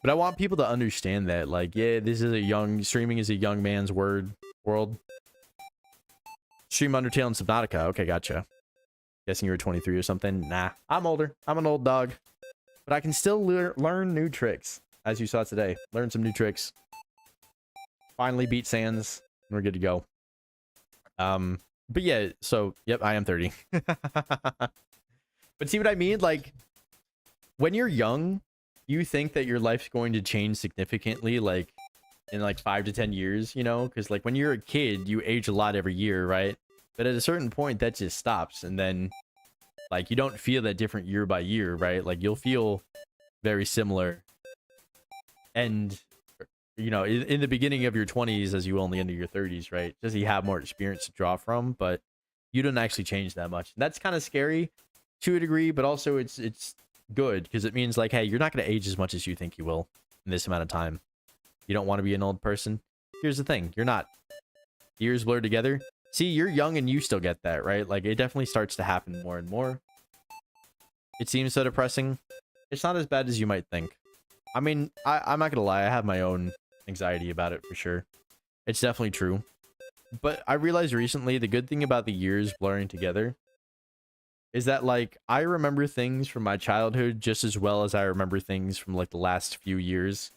But I want people to understand that, like, yeah, this is a young, streaming is a young man's world. Stream Undertale and Subnautica. Okay, gotcha. Guessing you were 23 or something. Nah, I'm older. I'm an old dog. But I can still learn new tricks, as you saw today. Learn some new tricks. Finally beat Sans, and we're good to go. But yeah, so, yep, I am 30. But see what I mean? Like, when you're young, you think that your life's going to change significantly, like, in like 5 to 10 years, you know? Because, like, when you're a kid, you age a lot every year, right? But at a certain point, that just stops. And then, like, you don't feel that different year by year, right? Like, you'll feel very similar. And, you know, in the beginning of your 20s, as you will in the end of your 30s, right? Just you have more experience to draw from, but you don't actually change that much. And that's kind of scary to a degree, but also it's good because it means, like, hey, you're not going to age as much as you think you will in this amount of time. You don't want to be an old person. Here's the thing. You're not. Years blur together. See, you're young and you still get that, right? Like, it definitely starts to happen more and more. It seems so depressing. It's not as bad as you might think. I mean, I'm not gonna lie, I have my own anxiety about it for sure. It's definitely true. But I realized recently the good thing about the years blurring together is that, like, I remember things from my childhood just as well as I remember things from, like, the last few years,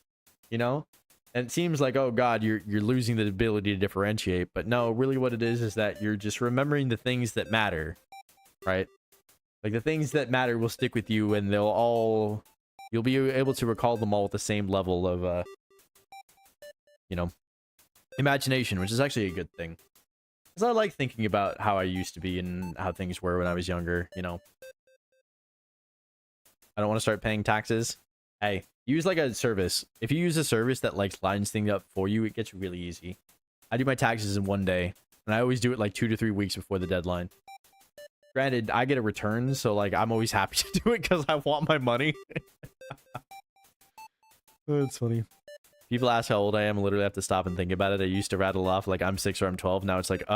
you know? And it seems like, oh god, you're losing the ability to differentiate, but no, really what it is that you're just remembering the things that matter, right? Like, the things that matter will stick with you, and you'll be able to recall them all with the same level of, you know, imagination, which is actually a good thing. Because I like thinking about how I used to be and how things were when I was younger, you know. I don't want to start paying taxes. Hey, use, like, a service. If you use a service that, like, lines things up for you, it gets really easy. I do my taxes in one day, and I always do it, like, 2 to 3 weeks before the deadline. Granted, I get a return, so, like, I'm always happy to do it because I want my money. That's funny. People ask how old I am. I literally have to stop and think about it. I used to rattle off, like, I'm 6 or I'm 12. Now it's like,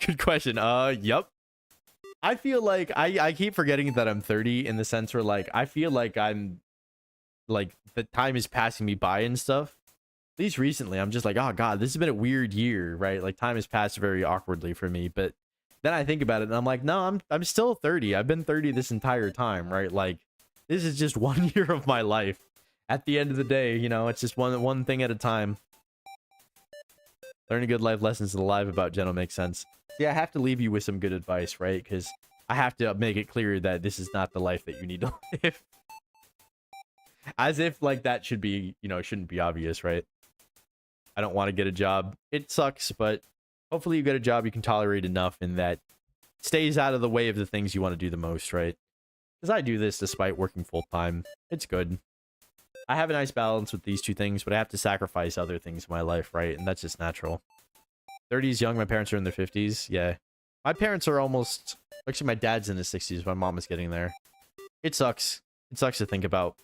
good question. Yep. I feel like I keep forgetting that I'm 30 in the sense where, like, I feel like I'm, like, the time is passing me by and stuff. At least recently, I'm just like, oh god, this has been a weird year, right? Like, time has passed very awkwardly for me. But then I think about it and I'm like, no, I'm still 30. I've been 30 this entire time, right? Like, this is just 1 year of my life. At the end of the day, you know, it's just one thing at a time. Learning good life lessons in the live about Geno makes sense. See, I have to leave you with some good advice, right? Because I have to make it clear that this is not the life that you need to live. As if, like, that should be, you know, shouldn't be obvious, right? I don't want to get a job. It sucks, but hopefully you get a job you can tolerate enough and that stays out of the way of the things you want to do the most, right? Because I do this despite working full-time. It's good. I have a nice balance with these two things, but I have to sacrifice other things in my life, right? And that's just natural. 30 is young. My parents are in their 50s. Yeah. My parents are almost... Actually, my dad's in his 60s. My mom is getting there. It sucks. It sucks to think about.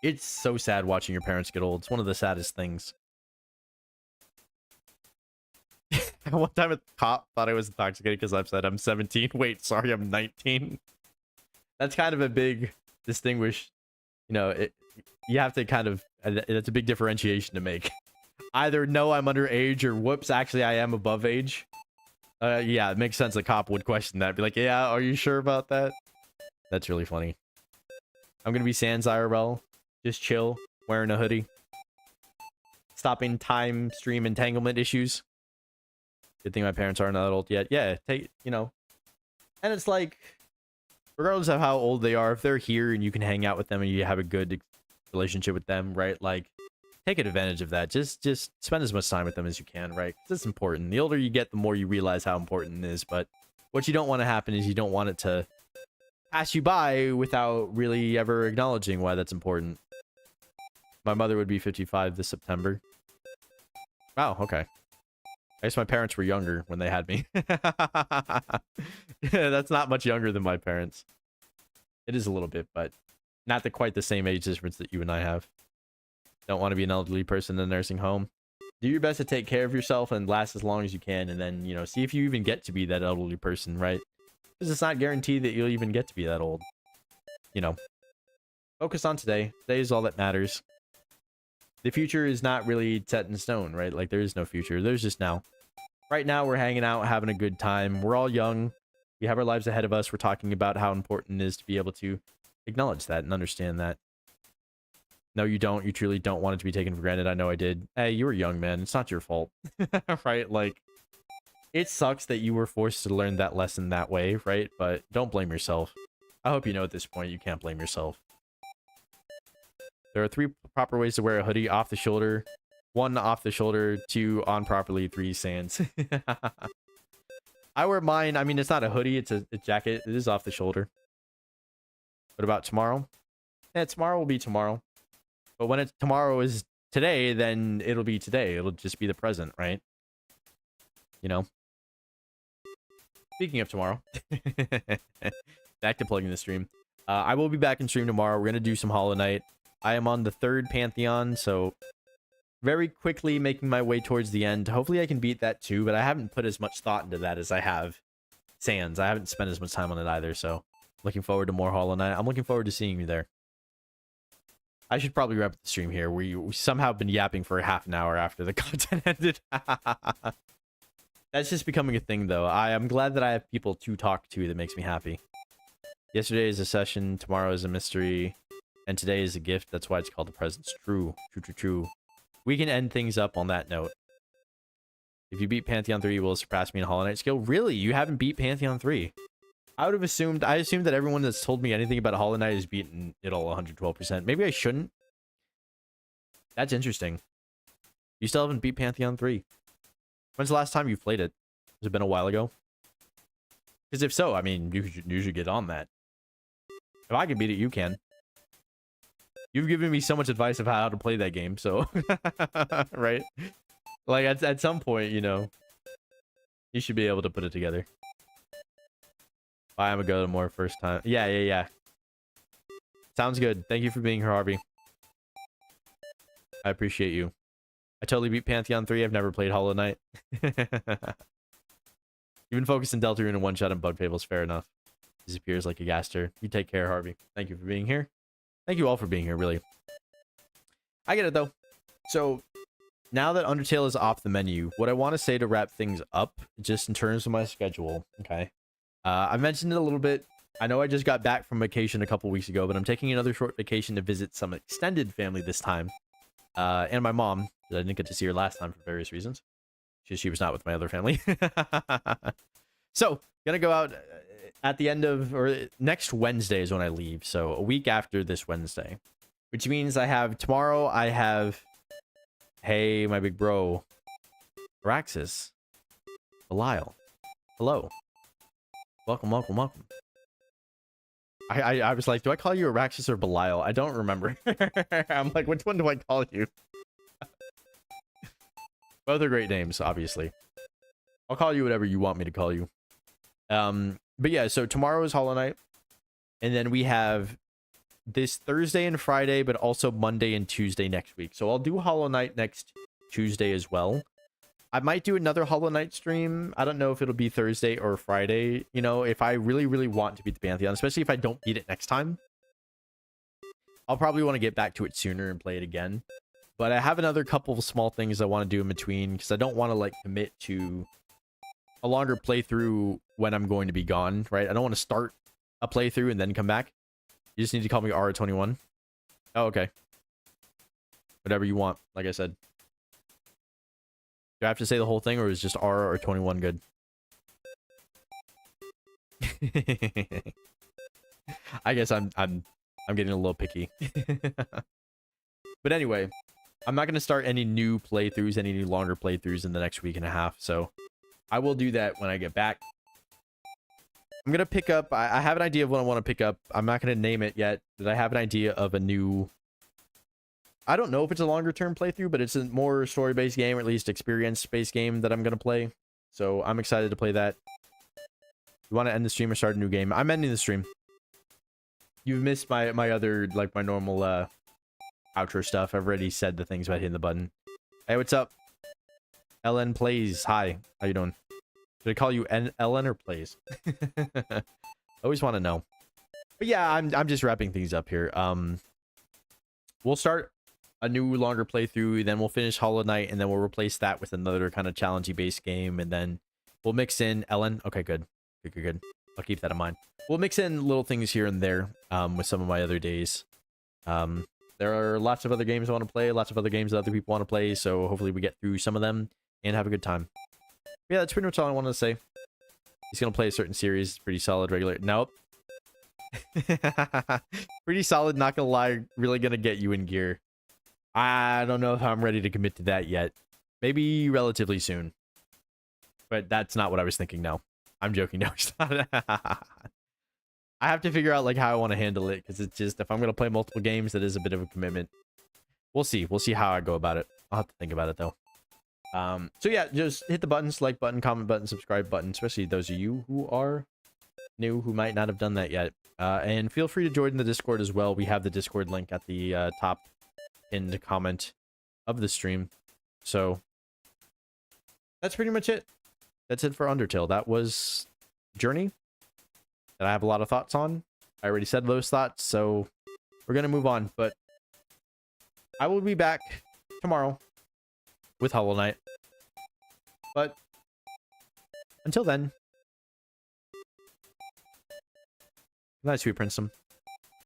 It's so sad watching your parents get old. It's one of the saddest things. One time a cop thought I was intoxicated because I've said I'm 17. Wait, sorry, I'm 19. That's kind of a big distinguish. You know, you have to kind of... That's a big differentiation to make. Either no, I'm underage, or whoops, actually I am above age. Yeah, it makes sense a cop would question that. Be like, yeah, are you sure about that? That's really funny. I'm gonna be Sans IRL. Just chill, wearing a hoodie. Stopping time stream entanglement issues. Good thing my parents aren't that old yet. Yeah, you know. And it's like, regardless of how old they are, if they're here and you can hang out with them and you have a good relationship with them, right? Like, take advantage of that. Just spend as much time with them as you can, right? 'Cause it's important. The older you get, the more you realize how important it is. But what you don't want to happen is you don't want it to pass you by without really ever acknowledging why that's important. My mother would be 55 this September. Oh, okay. I guess my parents were younger when they had me. Yeah, that's not much younger than my parents. It is a little bit, but not quite the same age difference that you and I have. Don't want to be an elderly person in a nursing home. Do your best to take care of yourself and last as long as you can, and then, you know, see if you even get to be that elderly person, right? Because it's not guaranteed that you'll even get to be that old. You know, focus on today. Today is all that matters. the future is not really set in stone, right? Like, there is no future. There's just now. Right now, we're hanging out, having a good time. We're all young. We have our lives ahead of us. We're talking about how important it is to be able to acknowledge that and understand that. No, you don't. You truly don't want it to be taken for granted. I know I did. Hey, you were young, man. It's not your fault. Right? Like, it sucks that you were forced to learn that lesson that way, right? But don't blame yourself. I hope you know at this point you can't blame yourself. There are 3 proper ways to wear a hoodie: off the shoulder, 1 off the shoulder, 2 on properly, 3 sands. I wear mine. I mean, it's not a hoodie, it's a jacket. It is off the shoulder. What about tomorrow? Yeah, tomorrow will be tomorrow. But when tomorrow is today, then it'll be today. It'll just be the present, right? You know? Speaking of tomorrow, back to plugging the stream. I will be back in stream tomorrow. We're going to do some Hollow Knight. I am on the 3rd Pantheon, so very quickly making my way towards the end. Hopefully I can beat that too, but I haven't put as much thought into that as I have Sans. I haven't spent as much time on it either, so looking forward to more Hollow Knight. I'm looking forward to seeing you there. I should probably wrap up the stream here. We somehow been yapping for half an hour after the content ended. That's just becoming a thing, though. I'm glad that I have people to talk to. That makes me happy. Yesterday is a session, tomorrow is a mystery, and today is a gift. That's why it's called the presents. True. True, true, true. We can end things up on that note. If you beat Pantheon 3, you will surpass me in Hollow Knight skill. Really? You haven't beat Pantheon 3? I assumed that everyone that's told me anything about Hollow Knight has beaten it all 112%. Maybe I shouldn't. That's interesting. You still haven't beat Pantheon 3. When's the last time you played it? Has it been a while ago? Because if so, I mean, you should get on that. If I can beat it, you can. You've given me so much advice of how to play that game, so... right? Like, at some point, you know, you should be able to put it together. I'm gonna go to more first time. Yeah. Sounds good. Thank you for being here, Harvey. I appreciate you. I totally beat Pantheon 3. I've never played Hollow Knight. You've been focused in Deltarune and one-shot and Bug Fables. Fair enough. Disappears like a gaster. You take care, Harvey. Thank you for being here. Thank you all for being here, really. I get it, though. So, now that Undertale is off the menu, what I want to say to wrap things up, just in terms of my schedule, okay? I mentioned it a little bit. I know I just got back from vacation a couple weeks ago, but I'm taking another short vacation to visit some extended family this time. And my mom. I didn't get to see her last time for various reasons. She was not with my other family. So, gonna go out at the end of, or next Wednesday is when I leave. So, a week after this Wednesday. Which means I have, tomorrow I have, hey, my big bro, Araxis, Belial. Hello. Welcome. I was like, do I call you Araxis or Belial? I don't remember. I'm like, which one do I call you? Both are great names, obviously. I'll call you whatever you want me to call you. But yeah, so tomorrow is Hollow Knight. And then we have this Thursday and Friday, but also Monday and Tuesday next week. So I'll do Hollow Knight next Tuesday as well. I might do another Hollow Knight stream. I don't know if it'll be Thursday or Friday. You know, if I really, really want to beat the Pantheon, especially if I don't beat it next time, I'll probably want to get back to it sooner and play it again. But I have another couple of small things I want to do in between, because I don't want to, like, commit to a longer playthrough when I'm going to be gone, right? I don't want to start a playthrough and then come back. You just need to call me R21. Oh, okay. Whatever you want, like I said. Do I have to say the whole thing, or is just R or 21 good? I guess I'm getting a little picky. But anyway, I'm not going to start any new playthroughs, any new longer playthroughs in the next week and a half, so I will do that when I get back. I'm going to pick up, I have an idea of what I want to pick up. I'm not going to name it yet, but I have an idea of a new, I don't know if it's a longer term playthrough, but it's a more story-based game, or at least experience-based game that I'm going to play. So I'm excited to play that. You want to end the stream or start a new game? I'm ending the stream. You've missed my other, like, my normal outro stuff. I've already said the things about hitting the button. Hey, what's up? LN Plays. Hi. How you doing? Should I call you LN or Plays? Always want to know. But yeah, I'm just wrapping things up here. We'll start a new longer playthrough. Then we'll finish Hollow Knight, and then we'll replace that with another kind of challenging based game, and then we'll mix in Ellen. Okay, good. Good. I'll keep that in mind. We'll mix in little things here and there with some of my other days. There are lots of other games I want to play, lots of other games that other people want to play, so hopefully we get through some of them and have a good time. But yeah, that's pretty much all I wanted to say. He's going to play a certain series, pretty solid, regular. Nope. Pretty solid, not going to lie, really going to get you in gear. I don't know if I'm ready to commit to that yet. Maybe relatively soon. But that's not what I was thinking, no. I'm joking, no, it's not. I have to figure out like how I want to handle it, because it's just, if I'm going to play multiple games, that is a bit of a commitment. We'll see how I go about it. I'll have to think about it though. So yeah, just hit the buttons, like button, comment button, subscribe button, especially those of you who are new, who might not have done that yet. And feel free to join the Discord as well. We have the Discord link at the top pinned comment of the stream. So that's pretty much it. That's it for Undertale. That was Journey that I have a lot of thoughts on. I already said those thoughts, so we're going to move on. But I will be back tomorrow with Hollow Knight. But until then, good night, sweet Princem.